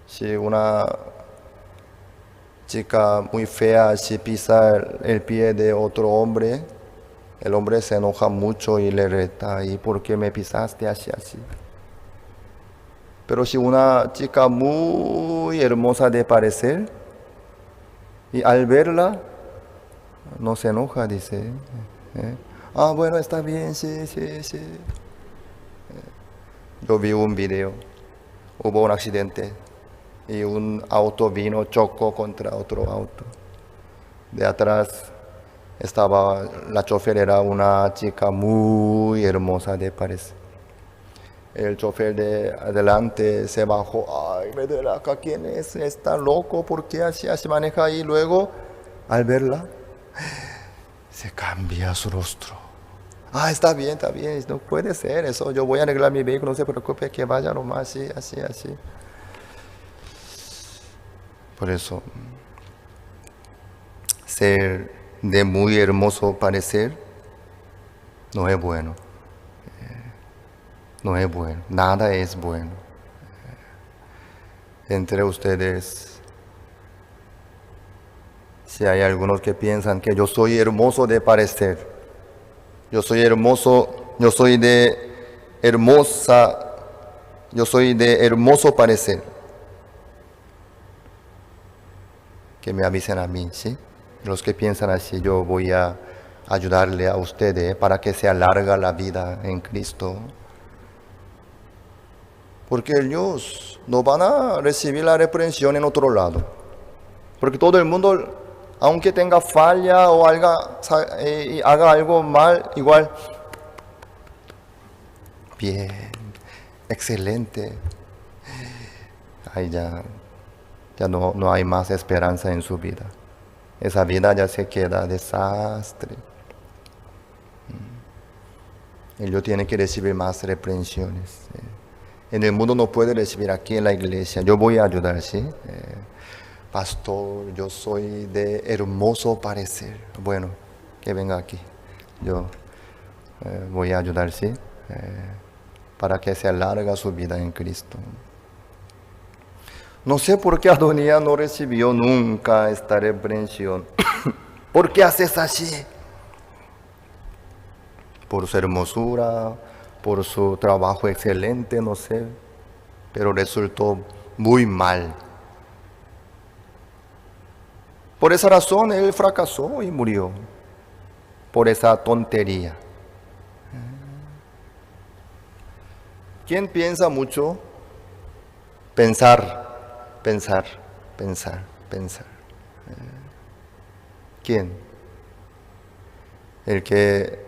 si una chica muy fea, si pisa el pie de otro hombre, el hombre se enoja mucho y le reta, ¿y por qué me pisaste así? Pero si una chica muy hermosa de parecer, y al verla, no se enoja, dice. Bueno, está bien, sí. Yo vi un video, hubo un accidente y un auto chocó contra otro auto. De atrás estaba, la chofer era una chica muy hermosa de parecer. El chofer de adelante se bajó, ay, me duele acá, ¿quién es? Está loco, ¿por qué así maneja ahí? Luego, al verla, se cambia su rostro. Está bien, no puede ser eso, yo voy a arreglar mi vehículo, no se preocupe, que vaya nomás, así. Por eso, ser de muy hermoso parecer no es bueno. No es bueno, nada es bueno. Entre ustedes, si hay algunos que piensan que yo soy hermoso de parecer, yo soy hermoso, yo soy de hermoso parecer, que me avisen a mí, ¿sí? Los que piensan así, yo voy a ayudarle a ustedes para que se alarga la vida en Cristo. Porque ellos no van a recibir la reprensión en otro lado. Porque todo el mundo, aunque tenga falla o haga algo mal, igual, bien, excelente. Ahí ya no hay más esperanza en su vida. Esa vida ya se queda desastre. Ellos tienen que recibir más reprensiones. En el mundo no puede recibir, aquí en la iglesia. Yo voy a ayudar, ¿sí? Pastor, yo soy de hermoso parecer. Bueno, que venga aquí. Yo voy a ayudar, ¿sí? Para que se alargue su vida en Cristo. No sé por qué Adonías no recibió nunca esta reprensión. ¿Por qué haces así? Por su hermosura, por su trabajo excelente, no sé, pero resultó muy mal. Por esa razón él fracasó y murió, por esa tontería. ¿Quién piensa mucho Pensar, pensar, pensar, pensar. ¿Quién? El que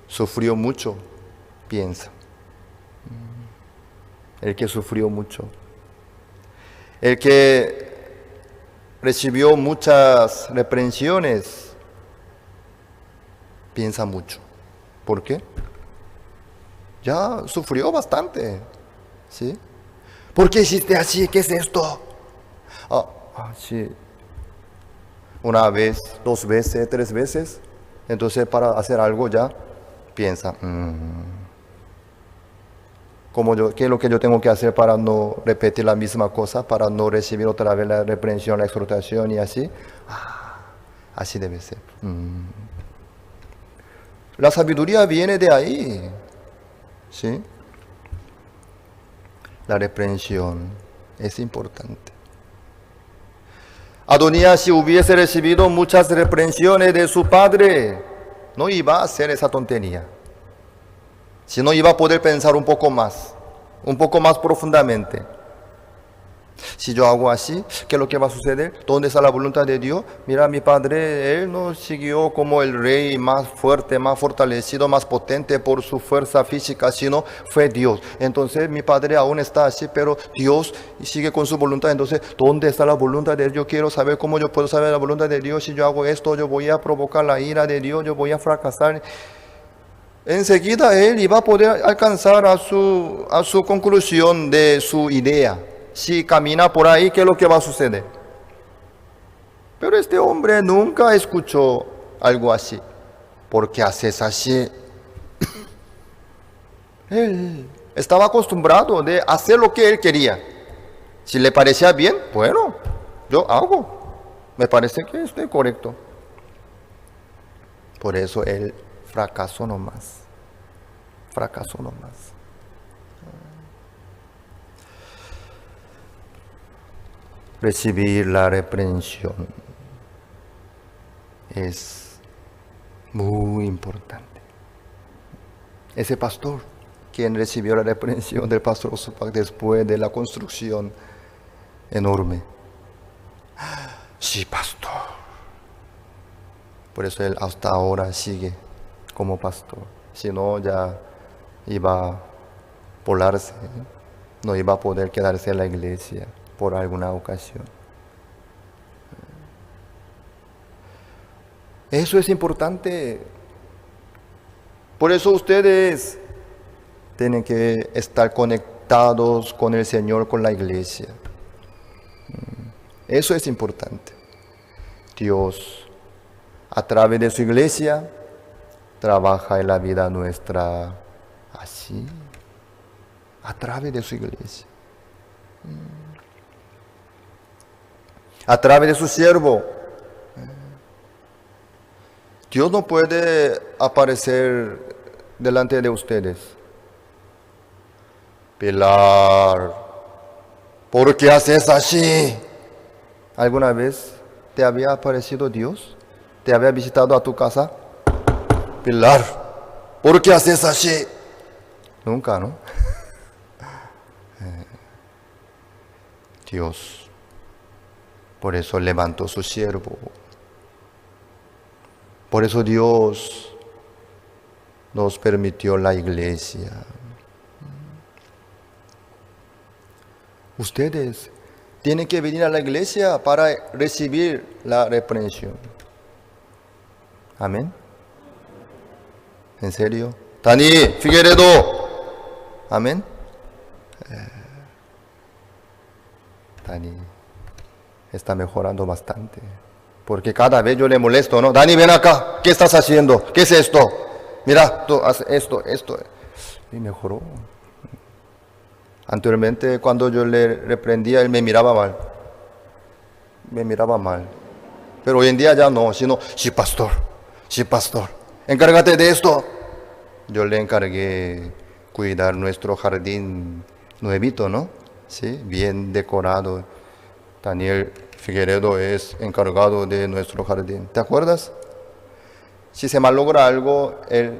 sufrió mucho, piensa. El que sufrió mucho. El que recibió muchas reprensiones, piensa mucho. ¿Por qué? Ya sufrió bastante, ¿sí? ¿Por qué hiciste así? ¿Qué es esto? Sí. Una vez, 2 veces, 3 veces. Entonces para hacer algo ya piensa, ¿qué es lo que yo tengo que hacer para no repetir la misma cosa, para no recibir otra vez la reprensión, la exhortación y así? Así debe ser. La sabiduría viene de ahí, ¿sí? La reprensión es importante. Adonías, si hubiese recibido muchas reprensiones de su padre, no iba a hacer esa tontería. Si no, iba a poder pensar un poco más profundamente. Si yo hago así, ¿qué es lo que va a suceder? ¿Dónde está la voluntad de Dios? Mira, mi padre, él no siguió como el rey más fuerte, más fortalecido, más potente por su fuerza física, sino fue Dios. Entonces mi padre aún está así, pero Dios sigue con su voluntad. Entonces, ¿dónde está la voluntad de Dios? Yo quiero saber cómo yo puedo saber la voluntad de Dios. Si yo hago esto, yo voy a provocar la ira de Dios, yo voy a fracasar. Enseguida él iba a poder alcanzar a su conclusión de su idea. Si camina por ahí, ¿qué es lo que va a suceder? Pero este hombre nunca escuchó algo así. ¿Por qué haces así? Él estaba acostumbrado de hacer lo que él quería. Si le parecía bien, bueno, yo hago. Me parece que estoy correcto. Por eso él fracasó nomás. Recibir la reprensión es muy importante. Ese pastor, quien recibió la reprensión del pastor Osupak después de la construcción enorme. Sí, pastor. Por eso él hasta ahora sigue como pastor. Si no, ya iba a volarse, no iba a poder quedarse en la iglesia por alguna ocasión. Eso es importante. Por eso ustedes tienen que estar conectados con el Señor, con la iglesia. Eso es importante. Dios, a través de su iglesia, trabaja en la vida nuestra así, a través de su iglesia. A través de su siervo. Dios no puede aparecer delante de ustedes. Pilar, ¿por qué haces así? ¿Alguna vez te había aparecido Dios? ¿Te había visitado a tu casa? Pilar, ¿por qué haces así? Nunca, ¿no? Dios, por eso levantó su siervo. Por eso Dios nos permitió la iglesia. Ustedes tienen que venir a la iglesia para recibir la reprensión. Amén. ¿En serio? Dani Figueredo. Amén. Dani está mejorando bastante. Porque cada vez yo le molesto, ¿no? Dani, ven acá. ¿Qué estás haciendo? ¿Qué es esto? Mira, tú haces esto. Y mejoró. Anteriormente, cuando yo le reprendía, él me miraba mal. Pero hoy en día ya no, sino, sí, pastor. Encárgate de esto. Yo le encargué cuidar nuestro jardín nuevito, ¿no? Sí, bien decorado. Daniel Figueredo es encargado de nuestro jardín. ¿Te acuerdas? Si se malogra algo, él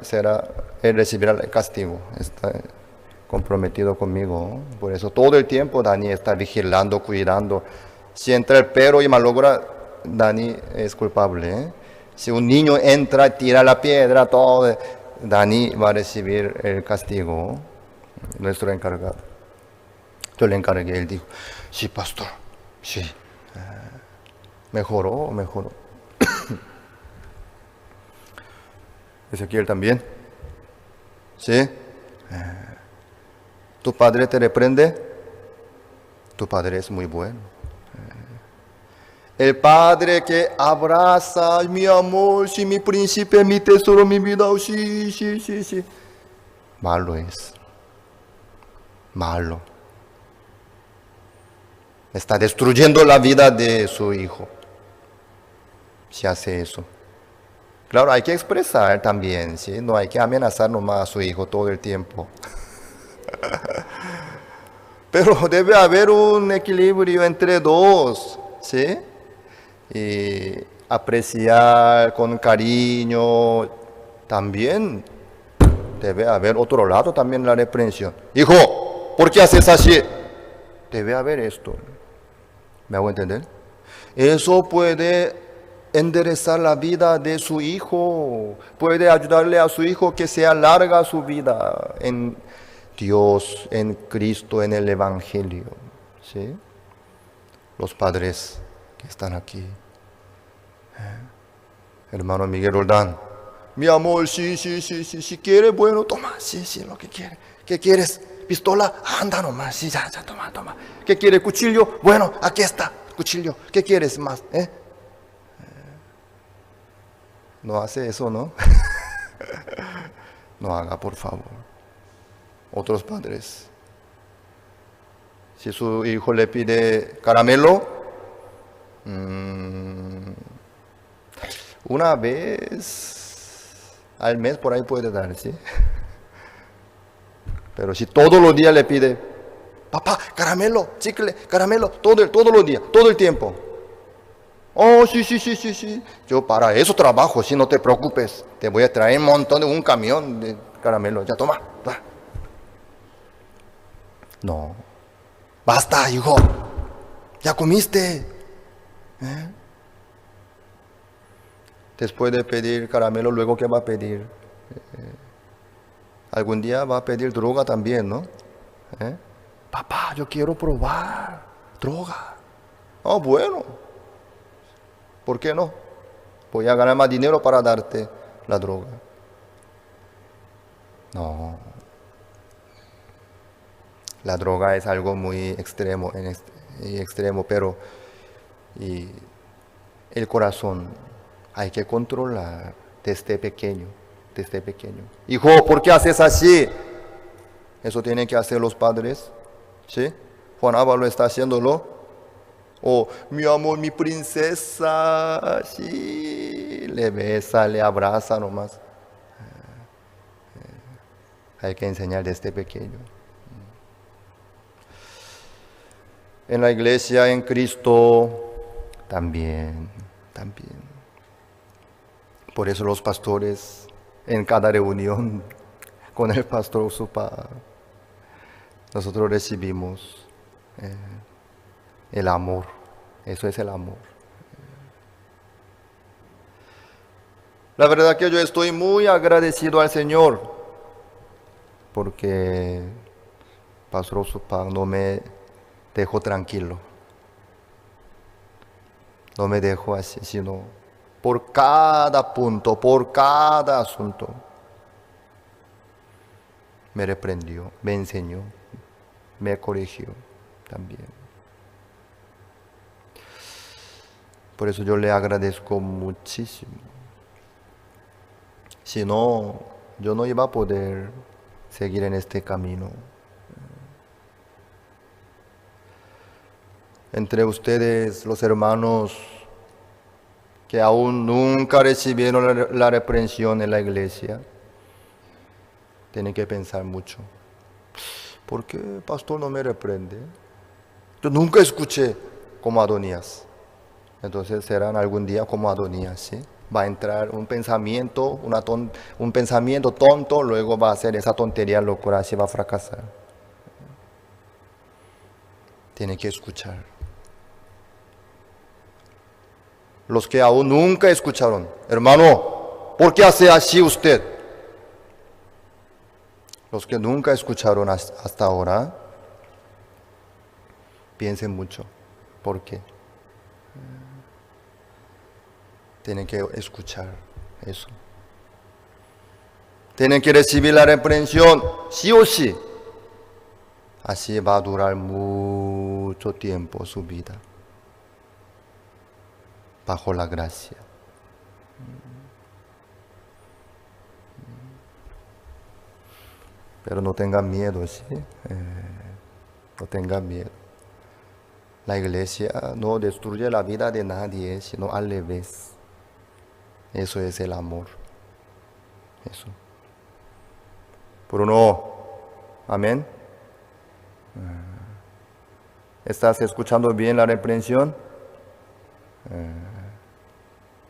recibirá el castigo. comprometido conmigo. Por eso todo el tiempo Dani está vigilando, cuidando. Si entra el perro y malogra, Dani es culpable. Si un niño entra, tira la piedra, todo, Dani va a recibir el castigo. Nuestro encargado. Yo le encargué, él dijo, sí, pastor, sí. Mejoró. Ezequiel también. ¿Sí? ¿Tu padre te reprende? Tu padre es muy bueno. El padre que abraza, mi amor, sí, mi príncipe, mi tesoro, mi vida, sí. Malo es. Malo. Está destruyendo la vida de su hijo. Si hace eso. Claro, hay que expresar también, ¿sí? No hay que amenazar nomás a su hijo todo el tiempo. Pero debe haber un equilibrio entre dos, ¿sí? Y apreciar con cariño. También debe haber otro lado, también la reprensión. Hijo, ¿por qué haces así? Debe haber esto. ¿Me hago entender? Eso puede enderezar la vida de su hijo, puede ayudarle a su hijo que se alarga su vida en Dios, en Cristo, en el Evangelio. ¿Sí? Los padres que están aquí. Hermano Miguel Roldán, mi amor, sí, si quiere, bueno, toma, sí, lo que quiere. ¿Qué quieres? ¿Pistola? Anda nomás, sí, ya, toma. ¿Qué quiere? ¿Cuchillo? Bueno, aquí está, cuchillo. ¿Qué quieres más? No hace eso, ¿no? No haga, por favor. Otros padres. Si su hijo le pide caramelo, una vez al mes por ahí puede dar, ¿sí? Pero si todos los días le pide, papá, caramelo, chicle, caramelo, todos los días, todo el tiempo. Oh, sí. Yo para eso trabajo, si no te preocupes. Te voy a traer un camión de caramelo. Ya, toma. No. Basta, hijo. Ya comiste. Después de pedir caramelo, luego ¿qué va a pedir? Algún día va a pedir droga también, ¿no? Papá, yo quiero probar droga. Oh, bueno. ¿Por qué no? Voy a ganar más dinero para darte la droga. No. La droga es algo muy extremo, pero el corazón hay que controlar desde pequeño. Hijo, ¿por qué haces así? Eso tienen que hacer los padres, ¿sí? Juan Álvaro está haciéndolo. Oh, mi amor, mi princesa, sí, le besa, le abraza nomás. Hay que enseñar desde pequeño. En la iglesia, en Cristo, también. Por eso los pastores, en cada reunión con el pastor Usupa, nosotros recibimos el amor. Eso es el amor. La verdad que yo estoy muy agradecido al Señor porque Pastor Usupa no me dejó tranquilo. No me dejó así, sino por cada punto, por cada asunto. Me reprendió, me enseñó, me corrigió también. Por eso yo le agradezco muchísimo. Si no, yo no iba a poder seguir en este camino. Entre ustedes, los hermanos que aún nunca recibieron la reprensión en la iglesia, tienen que pensar mucho. ¿Por qué el pastor no me reprende? Yo nunca escuché como Adonías. Entonces serán algún día como Adonías, ¿sí? Va a entrar un pensamiento tonto, luego va a hacer esa tontería, locura, así va a fracasar. Tienen que escuchar. Los que aún nunca escucharon, hermano, ¿por qué hace así usted? Los que nunca escucharon hasta ahora, piensen mucho. ¿Por qué? Tienen que escuchar eso. Tienen que recibir la reprensión, sí o sí. Así va a durar mucho tiempo su vida, bajo la gracia. Pero no tengan miedo, ¿sí? No tengan miedo. La iglesia no destruye la vida de nadie, sino al revés. Eso es el amor. Eso. Bruno, amén. ¿Estás escuchando bien la reprensión?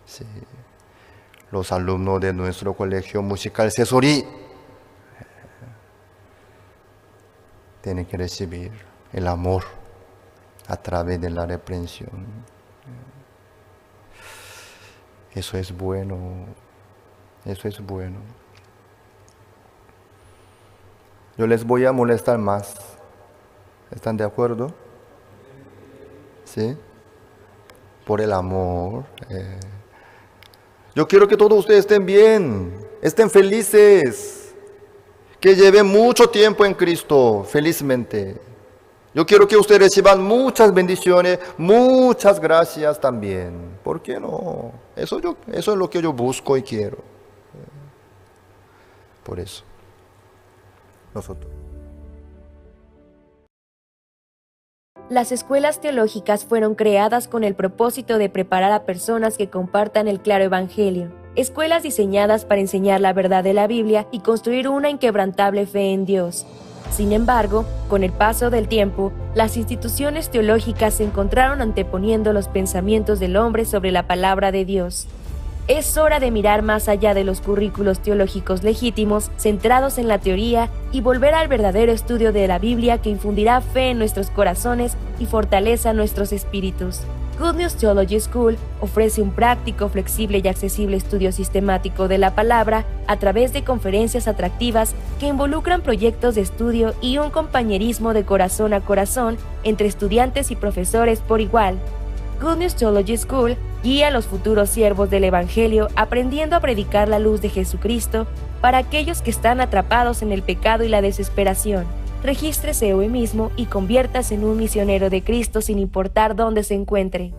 Sí. Los alumnos de nuestro colegio musical Sesori tienen que recibir el amor a través de la reprensión. Eso es bueno. Eso es bueno. Yo les voy a molestar más. ¿Están de acuerdo? ¿Sí? Por el amor. Yo quiero que todos ustedes estén bien, estén felices, que lleven mucho tiempo en Cristo, felizmente. Yo quiero que ustedes reciban muchas bendiciones, muchas gracias también. ¿Por qué no? Eso es lo que yo busco y quiero. Por eso. Nosotros. Las escuelas teológicas fueron creadas con el propósito de preparar a personas que compartan el claro evangelio. Escuelas diseñadas para enseñar la verdad de la Biblia y construir una inquebrantable fe en Dios. Sin embargo, con el paso del tiempo, las instituciones teológicas se encontraron anteponiendo los pensamientos del hombre sobre la palabra de Dios. Es hora de mirar más allá de los currículos teológicos legítimos, centrados en la teoría, y volver al verdadero estudio de la Biblia que infundirá fe en nuestros corazones y fortaleza nuestros espíritus. Good News Theology School ofrece un práctico, flexible y accesible estudio sistemático de la palabra a través de conferencias atractivas que involucran proyectos de estudio y un compañerismo de corazón a corazón entre estudiantes y profesores por igual. Good News Theology School guía a los futuros siervos del Evangelio aprendiendo a predicar la luz de Jesucristo para aquellos que están atrapados en el pecado y la desesperación. Regístrese hoy mismo y conviértase en un misionero de Cristo sin importar dónde se encuentre.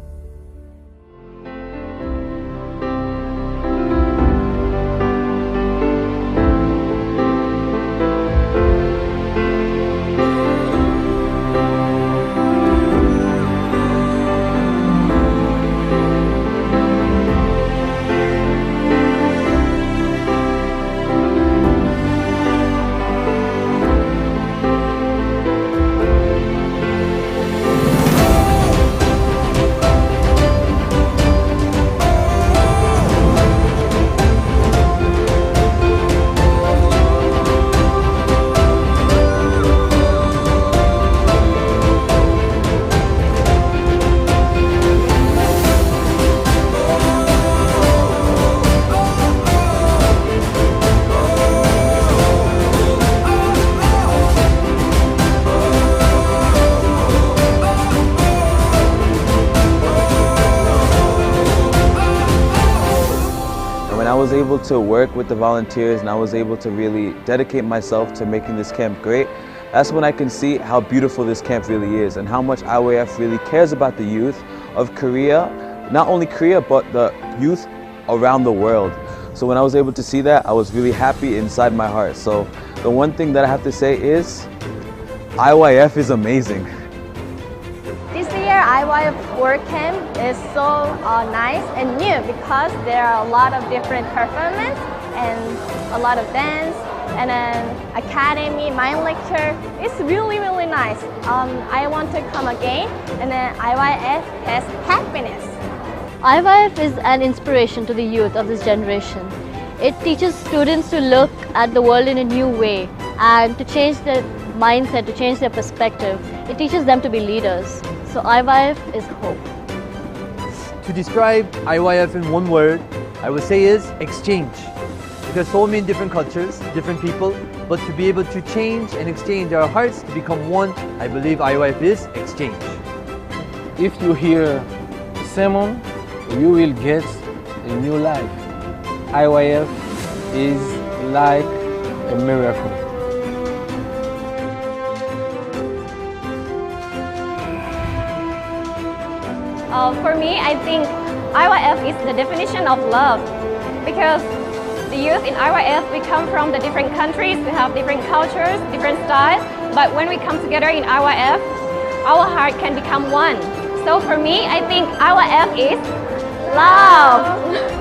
I was able to work with the volunteers and I was able to really dedicate myself to making this camp great. That's when I can see how beautiful this camp really is and how much IYF really cares about the youth of Korea, not only Korea, but the youth around the world. So when I was able to see that, I was really happy inside my heart. So the one thing that I have to say is, IYF is amazing. This year IYF Work Camp is so nice and new because there are a lot of different performance and a lot of dance and an academy, mind lecture. It's really nice. I want to come again, and then IYF has happiness. IYF is an inspiration to the youth of this generation. It teaches students to look at the world in a new way and to change their mindset, to change their perspective. It teaches them to be leaders. So IYF is hope. To describe IYF in one word, I would say is exchange. Because so many different cultures, different people, but to be able to change and exchange our hearts to become one, I believe IYF is exchange. If you hear the sermon, you will get a new life. IYF is like a miracle. For me, I think IYF is the definition of love, because the youth in IYF, we come from the different countries, we have different cultures, different styles, but when we come together in IYF, our heart can become one. So for me, I think IYF is love.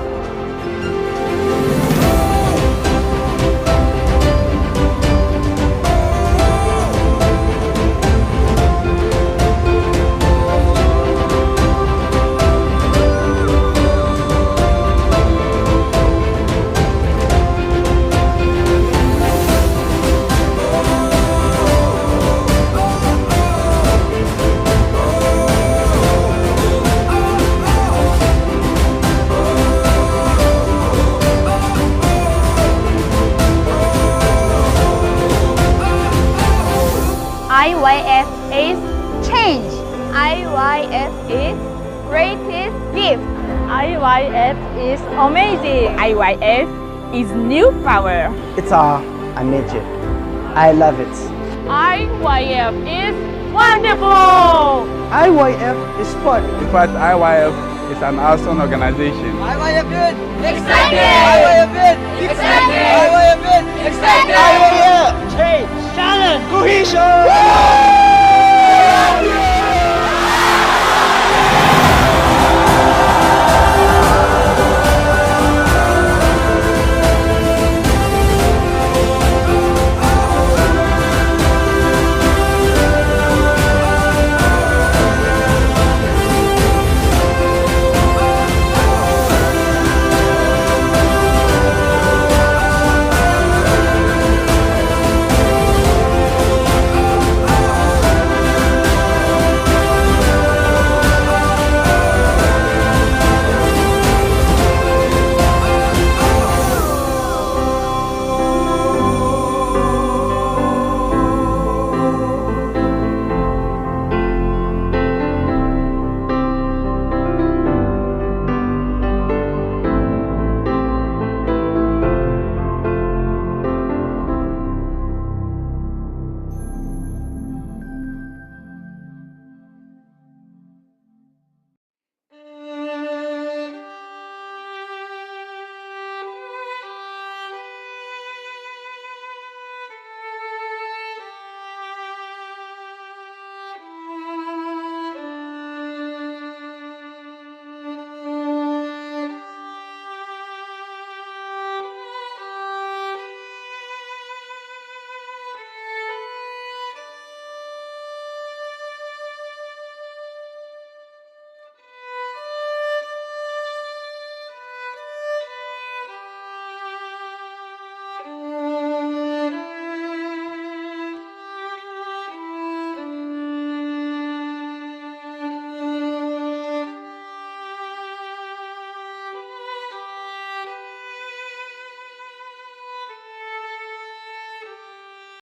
IYF is change. IYF is greatest gift. IYF is amazing. IYF is new power. It's a magic. I love it. IYF is wonderful. IYF is fun. In fact, IYF is an awesome organization. IYF good. Excited. IYF good. Excited. IYF good. Excited. IYF change. Challenge. Cohesion.